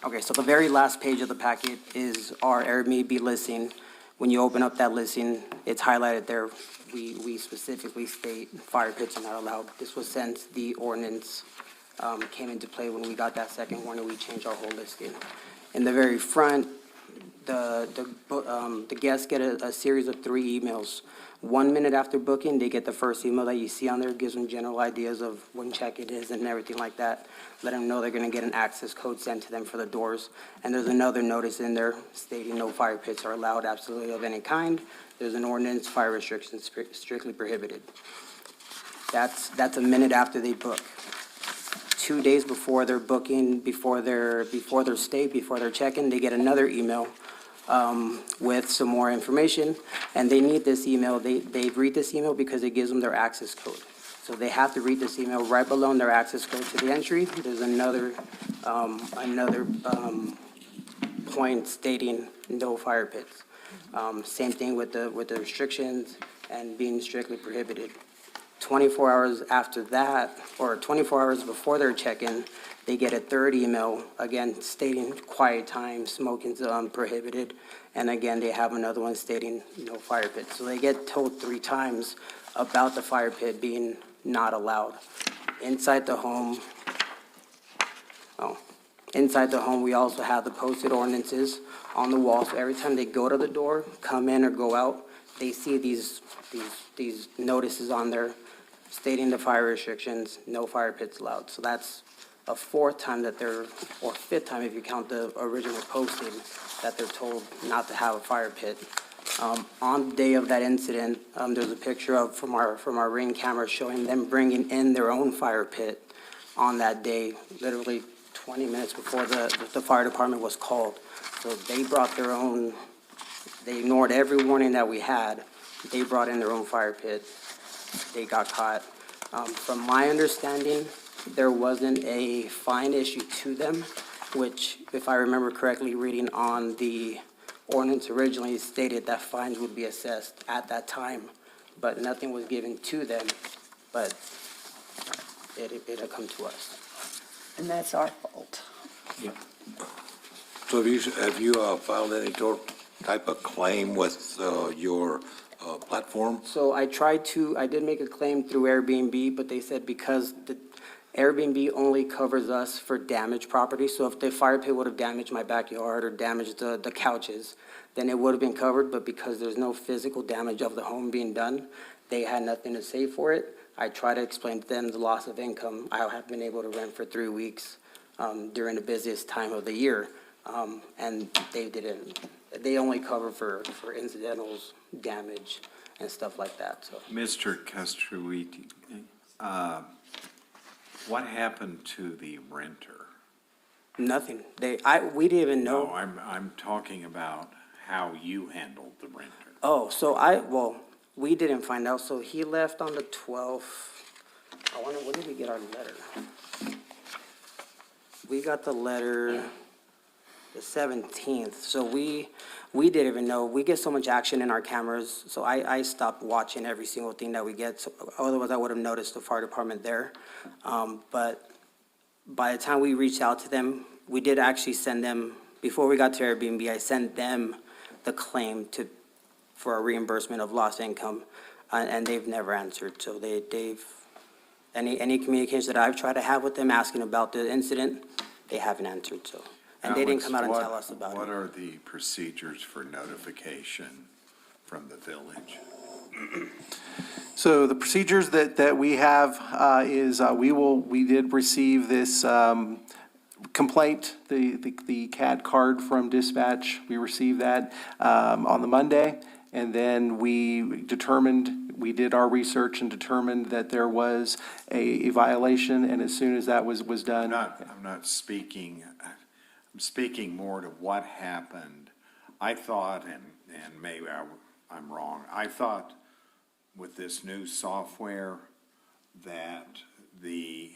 S: Okay, so the very last page of the packet is our Airbnb listing. When you open up that listing, it's highlighted there. We specifically state fire pits are not allowed. This was since the ordinance came into play. When we got that second warning, we changed our whole listing. In the very front, the guests get a series of 3 emails. 1 minute after booking, they get the first email that you see on there. It gives them general ideas of when check-in is and everything like that. Let them know they're going to get an access code sent to them for the doors. And there's another notice in there stating no fire pits are allowed absolutely of any kind. There's an ordinance, fire restrictions strictly prohibited. That's a minute after they book. 2 days before their booking, before their stay, before their check-in, they get another email with some more information, and they need this email. They read this email because it gives them their access code. So they have to read this email. Right below their access code to the entry, there's another point stating no fire pits. Same thing with the restrictions and being strictly prohibited. 24 hours after that, or 24 hours before their check-in, they get a third email, again stating quiet time, smoking's prohibited, and again, they have another one stating no fire pit. So they get told 3 times about the fire pit being not allowed. Inside the home, we also have the posted ordinances on the wall. So every time they go to the door, come in or go out, they see these notices on there stating the fire restrictions, no fire pits allowed. So that's a 4th time that they're, or 5th time if you count the original posting, that they're told not to have a fire pit. On the day of that incident, there's a picture from our Ring camera showing them bringing in their own fire pit on that day, literally 20 minutes before the fire department was called. So they brought their own, they ignored every warning that we had. They brought in their own fire pit. They got caught. From my understanding, there wasn't a fine issued to them, which, if I remember correctly, reading on the ordinance originally stated that fines would be assessed at that time, but nothing was given to them, but it had come to us.
N: And that's our fault.
P: So have you filed any type of claim with your platform?
S: So I did make a claim through Airbnb, but they said because the Airbnb only covers us for damaged property. So if the fire pit would have damaged my backyard or damaged the couches, then it would have been covered. But because there's no physical damage of the home being done, they had nothing to say for it. I try to explain to them the loss of income. I have been able to rent for 3 weeks during the busiest time of the year. And they didn't. They only cover for incidentals, damage, and stuff like that, so.
G: Mr. Castruiti, what happened to the renter?
S: Nothing. We didn't even know.
G: No, I'm talking about how you handled the renter.
S: Oh, so we didn't find out. So he left on the 12th. I wonder, when did we get our letter? We got the letter the 17th. So we didn't even know. We get so much action in our cameras. So I stopped watching every single thing that we get. So otherwise, I would have noticed the fire department there. But by the time we reached out to them, we did actually send them, before we got to Airbnb, I sent them the claim for a reimbursement of lost income, and they've never answered. So they've, any communication that I've tried to have with them asking about the incident, they haven't answered, so. And they didn't come out and tell us about it.
G: What are the procedures for notification from the village?
R: So the procedures that we have is we did receive this complaint, the CAD card from dispatch. We received that on the Monday, and then we did our research and determined that there was a violation, and as soon as that was done.
G: I'm not speaking, I'm speaking more to what happened. I thought, and maybe I'm wrong, I thought with this new software that the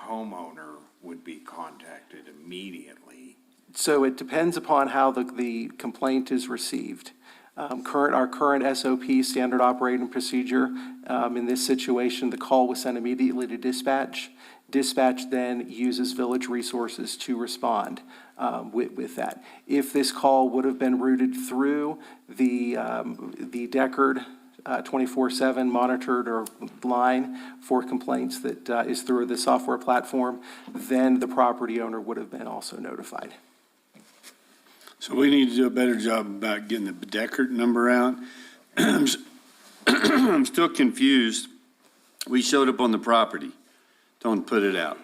G: homeowner would be contacted immediately.
R: So it depends upon how the complaint is received. Our current SOP, standard operating procedure, in this situation, the call was sent immediately to dispatch. Dispatch then uses village resources to respond with that. If this call would have been routed through the Deckard 24/7 monitored or line for complaints that is through the software platform, then the property owner would have been also notified.
A: So we need to do a better job about getting the Deckard number out. I'm still confused. We showed up on the property, don't put it out.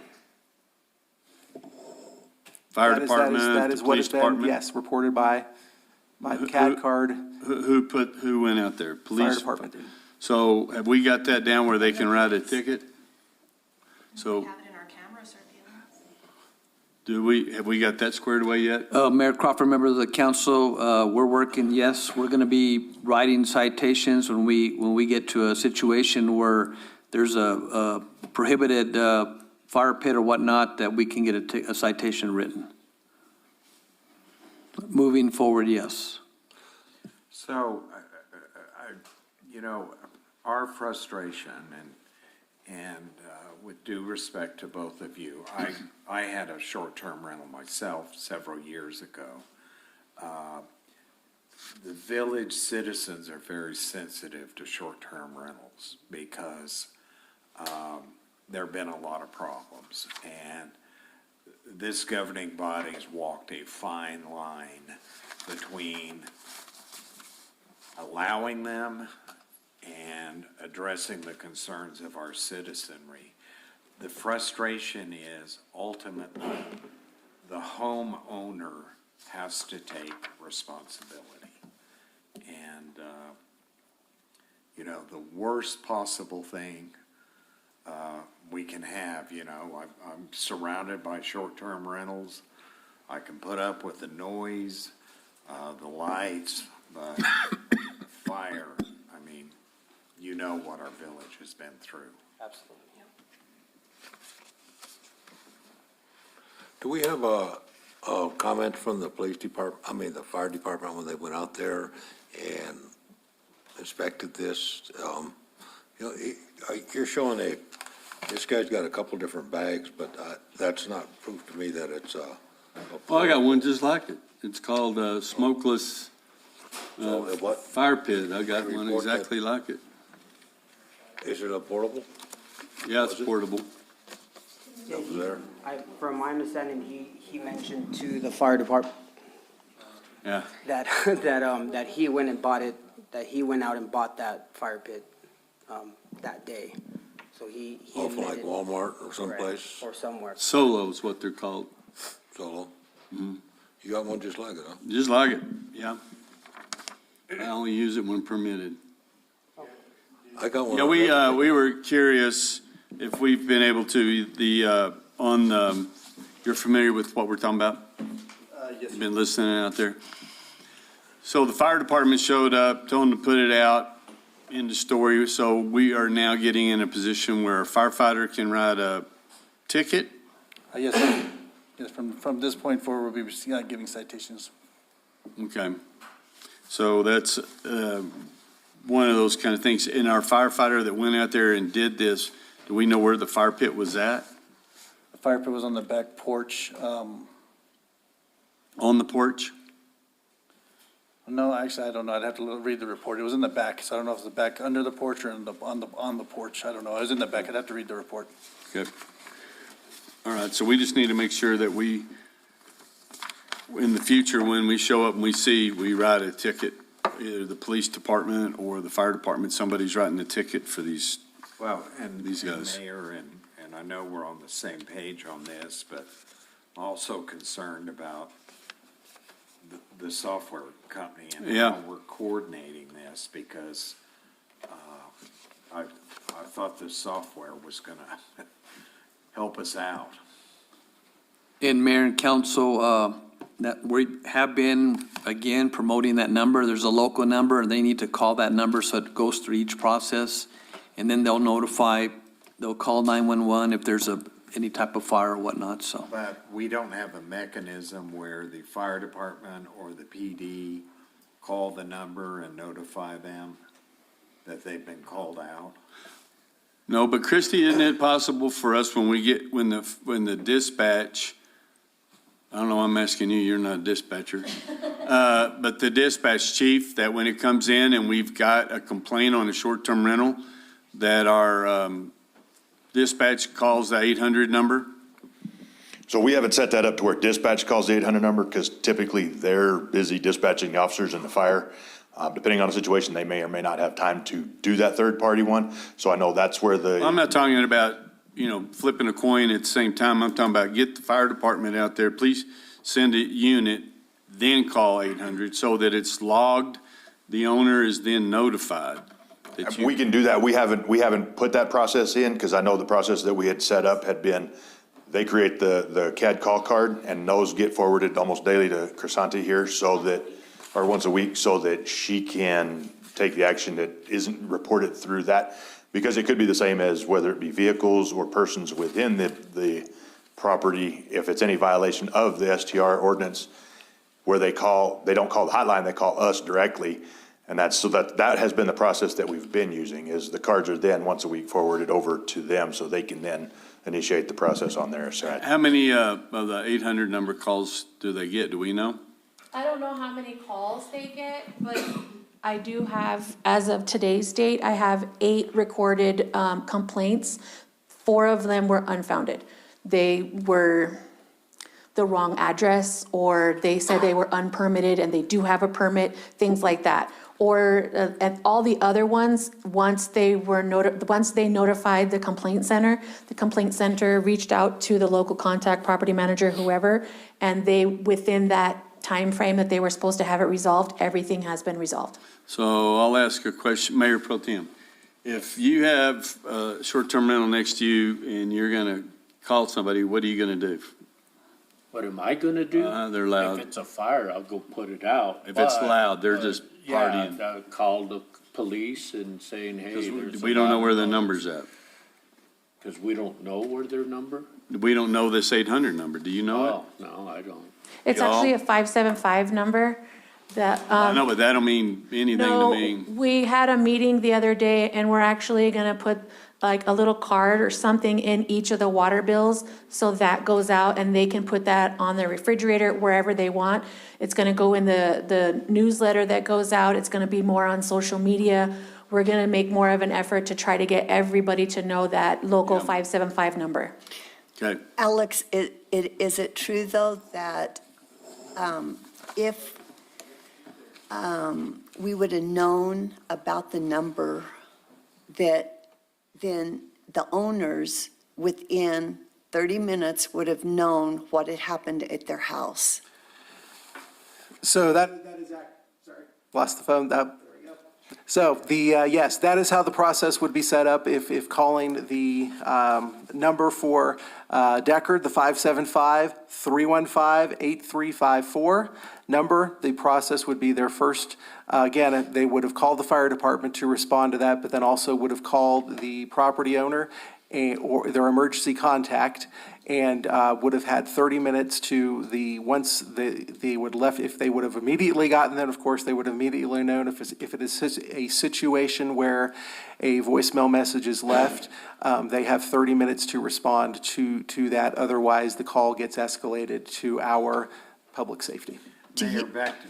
A: Fire department,
R: That
A: the
R: is what
A: police
R: has been,
A: department.
R: yes, reported by the CAD card.
A: Who went out there? Police?
R: Fire department did.
A: So have we got that down where they can write a ticket? So have we got that squared away yet?
C: Mayor Crawford, member of the council, we're working, yes, we're going to be writing citations when we get to a situation where there's a prohibited fire pit or whatnot, that we can get a citation written. Moving forward, yes.
G: So, our frustration, And with due respect to both of you, I had a short-term rental myself several years ago. The village citizens are very sensitive to short-term rentals because there have been a lot of problems. And this governing body has walked a fine line between allowing them and addressing the concerns of our citizenry. The frustration is ultimately the homeowner has to take responsibility. And, you know, the worst possible thing we can have, you know, I'm surrounded by short-term rentals. I can put up with the noise, the lights, but fire, I mean, you know what our village has been through.
S: Absolutely.
P: Do we have a comment from the police department, the fire department when they went out there and inspected this? You know, you're showing this guy's got a couple different bags, but that's not proof to me that it's a.
A: Well, I got one just like it. It's called smokeless
P: what?
A: fire pit. I got one
P: Report that.
A: exactly like it.
P: Is it a portable?
A: Yeah, it's portable.
P: That was there?
S: From my understanding, he mentioned to the fire department
A: Yeah.
S: that he went and bought it, that he went out and bought that fire pit that day. So he
P: Off like
S: admitted-
P: Walmart or
S: Correct,
P: someplace?
S: or somewhere.
A: Solo is what they're called.
P: Solo? You got one just like it, huh?
A: Just like it, yeah. I only use it when permitted.
P: I got one.
A: Yeah, we were curious if we've been able to, you're familiar with what we're talking about?
R: Yes,
A: Been listening out there. So the fire department showed up, told them to put it out in the story. So we are now getting in a position where a firefighter can write a ticket.
C: Yes, sir. Yes, from this point forward, we'll be giving citations.
A: Okay. So that's one of those kind of things. And our firefighter that went out there and did this, do we know where the fire pit was at?
C: The fire pit was on the back porch.
A: On the porch?
C: No, actually, I don't know. I'd have to read the report. It was in the back, so I don't know if it's the back under the porch or on the porch. I don't know. It was in the back. I'd have to read the report.
A: Okay. All right, so we just need to make sure that we, in the future, when we show up and we write a ticket, either the police department or the fire department, somebody's writing a ticket for these.
G: Well, and
A: These guys.
G: Mayor, and I know we're on the same page on this, but I'm also concerned about the software company and
A: Yeah.
G: how we're coordinating this, because I thought the software was gonna help us out.
C: And Mayor and Council, that we have been, again, promoting that number. There's a local number, and they need to call that number so it goes through each process. And then they'll call 911 if there's any type of fire or whatnot, so.
G: But we don't have a mechanism where the fire department or the PD call the number and notify them that they've been called out.
A: No, but Christie, isn't it possible for us when the dispatch, I don't know, I'm asking you, you're not a dispatcher. But the dispatch chief, that when it comes in and we've got a complaint on a short-term rental, that our dispatch calls the 800 number?
D: So we haven't set that up to where dispatch calls the 800 number, because typically they're busy dispatching the officers in the fire. Depending on the situation, they may or may not have time to do that third-party one. So I know that's where
A: I'm not talking about, flipping a coin at the same time. I'm talking about get the fire department out there, please send a unit, then call 800 so that it's logged. The owner is then notified.
D: We can do that. We haven't put that process in, because I know the process that we had set up had been, they create the CAD call card, and those get forwarded almost daily to Crisanti here, or once a week, so that she can take the action that isn't reported through that. Because it could be the same as whether it be vehicles or persons within the property, if it's any violation of the STR ordinance, where they don't call the hotline, they call us directly. And that has been the process that we've been using, is the cards are then once a week forwarded over to them so they can then initiate the process on their side.
A: How many of the 800 number calls do they get? Do we know?
O: I don't know how many calls they get, but I do have, as of today's date, I have 8 recorded complaints. 4 of them were unfounded. They were the wrong address, or they said they were unpermitted and they do have a permit, things like that. Or, and all the other ones, once they notified the complaint center reached out to the local contact, property manager, whoever, and they, within that time frame that they were supposed to have it resolved, everything has been resolved.
A: So I'll ask a question, Mayor Pro Tem. If you have a short-term rental next to you and you're going to call somebody, what are you going to do?
B: What am I gonna do?
A: They're loud.
B: If it's a fire, I'll go put it out.
A: If it's
B: But-
A: loud, they're just partying.
B: Yeah, call the police and saying, hey, there's.
A: We don't know where the number's at.
B: Because we don't know where their number?
A: We don't know this 800 number. Do you know it?
B: Oh, no, I don't.
O: It's
A: Y'all?
O: actually a 575 number that.
A: I know, but that don't mean anything to
O: No,
A: me.
O: we had a meeting the other day and we're actually gonna put like a little card or something in each of the water bills. So that goes out and they can put that on their refrigerator, wherever they want. It's gonna go in the newsletter that goes out. It's gonna be more on social media. We're gonna make more of an effort to try to get everybody to know that local 575 number.
A: Okay.
N: Alex, is it true, though, that if we would have known about the number, that then the owners within 30 minutes would have known what had happened at their house?
R: So that is, sorry, lost the phone. So yes, that is how the process would be set up if calling the number for Deckard, the 575-315-8354 number. The process would be their first, again, they would have called the fire department to respond to that, but then also would have called the property owner or their emergency contact, and would have had 30 minutes to once they would left, if they would have immediately gotten that, of course, they would have immediately known if it is a situation where a voicemail message is left, they have 30 minutes to respond to that. Otherwise, the call gets escalated to our public safety.
G: Mayor, back to,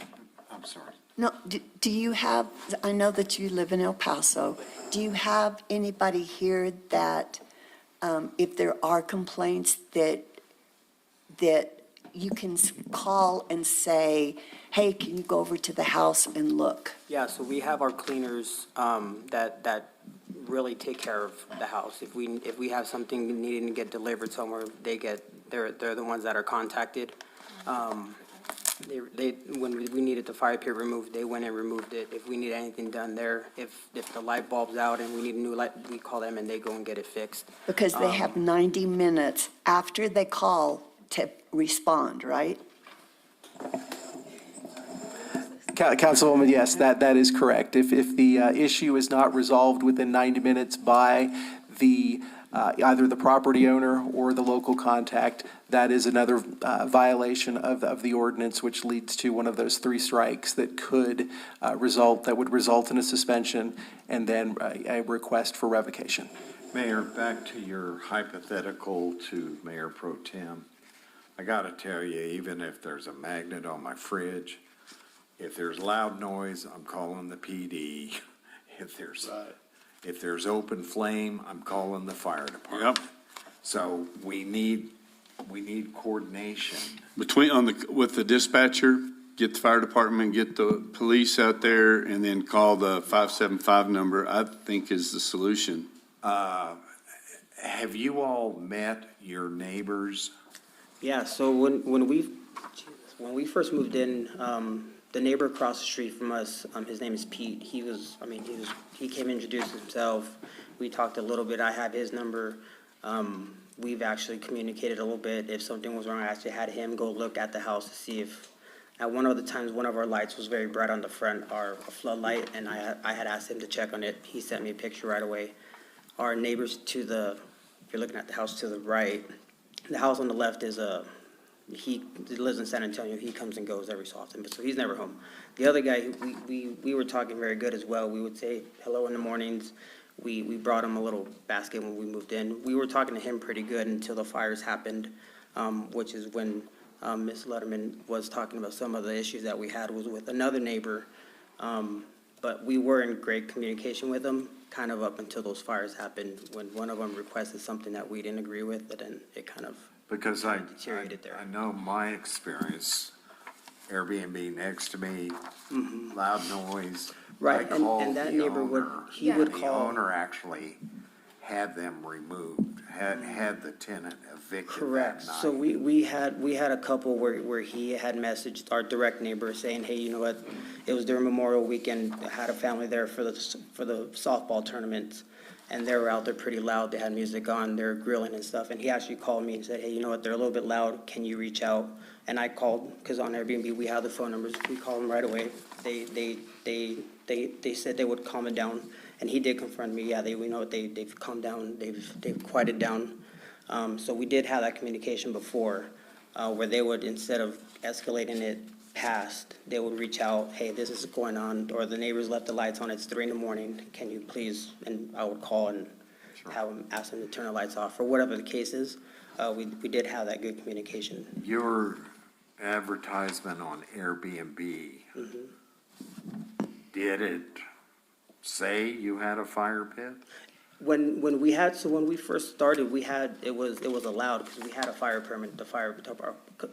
G: I'm sorry.
N: No, do you have, I know that you live in El Paso, do you have anybody here that, if there are complaints, that you can call and say, hey, can you go over to the house and look?
S: Yeah, so we have our cleaners that really take care of the house. If we have something needing to get delivered somewhere, they're the ones that are contacted. When we needed the fire pit removed, they went and removed it. If we need anything done there, if the light bulb's out and we need a new light, we call them and they go and get it fixed.
N: Because they have 90 minutes after they call to respond, right?
R: Councilwoman, yes, that is correct. If the issue is not resolved within 90 minutes by either the property owner or the local contact, that is another violation of the ordinance, which leads to one of those 3 strikes that would result in a suspension and then a request for revocation.
G: Mayor, back to your hypothetical to Mayor Pro Tem. I got to tell you, even if there's a magnet on my fridge, if there's loud noise, I'm calling the PD. If there's open flame, I'm calling the fire department.
A: Yep.
G: So we need coordination.
A: With the dispatcher, get the fire department, get the police out there, and then call the 575 number, I think is the solution.
G: Have you all met your neighbors?
S: Yeah, so when we first moved in, the neighbor across the street from us, his name is Pete. He came and introduced himself. We talked a little bit. I have his number. We've actually communicated a little bit. If something was wrong, I actually had him go look at the house to see if, at one of the times, one of our lights was very bright on the front, our floodlight, and I had asked him to check on it. He sent me a picture right away. Our neighbors if you're looking at the house to the right, the house on the left is he lives in San Antonio, he comes and goes every so often, but so he's never home. The other guy, we were talking very good as well. We would say hello in the mornings. We brought him a little basket when we moved in. We were talking to him pretty good until the fires happened, which is when Ms. Letterman was talking about some of the issues that we had was with another neighbor. But we were in great communication with him, kind of up until those fires happened, when one of them requested something that we didn't agree with, and then it kind of
G: Because I
S: deteriorated there.
G: know my experience, Airbnb next to me, loud noise.
S: Right,
G: I
S: and
G: called
S: that
G: the
S: neighbor would,
G: owner,
S: he would
G: and the
S: call.
G: owner actually had them removed, had the tenant evicted
S: Correct.
G: that night.
S: So we had a couple where he had messaged our direct neighbor saying, hey, you know what? It was during Memorial Weekend, I had a family there for the softball tournament, and they were out there pretty loud. They had music on, they're grilling and stuff. And he actually called me and said, hey, you know what? They're a little bit loud. Can you reach out? And I called, because on Airbnb, we have the phone numbers. We called them right away. They said they would calm it down. And he did confirm me, yeah, we know they've calmed down, they've quieted down. So we did have that communication before, where they would, instead of escalating it past, they would reach out, hey, this is going on, or the neighbors left the lights on, it's 3 a.m, can you please, and I would call and have them, ask them to turn the lights off, or whatever the case is. We did have that good communication.
G: Your advertisement on Airbnb, did it say you had a fire pit?
S: When we first started, it was allowed, because we had a fire permit, the fire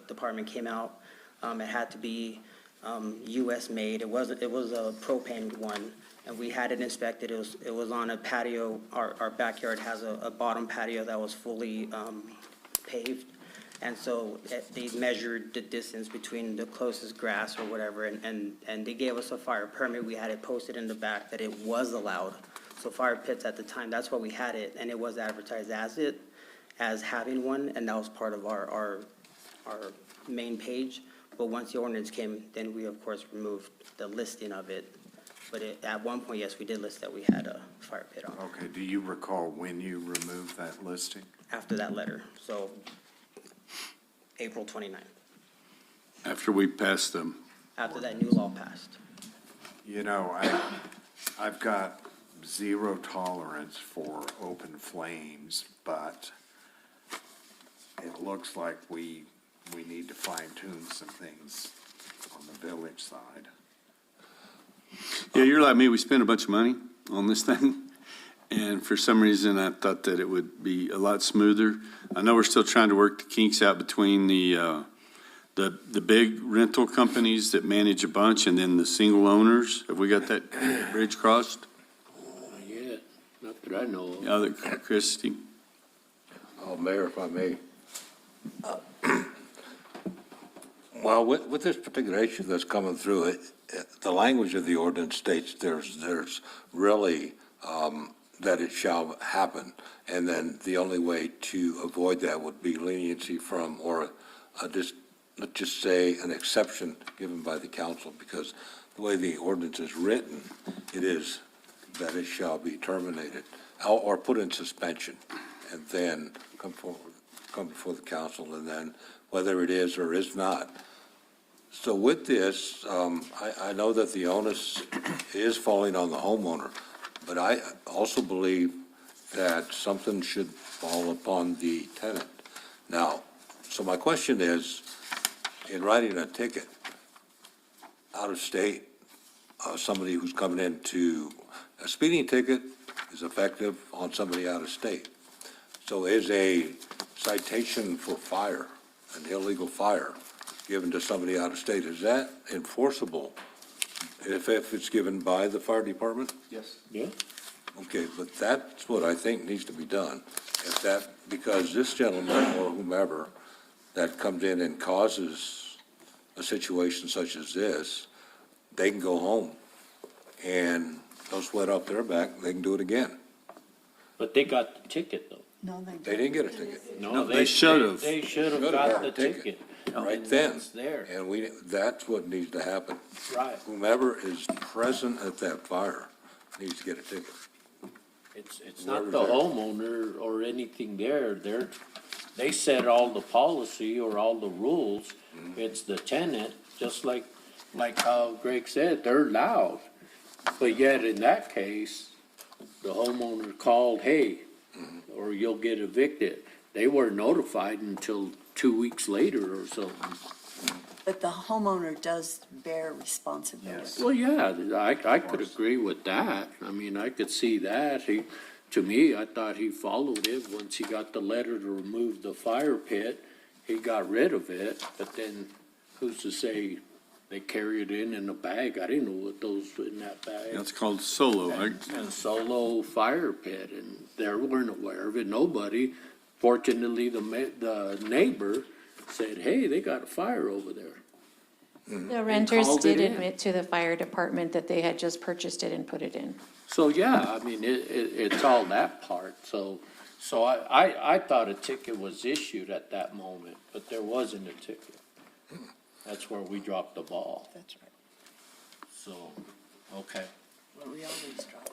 S: department came out. It had to be, US made, it was a propane one, and we had it inspected, it was on a patio, our backyard has a bottom patio that was fully, paved. And so they measured the distance between the closest grass or whatever, and they gave us a fire permit. We had it posted in the back that it was allowed. So fire pits at the time, that's why we had it, and it was advertised as having one, and that was part of our main page. But once the ordinance came, then we of course removed the listing of it. But at one point, yes, we did list that we had a fire pit on.
G: Okay, do you recall when you removed that listing?
S: After that letter, so April 29th,
A: After we passed them.
S: after that new law passed.
G: You know, I've got zero tolerance for open flames, but it looks like we need to fine tune some things on the village side.
A: Yeah, you're like me, we spent a bunch of money on this thing, and for some reason, I thought that it would be a lot smoother. I know we're still trying to work the kinks out between the big rental companies that manage a bunch and then the single owners. Have we got that bridge crossed?
B: Yeah, not that I know of.
A: Other, Christie?
P: Oh, Mayor, if I may. Well, with this particular issue that's coming through, the language of the ordinance states there's really, that it shall happen. And then the only way to avoid that would be leniency from, or let's just say an exception given by the council, because the way the ordinance is written, it is that it shall be terminated or put in suspension, and then come before the council, and then whether it is or is not. So with this, I know that the onus is falling on the homeowner, but I also believe that something should fall upon the tenant. Now, so my question is, in writing a ticket out of state, somebody who's coming into, a speeding ticket is effective on somebody out of state. So is a citation for fire, an illegal fire, given to somebody out of state, is that enforceable if it's given by the fire department?
R: Yes.
B: Yeah.
P: Okay, but that's what I think needs to be done. If that, because this gentleman or whomever that comes in and causes a situation such as this, they can go home and no sweat off their back, they can do it again.
B: But they got the ticket, though.
N: No,
P: They didn't get a ticket.
B: No,
A: they should've.
B: They should have
P: Should've
B: got
P: got
B: the
P: a ticket.
B: ticket.
P: Right
B: And
P: then.
B: it's there.
P: And that's what needs to happen.
B: Right.
P: Whomever is present at that fire needs to get a ticket.
B: It's not the homeowner or anything there. they set all the policy or all the rules. It's the tenant, just like how Greg said, they're loud. But yet in that case, the homeowner called, hey, or you'll get evicted. They weren't notified until 2 weeks later or something.
N: But the homeowner does bear responsibility.
B: Well, yeah, I could agree with that. I mean, I could see that. To me, I thought he followed it. Once he got the letter to remove the fire pit, he got rid of it. But then who's to say they carry it in a bag? I didn't know what those were in that bag.
A: That's called solo.
B: And solo fire pit, and they weren't aware of it. Nobody. Fortunately, the neighbor said, hey, they got a fire over there.
T: The renters
B: called
T: did
B: it in.
T: admit to the fire department that they had just purchased it and put it in.
B: So, yeah, I mean, it's all that part. So I thought a ticket was issued at that moment, but there wasn't a ticket. That's where we dropped the ball.
N: That's right.
B: So, okay.
N: Well, we always drop.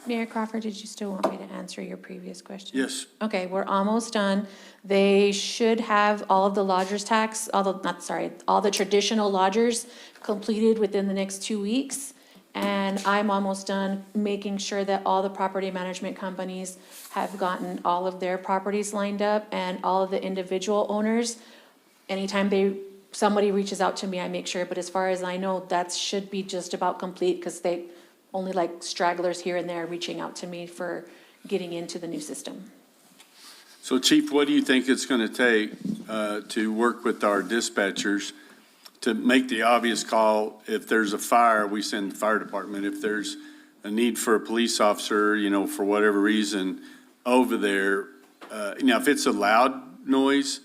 T: Mayor Crawford, did you still want me to answer your previous question?
A: Yes.
T: Okay, we're almost done. They should have all of the lodgers tax, all the traditional lodgers completed within the next 2 weeks. And I'm almost done making sure that all the property management companies have gotten all of their properties lined up, and all of the individual owners. Anytime somebody reaches out to me, I make sure, but as far as I know, that should be just about complete, because they only like stragglers here and there reaching out to me for getting into the new system.
A: So Chief, what do you think it's going to take to work with our dispatchers to make the obvious call? If there's a fire, we send the fire department. If there's a need for a police officer, for whatever reason, over there, if it's a loud noise,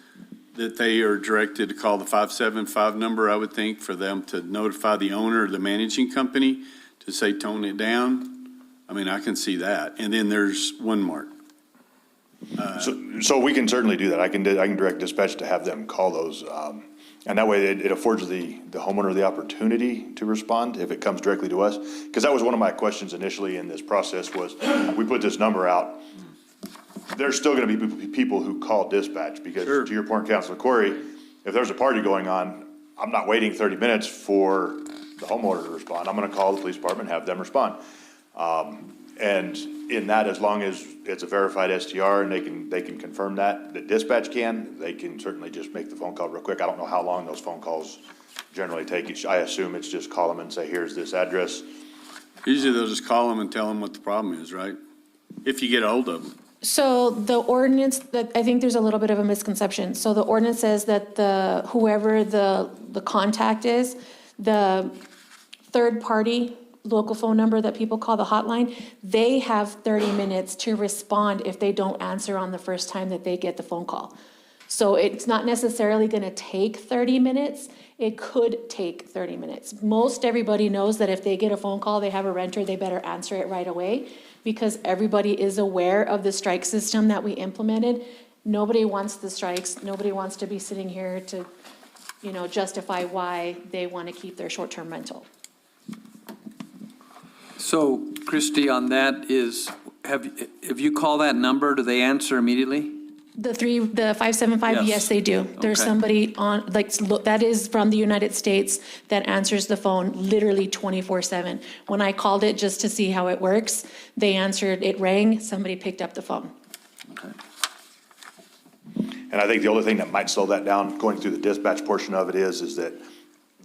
A: that they are directed to call the 575 number, I would think, for them to notify the owner or the managing company to say, tone it down. I mean, I can see that. And then there's one mark.
D: So we can certainly do that. I can direct dispatch to have them call those. And that way it affords the homeowner the opportunity to respond if it comes directly to us. Because that was one of my questions initially in this process was, we put this number out. There's still going to be people who call dispatch because to your point, Councilor Corey, if there's a party going on, I'm not waiting 30 minutes for the homeowner to respond. I'm going to call the police department, have them respond. And in that, as long as it's a verified STR and they can confirm that, the dispatch they can certainly just make the phone call real quick. I don't know how long those phone calls generally take. I assume it's just call them and say, here's this address.
A: Usually they'll just call them and tell them what the problem is, right? If you get a hold of them.
T: So the ordinance, I think there's a little bit of a misconception. So the ordinance says that whoever the contact is, the third party local phone number that people call the hotline, they have 30 minutes to respond if they don't answer on the first time that they get the phone call. So it's not necessarily going to take 30 minutes. It could take 30 minutes. Most everybody knows that if they get a phone call, they have a renter, they better answer it right away, because everybody is aware of the strike system that we implemented. Nobody wants the strikes. Nobody wants to be sitting here to, justify why they want to keep their short-term rental.
C: So Christie, on that if you call that number, do they answer immediately?
T: The 575, yes, they do. There's
C: Okay.
T: somebody on, that is from the United States that answers the phone literally 24/7. When I called it just to see how it works, they answered, it rang, somebody picked up the phone.
D: And I think the only thing that might slow that down, going through the dispatch portion of it is that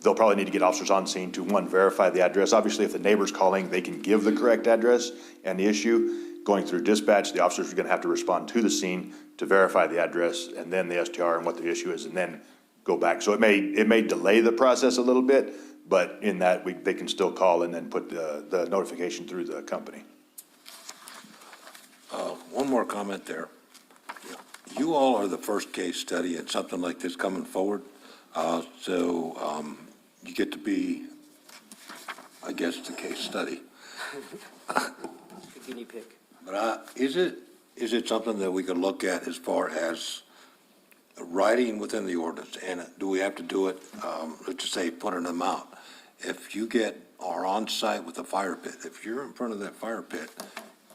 D: they'll probably need to get officers on scene to, one, verify the address. Obviously, if the neighbor's calling, they can give the correct address and the issue. Going through dispatch, the officers are going to have to respond to the scene to verify the address and then the STR and what the issue is, and then go back. So it may delay the process a little bit, but in that, they can still call and then put the notification through the company.
P: One more comment there. You all are the first case study in something like this coming forward. So you get to be, I guess, the case study.
S: Guinea pig.
P: But is it something that we could look at as far as writing within the ordinance? And do we have to do it, let's just say, put an amount? If you are on site with a fire pit, if you're in front of that fire pit,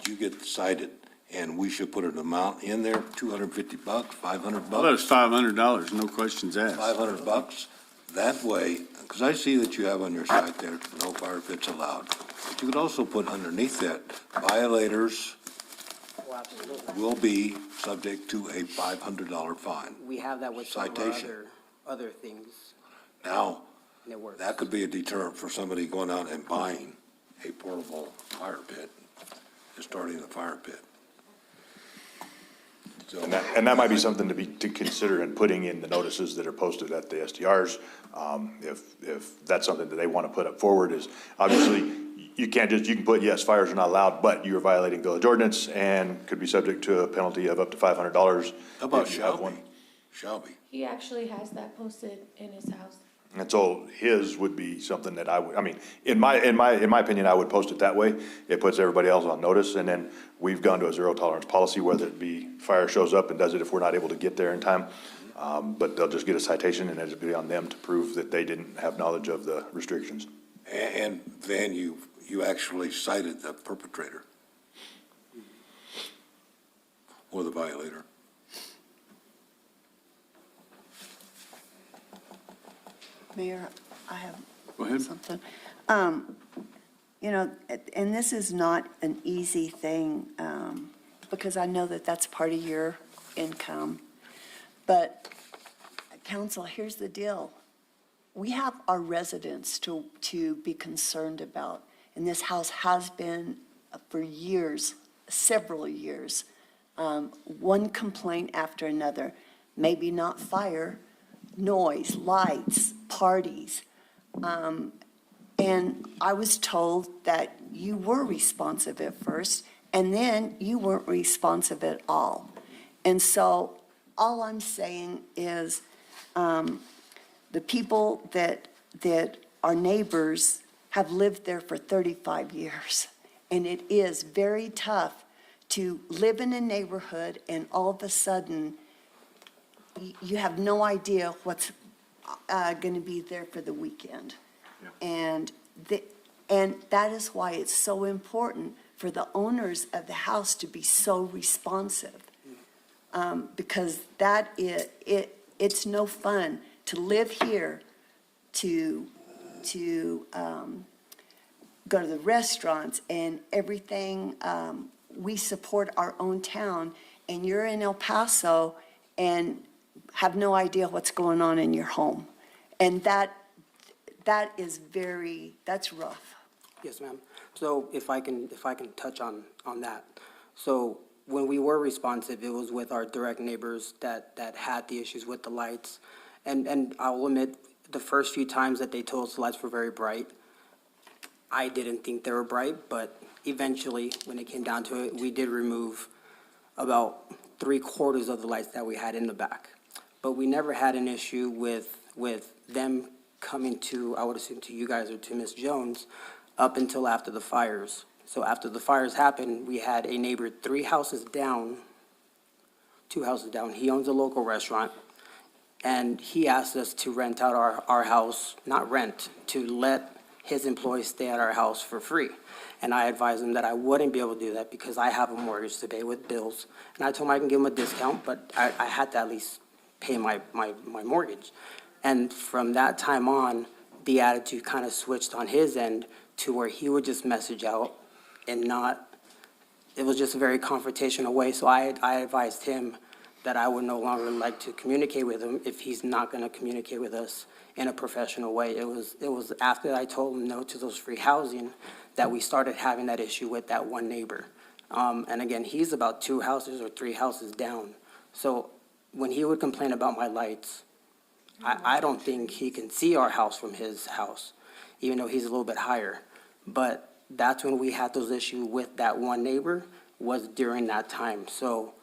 P: you get cited and we should put an amount in there, $250, $500.
A: Well, that's $500, no questions asked.
P: $500. That way, because I see that you have on your site there, no fire pits allowed. But you could also put underneath that, violators
S: Oh, absolutely.
P: will be subject to a $500 fine.
S: We have that with some of our
P: Citation.
S: other things,
P: Now,
S: and it works.
P: that could be a deterrent for somebody going out and buying a portable fire pit and starting a fire pit. So,
D: And that might be something to consider in putting in the notices that are posted at the SDRs. If that's something that they want to put up forward is, obviously, you can put, yes, fires are not allowed, but you are violating village ordinance and could be subject to a penalty of up to $500.
P: How about
D: if you have
P: shall
D: one.
P: be? Shall be.
T: He actually has that posted in his house.
D: And so his would be something that I mean, in my opinion, I would post it that way. It puts everybody else on notice, and then we've gone to a zero tolerance policy, whether it be fire shows up and does it if we're not able to get there in time. But they'll just get a citation, and it'll be on them to prove that they didn't have knowledge of the restrictions.
P: And then you actually cited the perpetrator or the violator.
N: Mayor, I have
A: Go ahead.
N: something. You know, and this is not an easy thing, because I know that that's part of your income. But, council, here's the deal. We have our residents to be concerned about, and this house has been for years, several years, one complaint after another. Maybe not fire, noise, lights, parties. And I was told that you were responsive at first, and then you weren't responsive at all. And so all I'm saying is, the people that are neighbors have lived there for 35 years. And it is very tough to live in a neighborhood and all of a sudden, you have no idea what's going to be there for the weekend. And that is why it's so important for the owners of the house to be so responsive. Because it's no fun to live here, to go to the restaurants and everything. We support our own town, and you're in El Paso and have no idea what's going on in your home. And that's rough.
S: Yes, ma'am. So if I can touch on that. So when we were responsive, it was with our direct neighbors that had the issues with the lights. And I will admit, the first few times that they told us the lights were very bright, I didn't think they were bright, but eventually, when it came down to it, we did remove about 3/4 of the lights that we had in the back. But we never had an issue with them coming to, I would assume to you guys or to Ms. Jones, up until after the fires. So after the fires happened, we had a neighbor 2 houses down. He owns a local restaurant, and he asked us to rent out our house, not rent, to let his employees stay at our house for free. And I advised him that I wouldn't be able to do that because I have a mortgage to pay with bills. And I told him I can give him a discount, but I had to at least pay my mortgage. And from that time on, the attitude kind of switched on his end to where he would just message out and it was just a very confrontational way. So I advised him that I would no longer like to communicate with him if he's not going to communicate with us in a professional way. It was after I told him no to those free housing that we started having that issue with that one neighbor. And again, he's about 2 houses or 3 houses down. So when he would complain about my lights, I don't think he can see our house from his house, even though he's a little bit higher. But that's when we had those issues with that one neighbor, was during that time. So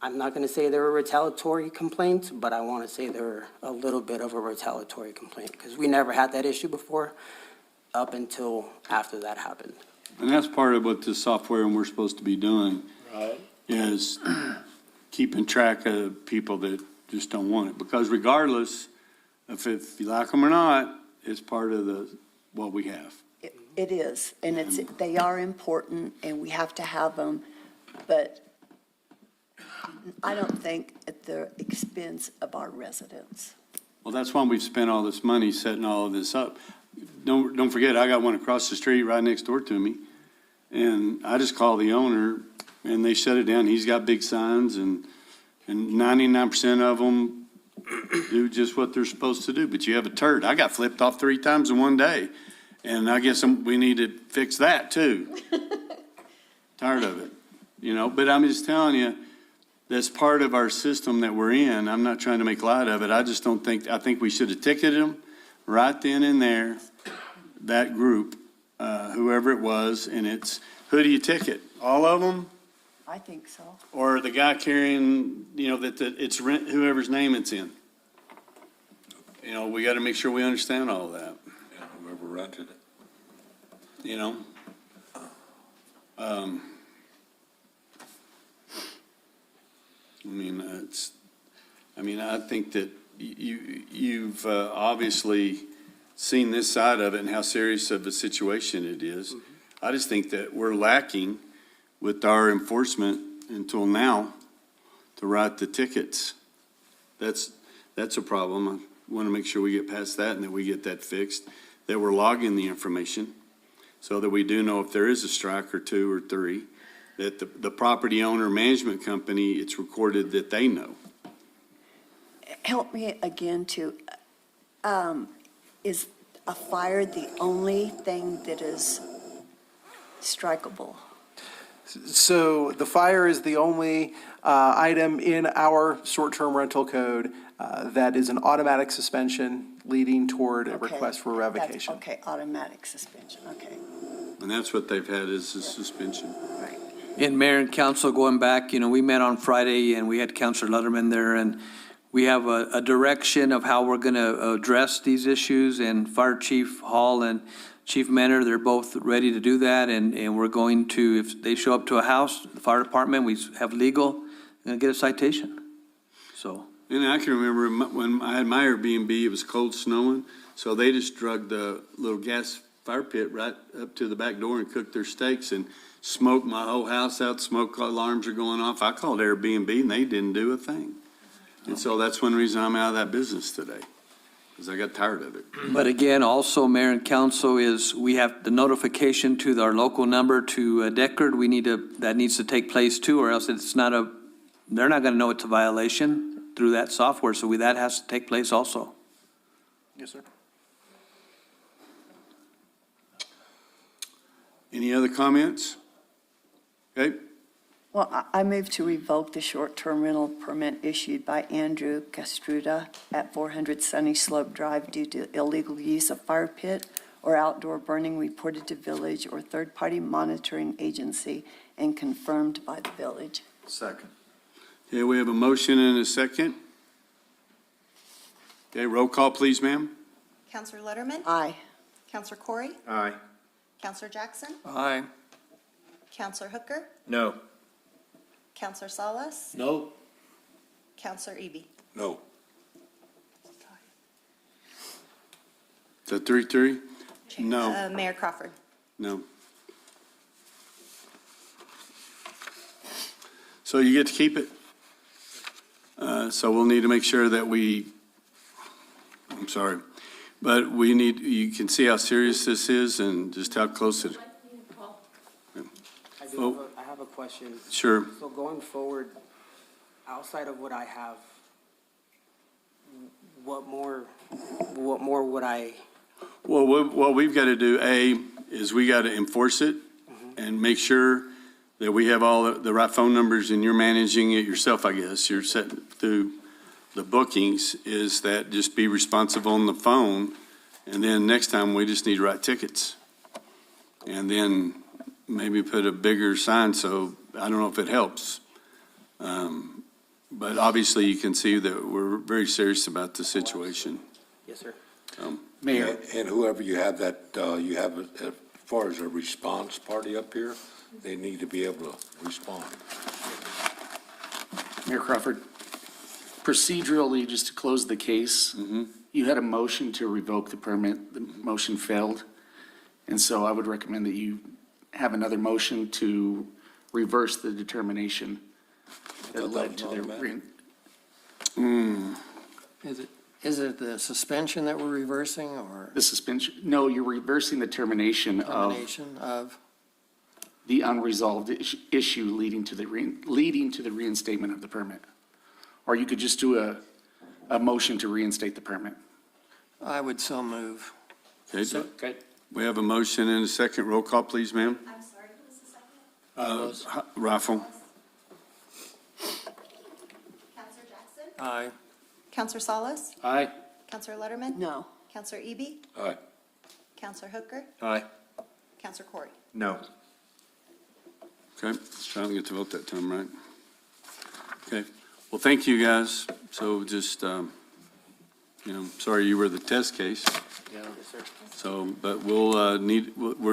S: I'm not going to say they were retaliatory complaints, but I want to say they're a little bit of a retaliatory complaint, because we never had that issue before up until after that happened.
A: And that's part of what this software and we're supposed to be doing.
B: Right.
A: Is keeping track of people that just don't want it. Because regardless of if you like them or not, it's part of what we have.
N: It is, and they are important, and we have to have them, but I don't think at the expense of our residents.
A: Well, that's why we've spent all this money setting all of this up. Don't forget, I got one across the street right next door to me. And I just called the owner and they shut it down. He's got big signs and 99% of them do just what they're supposed to do. But you have a turd. I got flipped off 3 times in one day. And I guess we need to fix that too. Tired of it, but I'm just telling you, that's part of our system that we're in. I'm not trying to make light of it. I just don't think, I think we should have ticketed them right then and there, that group, whoever it was, and it's, who do you ticket? All of them?
N: I think so.
A: Or the guy carrying, it's rent, whoever's name it's in? We got to make sure we understand all of that,
P: Yeah, whoever rented it.
A: I think that you've obviously seen this side of it and how serious of a situation it is. I just think that we're lacking with our enforcement until now to write the tickets. That's a problem. I want to make sure we get past that and that we get that fixed, that we're logging the information so that we do know if there is a strike or 2 or 3, that the property owner management company, it's recorded that they know.
N: Help me again is a fire the only thing that is strikeable?
R: So the fire is the only item in our short-term rental code that is an automatic suspension leading toward a request for revocation.
N: Okay, automatic suspension, okay.
A: And that's what they've had is a suspension.
N: Right.
C: And Mayor and Council, going back, we met on Friday and we had Councilor Letterman there, and we have a direction of how we're going to address these issues, and Fire Chief Hall and Chief Menor, they're both ready to do that, and we're going to, if they show up to a house, the fire department, we have legal, and get a citation. So.
A: And I can remember when I had my Airbnb, it was cold snowing, so they just drug the little gas fire pit right up to the back door and cooked their steaks and smoked my whole house out. Smoke alarms are going off. I called Airbnb and they didn't do a thing. And so that's one reason I'm out of that business today, because I got tired of it.
C: But again, also, Mayor and Council, is we have the notification to our local number to Deckard. That needs to take place too, or else they're not gonna know it's a violation through that software, so that has to take place also.
R: Yes, sir.
A: Any other comments? Okay.
N: Well, I move to revoke the short-term rental permit issued by Andrew Castruda at 400 Sunny Slope Drive due to illegal use of fire pit or outdoor burning reported to village or third-party monitoring agency and confirmed by the village.
G: Second.
A: Okay, we have a motion and a second. Okay, roll call, please, ma'am.
I: Counselor Letterman?
N: Aye.
I: Counselor Corey?
G: Aye.
I: Counselor Jackson?
E: Aye.
I: Counselor Hooker?
U: No.
I: Counselor Salas?
B: No,
I: Counselor Eby?
P: No.
A: Is that 3-3? No.
I: Mayor Crawford?
A: No. So you get to keep it. So we'll need to make sure that I'm sorry, but you can see how serious this is and just how close it.
S: I have a question.
A: Sure.
S: So going forward, outside of what I have, what more would I?
A: Well, what we've got to do, is we got to enforce it and make sure that we have all the right phone numbers, and you're managing it yourself, I guess. You're setting through the bookings, is that just be responsive on the phone, and then next time we just need to write tickets. And then maybe put a bigger sign, so I don't know if it helps. But obviously you can see that we're very serious about the situation.
S: Yes, sir.
P: Mayor. And whoever you have as far as a response party up here, they need to be able to respond.
M: Mayor Crawford, procedurally, just to close the case, you had a motion to revoke the permit. The motion failed. And so I would recommend that you have another motion to reverse the determination that led to the,
E: Is it the suspension that we're reversing or
M: the suspension. No, you're reversing the termination of
E: termination of?
M: the unresolved issue leading to the reinstatement of the permit. Or you could just do a motion to reinstate the permit.
E: I would so move.
A: Okay, we have a motion and a second. Roll call, please, ma'am.
I: I'm sorry, who was the second?
A: Raffle.
I: Counselor Jackson?
E: Aye.
I: Counselor Salas?
B: Aye.
I: Counselor Letterman?
N: No.
I: Counselor Eby?
P: Aye.
I: Counselor Hooker?
U: Aye.
I: Counselor Corey?
G: No.
A: Okay, so I don't get to vote that time, right? Okay, well, thank you, guys. So just, sorry you were the test case.
B: Yeah, yes, sir.
A: So, but we're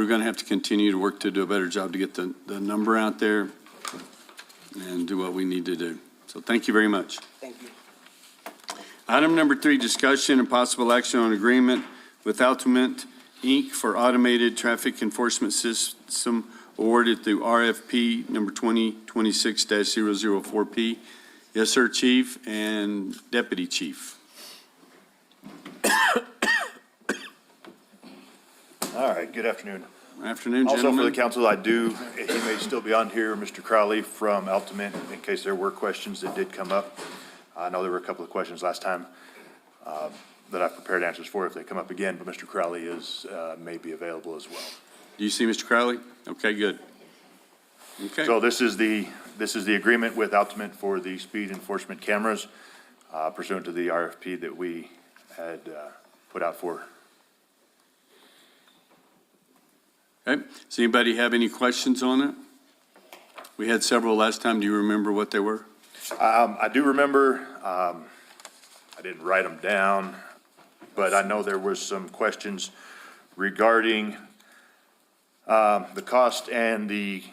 A: going to have to continue to work to do a better job to get the number out there and do what we need to do. So thank you very much.
S: Thank you.
A: Item number 3, discussion and possible action on agreement with Altamont Inc. for automated traffic enforcement system awarded through RFP number 2026-004P. Yes, sir, Chief and Deputy Chief.
D: All right, good afternoon.
A: Afternoon,
D: Also for
A: gentlemen.
D: the council, he may still be on here, Mr. Crowley from Altamont, in case there were questions that did come up. I know there were a couple of questions last time that I've prepared answers for if they come up again, but Mr. Crowley may be available as well.
A: Do you see Mr. Crowley? Okay, good. Okay.
D: So this is the agreement with Altamont for the speed enforcement cameras pursuant to the RFP that we had put out for.
A: Okay, does anybody have any questions on it? We had several last time. Do you remember what they were?
D: I do remember, I didn't write them down, but I know there was some questions regarding the cost and the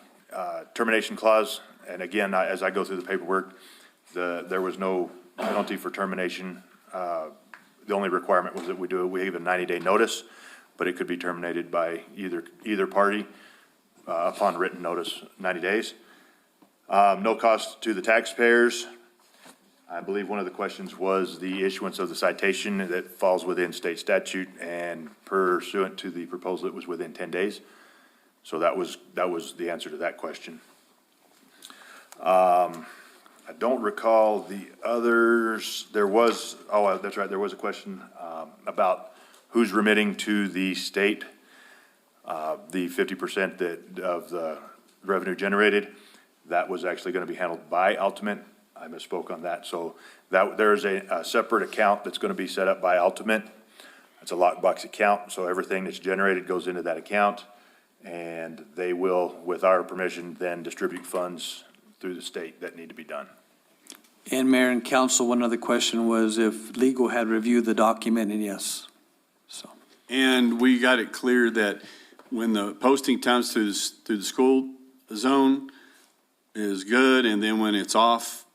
D: termination clause. And again, as I go through the paperwork, there was no penalty for termination. The only requirement was that we give a 90-day notice, but it could be terminated by either party upon written notice, 90 days. No cost to the taxpayers. I believe one of the questions was the issuance of the citation that falls within state statute and pursuant to the proposal, it was within 10 days. So that was the answer to that question. I don't recall the others. That's right, there was a question about who's remitting to the state the 50% of the revenue generated. That was actually going to be handled by Altamont. I misspoke on that. So there's a separate account that's going to be set up by Altamont. It's a lockbox account, so everything that's generated goes into that account, and they will, with our permission, then distribute funds through the state that need to be done.
C: And Mayor and Council, one other question was if legal had reviewed the document, and yes. So.
A: And we got it clear that when the posting times through the school zone is good, and then when it's off,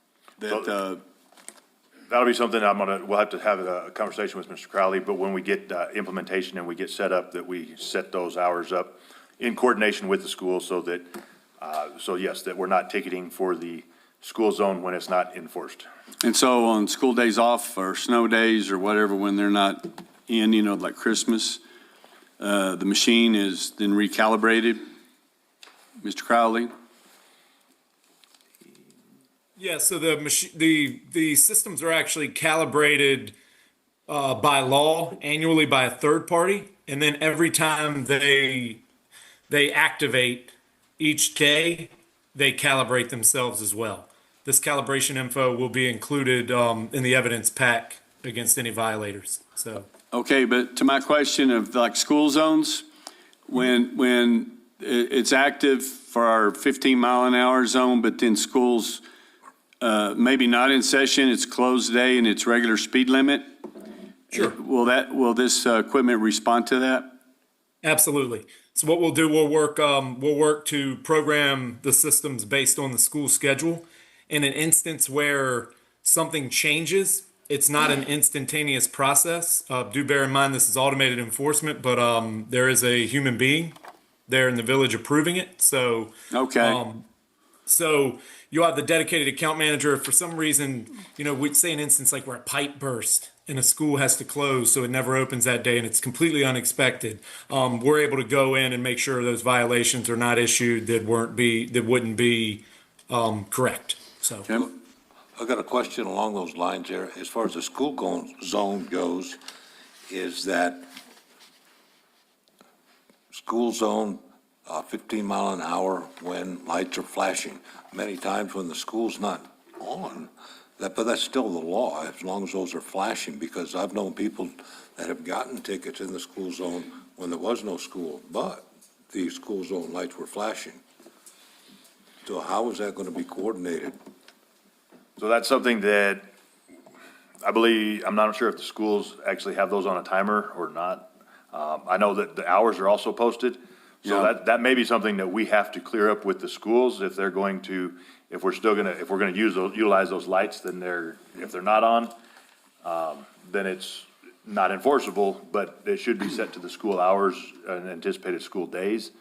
A: that,
D: That'll be something we'll have to have a conversation with Mr. Crowley, but when we get implementation and we get set up, that we set those hours up in coordination with the school so that, yes, that we're not ticketing for the school zone when it's not enforced.
A: and so on school days off or snow days or whatever, when they're not in, like Christmas, the machine is then recalibrated. Mr. Crowley?
K: Yeah, so the systems are actually calibrated by law annually by a third party, and then every time they activate each day, they calibrate themselves as well. This calibration info will be included in the evidence pack against any violators. So
A: Okay, but to my question of like school zones, when it's active for our 15-mile-an-hour zone, but then schools maybe not in session, it's closed day and it's regular speed limit.
K: Sure.
A: Will this equipment respond to that?
K: absolutely. So what we'll do, we'll work to program the systems based on the school schedule. In an instance where something changes, it's not an instantaneous process. Do bear in mind this is automated enforcement, but there is a human being there in the village approving it. So so you'll have the dedicated account manager. If for some reason, we'd say an instance like where a pipe burst and a school has to close, so it never opens that day and it's completely unexpected. We're able to go in and make sure those violations are not issued that wouldn't be correct. So
P: I got a question along those lines there. As far as the school zone goes, is that school zone 15 mile an hour when lights are flashing? Many times when the school's not on, but that's still the law, as long as those are flashing, because I've known people that have gotten tickets in the school zone when there was no school, but the school zone lights were flashing. So how is that going to be coordinated?
D: So that's something that I believe, I'm not sure if the schools actually have those on a timer or not. I know that the hours are also posted. So that may be something that we have to clear up with the schools if they're going to, if we're going to utilize those lights, then if they're not on, then it's not enforceable, but it should be set to the school hours and anticipated school days.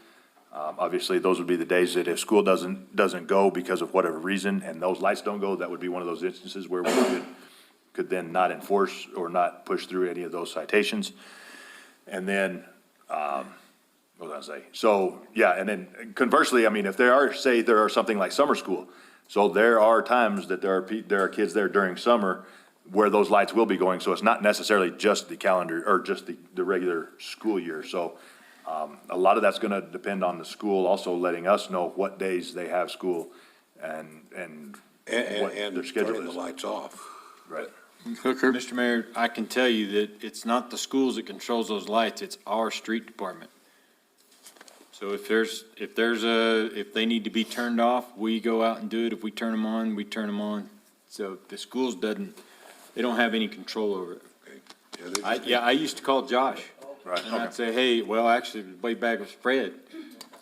D: Obviously, those would be the days that if school doesn't go because of whatever reason and those lights don't go, that would be one of those instances where we could then not enforce or not push through any of those citations. And then, what was I gonna say? So, yeah, and then conversely, I mean, if there are something like summer school, so there are times that there are kids there during summer where those lights will be going, so it's not necessarily just the calendar or just the regular school year. So a lot of that's gonna depend on the school also letting us know what days they have school and what their schedule
P: turning
D: is.
P: the lights off.
D: Right.
U: Mr. Mayor, I can tell you that it's not the schools that controls those lights, it's our street department. So if they need to be turned off, we go out and do it. If we turn them on, we turn them on. So the schools they don't have any control over it. I used to call Josh.
D: Right.
U: And I'd say, hey, well, actually, way back was Fred.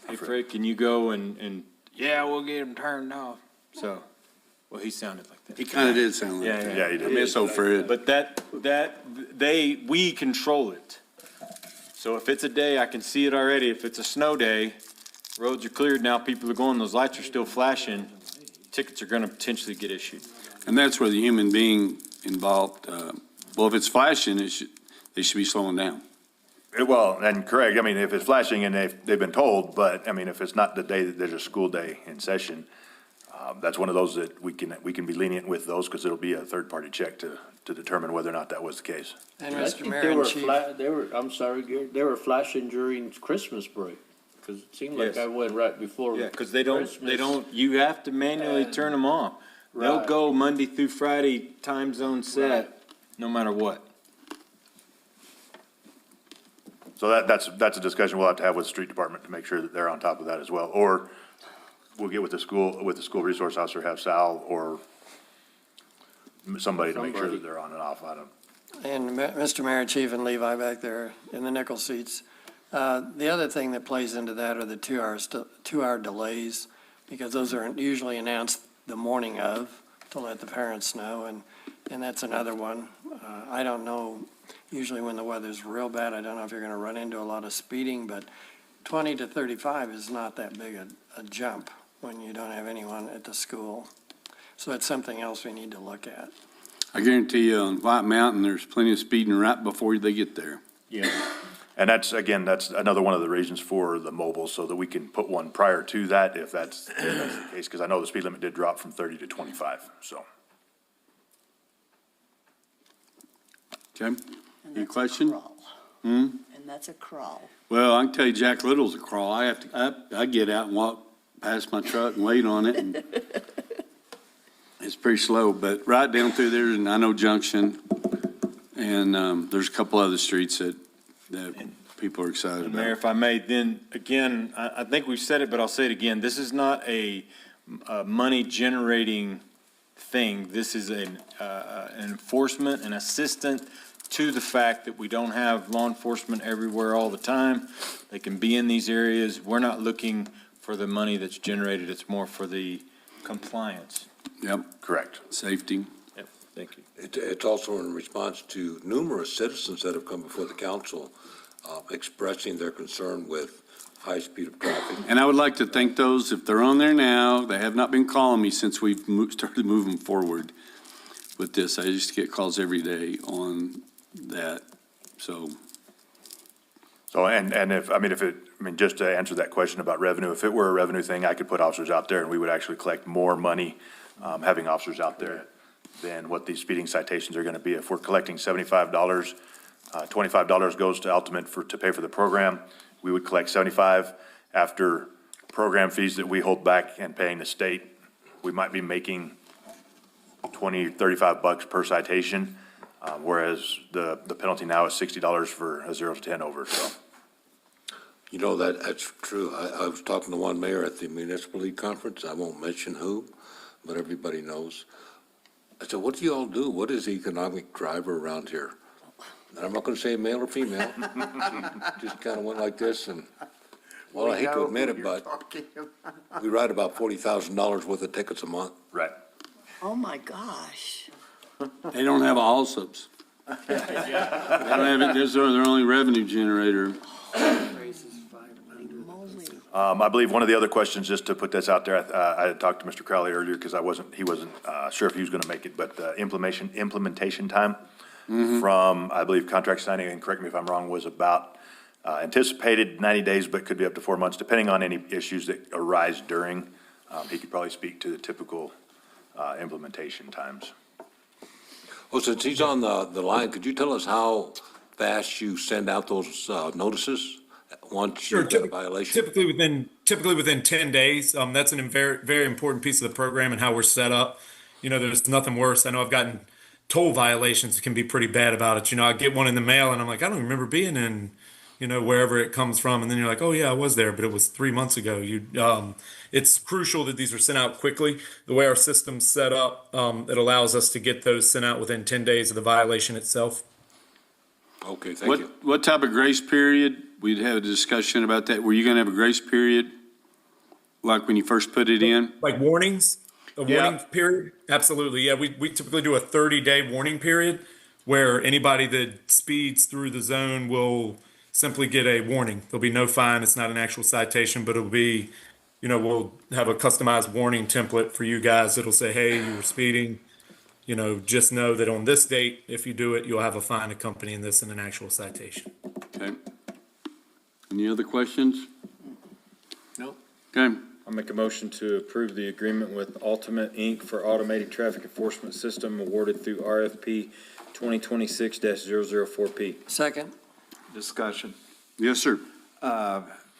U: Hey, Fred, can you go and yeah, we'll get them turned off. So, well, he sounded like that.
J: He kind of did sound like that.
D: Yeah, he did.
J: I miss old Fred.
U: But we control it. So if it's a day, I can see it already. If it's a snow day, roads are cleared now, people are going, those lights are still flashing, tickets are gonna potentially get issued.
J: And that's where the human being involved, well, if it's flashing, they should be slowing down.
D: Well, and correct, I mean, if it's flashing and they've been told, but I mean, if it's not the day that there's a school day in session, that's one of those that we can be lenient with those because it'll be a third-party check to determine whether or not that was the case.
E: And
B: I
E: Mr.
B: think
E: Mayor and Chief.
B: I'm sorry, Gary, they were flashing during Christmas break, because it seemed like
U: Yes.
B: I went right before.
U: Yeah, because
B: Christmas.
U: you have to manually turn them off. They'll
B: Right.
U: go Monday through Friday, time zone set, no matter what.
D: So that's a discussion we'll have to have with the street department to make sure that they're on top of that as well. Or we'll get with the school resource officer, have Sal or somebody to make sure that they're on and off. I don't.
E: And Mr. Mayor, Chief, and Levi back there in the nickel seats. The other thing that plays into that are the 2-hour delays, because those are usually announced the morning of to let the parents know, and that's another one. I don't know, usually when the weather's real bad, I don't know if you're gonna run into a lot of speeding, but 20 to 35 is not that big a jump when you don't have anyone at the school. So it's something else we need to look at.
J: I guarantee you on White Mountain, there's plenty of speeding right before they get there.
D: Yeah. And that's another one of the reasons for the mobile, so that we can put one prior to that if that's the case, because I know the speed limit did drop from 30 to 25, so.
J: Okay, any question?
N: And that's a crawl.
J: Well, I can tell you Jack Little's a crawl. I get out and walk past my truck and wait on it, and it's pretty slow, but right down through there, and I know Junction, and there's a couple other streets that people are excited
U: Mayor,
J: about.
U: if I may, then again, I think we've said it, but I'll say it again. This is not a money-generating thing. This is an enforcement, an assistant to the fact that we don't have law enforcement everywhere all the time. They can be in these areas. We're not looking for the money that's generated. It's more for the compliance.
J: Yep.
D: Correct.
J: Safety.
U: Yep. Thank you.
P: It's also in response to numerous citizens that have come before the council expressing their concern with high speed of traffic.
A: And I would like to thank those, if they're on there now, they have not been calling me since we've started moving forward with this. I used to get calls every day on that, so.
D: So, and if, just to answer that question about revenue, if it were a revenue thing, I could put officers out there and we would actually collect more money, having officers out there than what these speeding citations are gonna be. If we're collecting $75, $25 goes to Ultimate to pay for the program. We would collect $75 after program fees that we hold back and paying the state. We might be making $20, $35 per citation, whereas the penalty now is $60 for a 0 to 10 over, so.
P: You know, that's true. I was talking to one mayor at the municipal league conference. I won't mention who, but everybody knows. I said, what do you all do? What is the economic driver around here? And I'm not going to say male or female. Just kind of went like this and, well, I hate to admit it, but we write about $40,000 worth of tickets a month.
D: Right.
N: Oh, my gosh.
A: They don't have allsups. They don't have it, they're their only revenue generator.
D: I believe one of the other questions, just to put this out there, I had talked to Mr. Crowley earlier because he wasn't sure if he was going to make it, but implementation time from, I believe, contract signing, and correct me if I'm wrong, was about anticipated 90 days, but could be up to 4 months, depending on any issues that arise during. He could probably speak to the typical implementation times.
P: Oh, since he's on the line, could you tell us how fast you send out those notices once you get a violation?
K: Typically within 10 days. That's a very, very important piece of the program and how we're set up. There's nothing worse. I know I've gotten toll violations that can be pretty bad about it. I get one in the mail and I'm like, I don't remember being in, wherever it comes from. And then you're like, oh yeah, I was there, but it was 3 months ago. It's crucial that these are sent out quickly. The way our system's set up, it allows us to get those sent out within 10 days of the violation itself.
P: Okay, thank you.
A: What type of grace period? We'd have a discussion about that. Were you going to have a grace period? Like when you first put it in?
K: Like warnings? A warning period? Absolutely. Yeah, we typically do a 30-day warning period where anybody that speeds through the zone will simply get a warning. There'll be no fine. It's not an actual citation, but it'll be, we'll have a customized warning template for you guys. It'll say, hey, you were speeding. Just know that on this date, if you do it, you'll have a fine accompanying this in an actual citation.
A: Okay. Any other questions?
B: Nope.
A: Okay.
U: I'll make a motion to approve the agreement with Ultimate Inc. for automated traffic enforcement system awarded through RFP 2026-004P.
B: Second.
G: Discussion.
A: Yes, sir.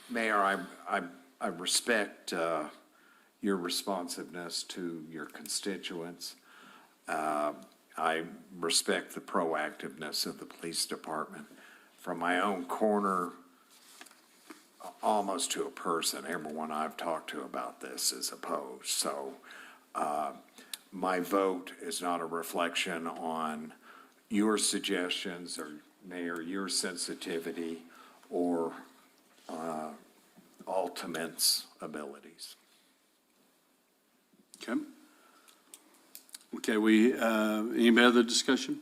G: Mayor, I respect your responsiveness to your constituents. I respect the proactiveness of the police department. From my own corner, almost to a person, everyone I've talked to about this is opposed. So my vote is not a reflection on your suggestions or, Mayor, your sensitivity or Ultimate's abilities.
A: Okay. Okay, any other discussion?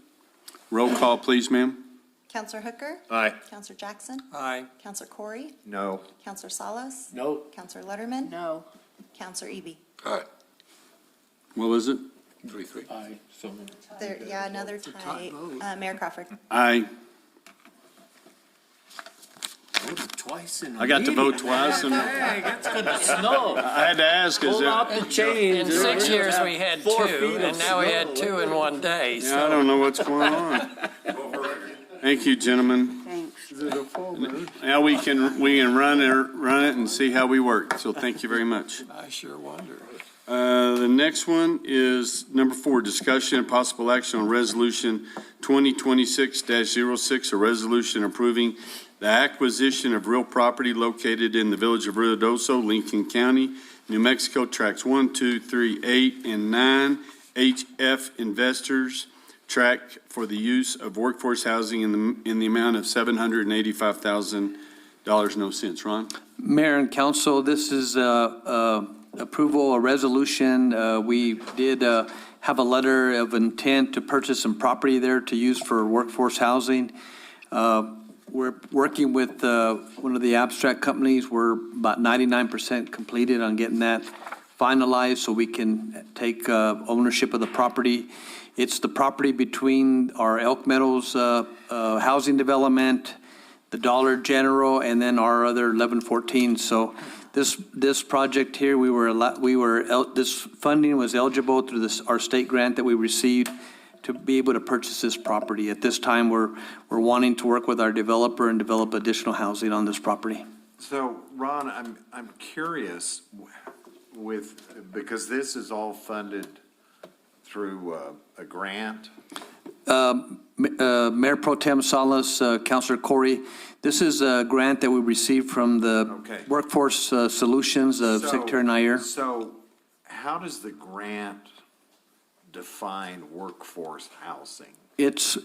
A: Roll call, please, ma'am.
I: Counselor Hooker?
A: Aye.
I: Counselor Jackson?
B: Aye.
I: Counselor Corey?
G: No.
I: Counselor Salas?
B: No.
I: Counselor Letterman?
N: No.
I: Counselor Eby?
P: All right,
A: What was it?
P: 3-3.
B: Aye. So
I: Another tie. Mayor Crawford?
A: Aye.
B: twice in a
A: I got to vote twice and
B: Hey, that's good to know.
A: I had to ask, is
B: Pull
A: there?
B: out the chains.
E: In 6 years, we had 2,
B: 4 feet
E: and
B: of
E: now we
B: snow.
E: had 2 in one day,
A: Yeah, I don't know what's going on. Thank you, gentlemen.
N: Thanks.
A: Now we can run it and see how we work. So thank you very much.
E: I sure wonder.
A: The next one is number 4, discussion and possible action on resolution 2026-06, a resolution approving the acquisition of real property located in the village of Ruidoso, Lincoln County, New Mexico, tracts 1, 2, 3, 8, and 9, HF Investors track for the use of workforce housing in the amount of $785,000, no cents. Ron?
C: Mayor and council, this is a approval, a resolution. We did have a letter of intent to purchase some property there to use for workforce housing. We're working with one of the abstract companies. We're about 99% completed on getting that finalized so we can take ownership of the property. It's the property between our Elk Meadows housing development, the Dollar General, and then our other 1114. So this project here, this funding was eligible through our state grant that we received to be able to purchase this property. At this time, we're wanting to work with our developer and develop additional housing on this property.
G: So, Ron, I'm curious because this is all funded through a grant.
C: Mayor Pro Tem Salas, Councilor Corey, this is a grant that we received from the
G: Okay.
C: Workforce Solutions, Secretary Nair.
G: So how does the grant define workforce housing?
C: It's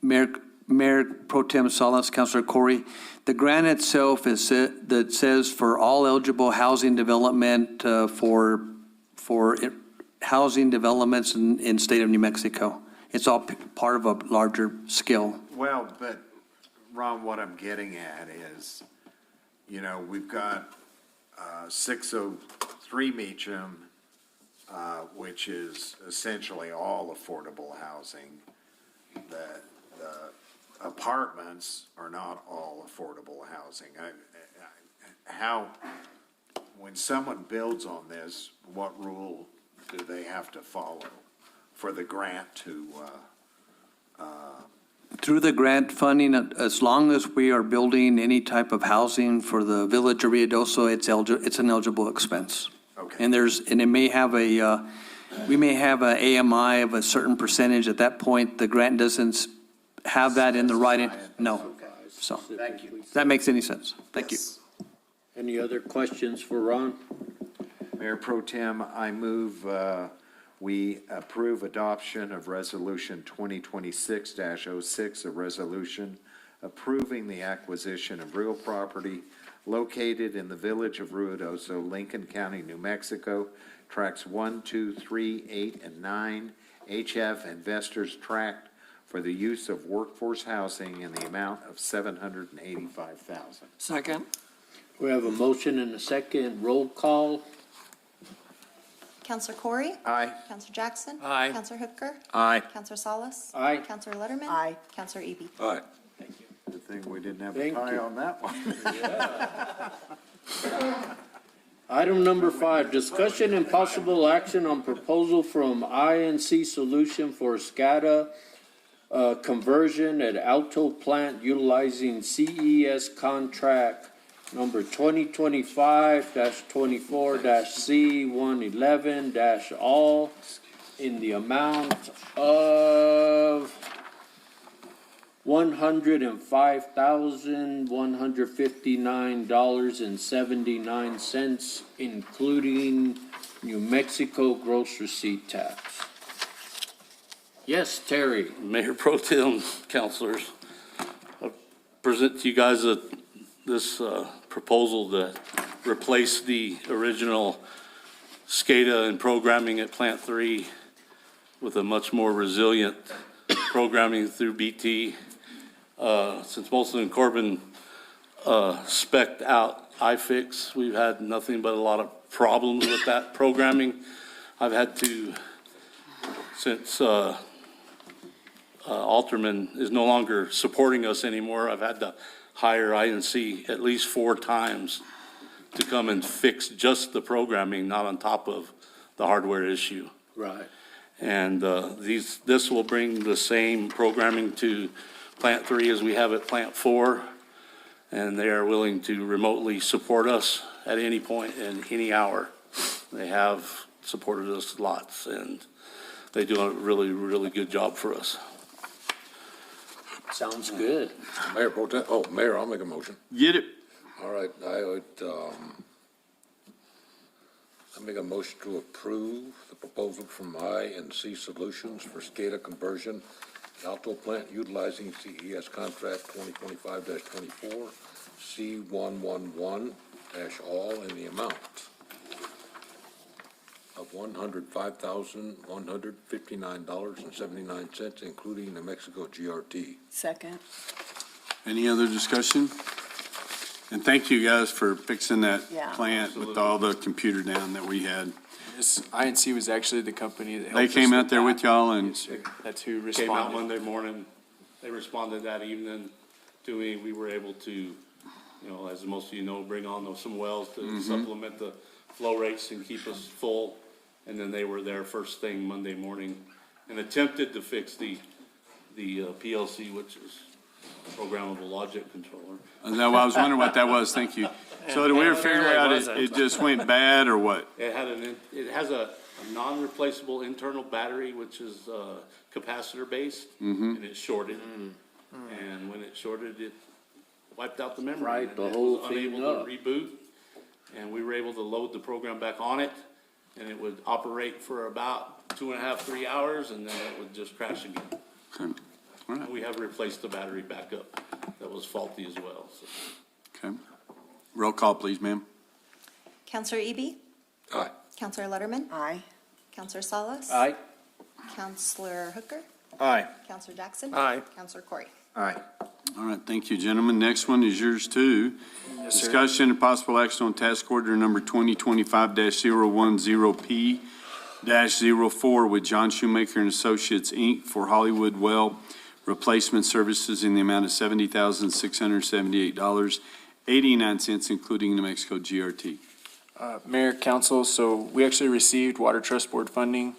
C: Mayor Pro Tem Salas, Councilor Corey. The grant itself that says for all eligible housing development for housing developments in state of New Mexico. It's all part of a larger scale.
G: Well, but Ron, what I'm getting at is, we've got 603 Meacham, which is essentially all affordable housing. The apartments are not all affordable housing. When someone builds on this, what rule do they have to follow for the grant to,
C: Through the grant funding, as long as we are building any type of housing for the Village of Ruidoso, it's an eligible expense.
G: Okay.
C: And it may have we may have a AMI of a certain percentage. At that point, the grant doesn't have that in the writing. No. So,
B: Thank you.
C: if that makes any sense. Thank you.
B: Any other questions for Ron?
G: Mayor Pro Tem, I move we approve adoption of Resolution 2026-06, a resolution approving the acquisition of real property located in the Village of Ruidoso, Lincoln County, New Mexico, tracts 1, 2, 3, 8, and 9, HF Investors Tract for the use of workforce housing in the amount of $785,000.
E: Second?
B: We have a motion and a second. Roll call.
I: Counselor Corey?
G: Aye.
I: Counselor Jackson?
E: Aye.
I: Counselor Hooker?
U: Aye.
I: Counselor Salas?
B: Aye.
I: Counselor Letterman?
N: Aye.
I: Counselor Eby?
P: All right.
G: Good thing we didn't have a
B: Thank
G: tie
B: you.
G: on that one.
B: Item number 5, discussion and possible action on proposal from INC Solution for SCADA conversion at Alto Plant utilizing CES contract number 2025-24-C111-all in the amount of $105,159.79, including New Mexico gross receipt tax. Yes, Terry.
L: Mayor Pro Tem, councilors, I present to you guys this proposal to replace the original SCADA and programming at Plant 3 with a much more resilient programming through BT. Since Molson and Corbin spec'd out iFix, we've had nothing but a lot of problems with that programming. I've had to, since Alterman is no longer supporting us anymore, I've had to hire INC at least 4 times to come and fix just the programming, not on top of the hardware issue.
B: Right.
L: And this will bring the same programming to Plant 3 as we have at Plant 4, and they are willing to remotely support us at any point and any hour. They have supported us lots, and they do a really, really good job for us.
B: Sounds good.
P: Mayor Pro Tem, Mayor, I'll make a motion.
J: Get it.
P: All right, I would, I make a motion to approve the proposal from INC Solutions for SCADA conversion, Alto Plant utilizing CES contract 2025-24, C111-all in the amount $105,159.79, including New Mexico GRT.
N: Second.
A: Any other discussion? And thank you guys for fixing that
N: Yeah.
A: plant with all the computer down that we had.
H: This INC was actually the company that helped
A: They
H: us
A: came
H: with
A: out there
H: that.
A: with y'all and
H: Yes, sir. That's who
L: Came out
H: responded.
L: Monday morning. They responded that evening to me. We were able to, you know, as most of you know, bring on some wells to supplement the flow rates and keep us full. And then they were there first thing Monday morning and attempted to fix the PLC, which is Programmable Logic Controller.
A: No, I was wondering what that was. Thank you. So did we ever figure out it just went bad or what?
L: It has a non-replaceable internal battery, which is capacitor based, and it shorted. And when it shorted, it wiped out the memory.
B: Fried
L: and
B: the
L: it
B: whole
L: was
B: thing
L: unable
B: up.
L: to reboot. And we were able to load the program back on it, and it would operate for about 2.5, 3 hours, and then it would just crash again.
A: Okay. All right.
L: And we have replaced the battery back up. That was faulty as well. So.
A: Okay. Roll call, please, ma'am.
I: Counselor Eby?
P: Aye.
I: Counselor Letterman?
N: Aye.
I: Counselor Salas?
B: Aye.
I: Counselor Hooker?
U: Aye.
I: Counselor Jackson?
E: Aye.
I: Counselor Corey?
G: Aye.
A: All right, thank you, gentlemen. Next one is yours, too.
H: Yes, sir.
A: Discussion and possible action on task order number 2025-010P-04 with John Shoemaker and Associates, Inc. for Hollywood Well replacement services in the amount of $70,678.89, including New Mexico GRT.
H: Mayor, council, so we actually received Water Trust Board funding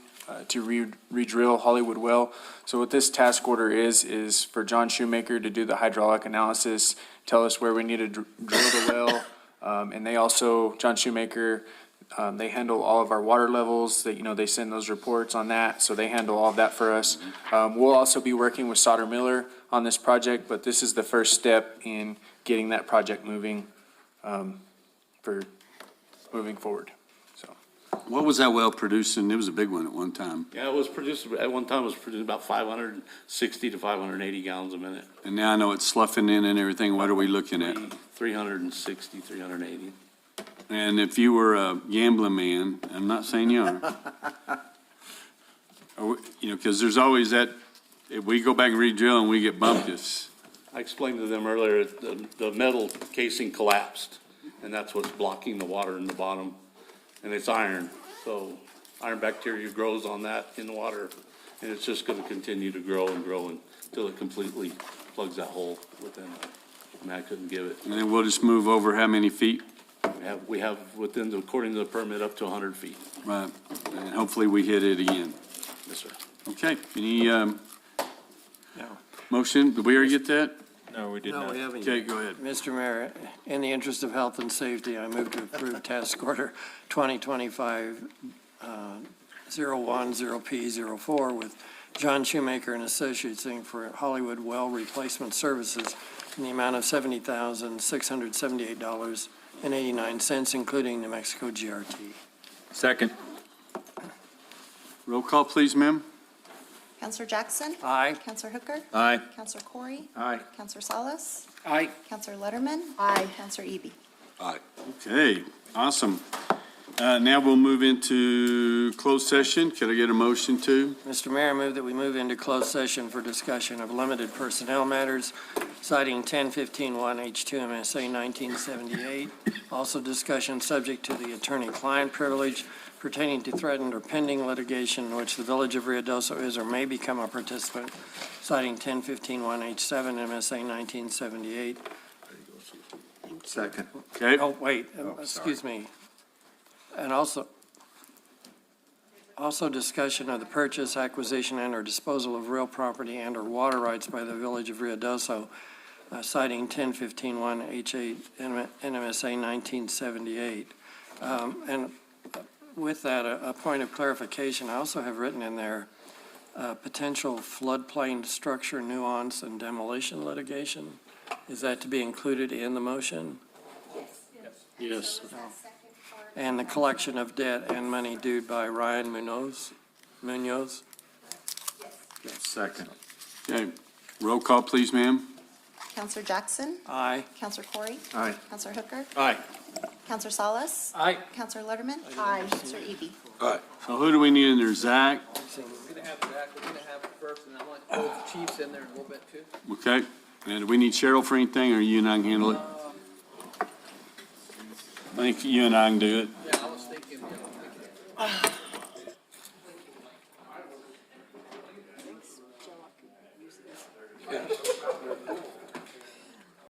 H: to re-drill Hollywood Well. So what this task order is for John Shoemaker to do the hydraulic analysis, tell us where we need to drill the well. And they also, John Shoemaker, they handle all of our water levels, that, you know, they send those reports on that, so they handle all of that for us. We'll also be working with Sauter Miller on this project, but this is the first step in getting that project moving, for moving forward, so.
A: What was that well producing? It was a big one at one time.
L: Yeah, it was produced, at one time it was producing about 560 to 580 gallons a minute.
A: And now I know it's sloughing in and everything. What are we looking at?
L: 360, 380.
A: And if you were a gambling man, I'm not saying you are. You know, because there's always that, if we go back and re-drill and we get bumped, it's,
L: I explained to them earlier, the metal casing collapsed, and that's what's blocking the water in the bottom. And it's iron, so iron bacteria grows on that in the water, and it's just gonna continue to grow until it completely plugs that hole within it. And I couldn't give it.
A: and then we'll just move over how many feet?
L: We have within the, according to the permit, up to 100 feet.
A: Right, and hopefully we hit it again.
L: Yes, sir.
A: Okay, any, motion? Did we already get that?
U: No, we did
E: No,
U: not.
E: we haven't
A: Okay,
E: yet.
A: go ahead.
E: Mr. Mayor, in the interest of health and safety, I move to approve task order 2025-010P04 with John Shoemaker and Associates, Inc. for Hollywood Well replacement services in the amount of $70,678.89, including New Mexico GRT.
U: Second.
A: Roll call, please, ma'am.
I: Counselor Jackson?
E: Aye.
I: Counselor Hooker?
U: Aye.
I: Counselor Corey?
G: Aye.
I: Counselor Salas?
B: Aye.
I: Counselor Letterman?
N: Aye.
I: Counselor Eby?
P: Aye.
A: Okay, awesome. Now we'll move into closed session. Could I get a motion to?
E: Mr. Mayor, I move that we move into closed session for discussion of limited personnel matters, citing 1015-1H2 MSA 1978. Also discussion subject to the attorney-client privilege pertaining to threatened or pending litigation in which the Village of Ruidoso is or may become a participant, citing 1015-1H7 MSA 1978.
G: Second.
A: Okay,
E: Oh, wait, excuse me. And also discussion of the purchase, acquisition, and/or disposal of real property and/or water rights by the Village of Ruidoso, citing 1015-1H8 NMSA 1978. And with that, a point of clarification, I also have written in there potential floodplain structure nuance and demolition litigation. Is that to be included in the motion?
B: Yes.
E: And the collection of debt and money due by Ryan Munoz?
G: Second.
A: okay. Roll call, please, ma'am.
I: Counselor Jackson?
E: Aye.
I: Counselor Corey?
G: Aye.
I: Counselor Hooker?
L: Aye.
I: Counselor Salas?
E: Aye.
I: Counselor Letterman? Aye. Counselor Eby?
A: So who do we need in there? Zach?
E: We're gonna have Zach, we're gonna have it first, and I want both chiefs in there a little bit too.
A: Okay. And do we need Cheryl for anything, or you and I can handle it? I think you and I can do it.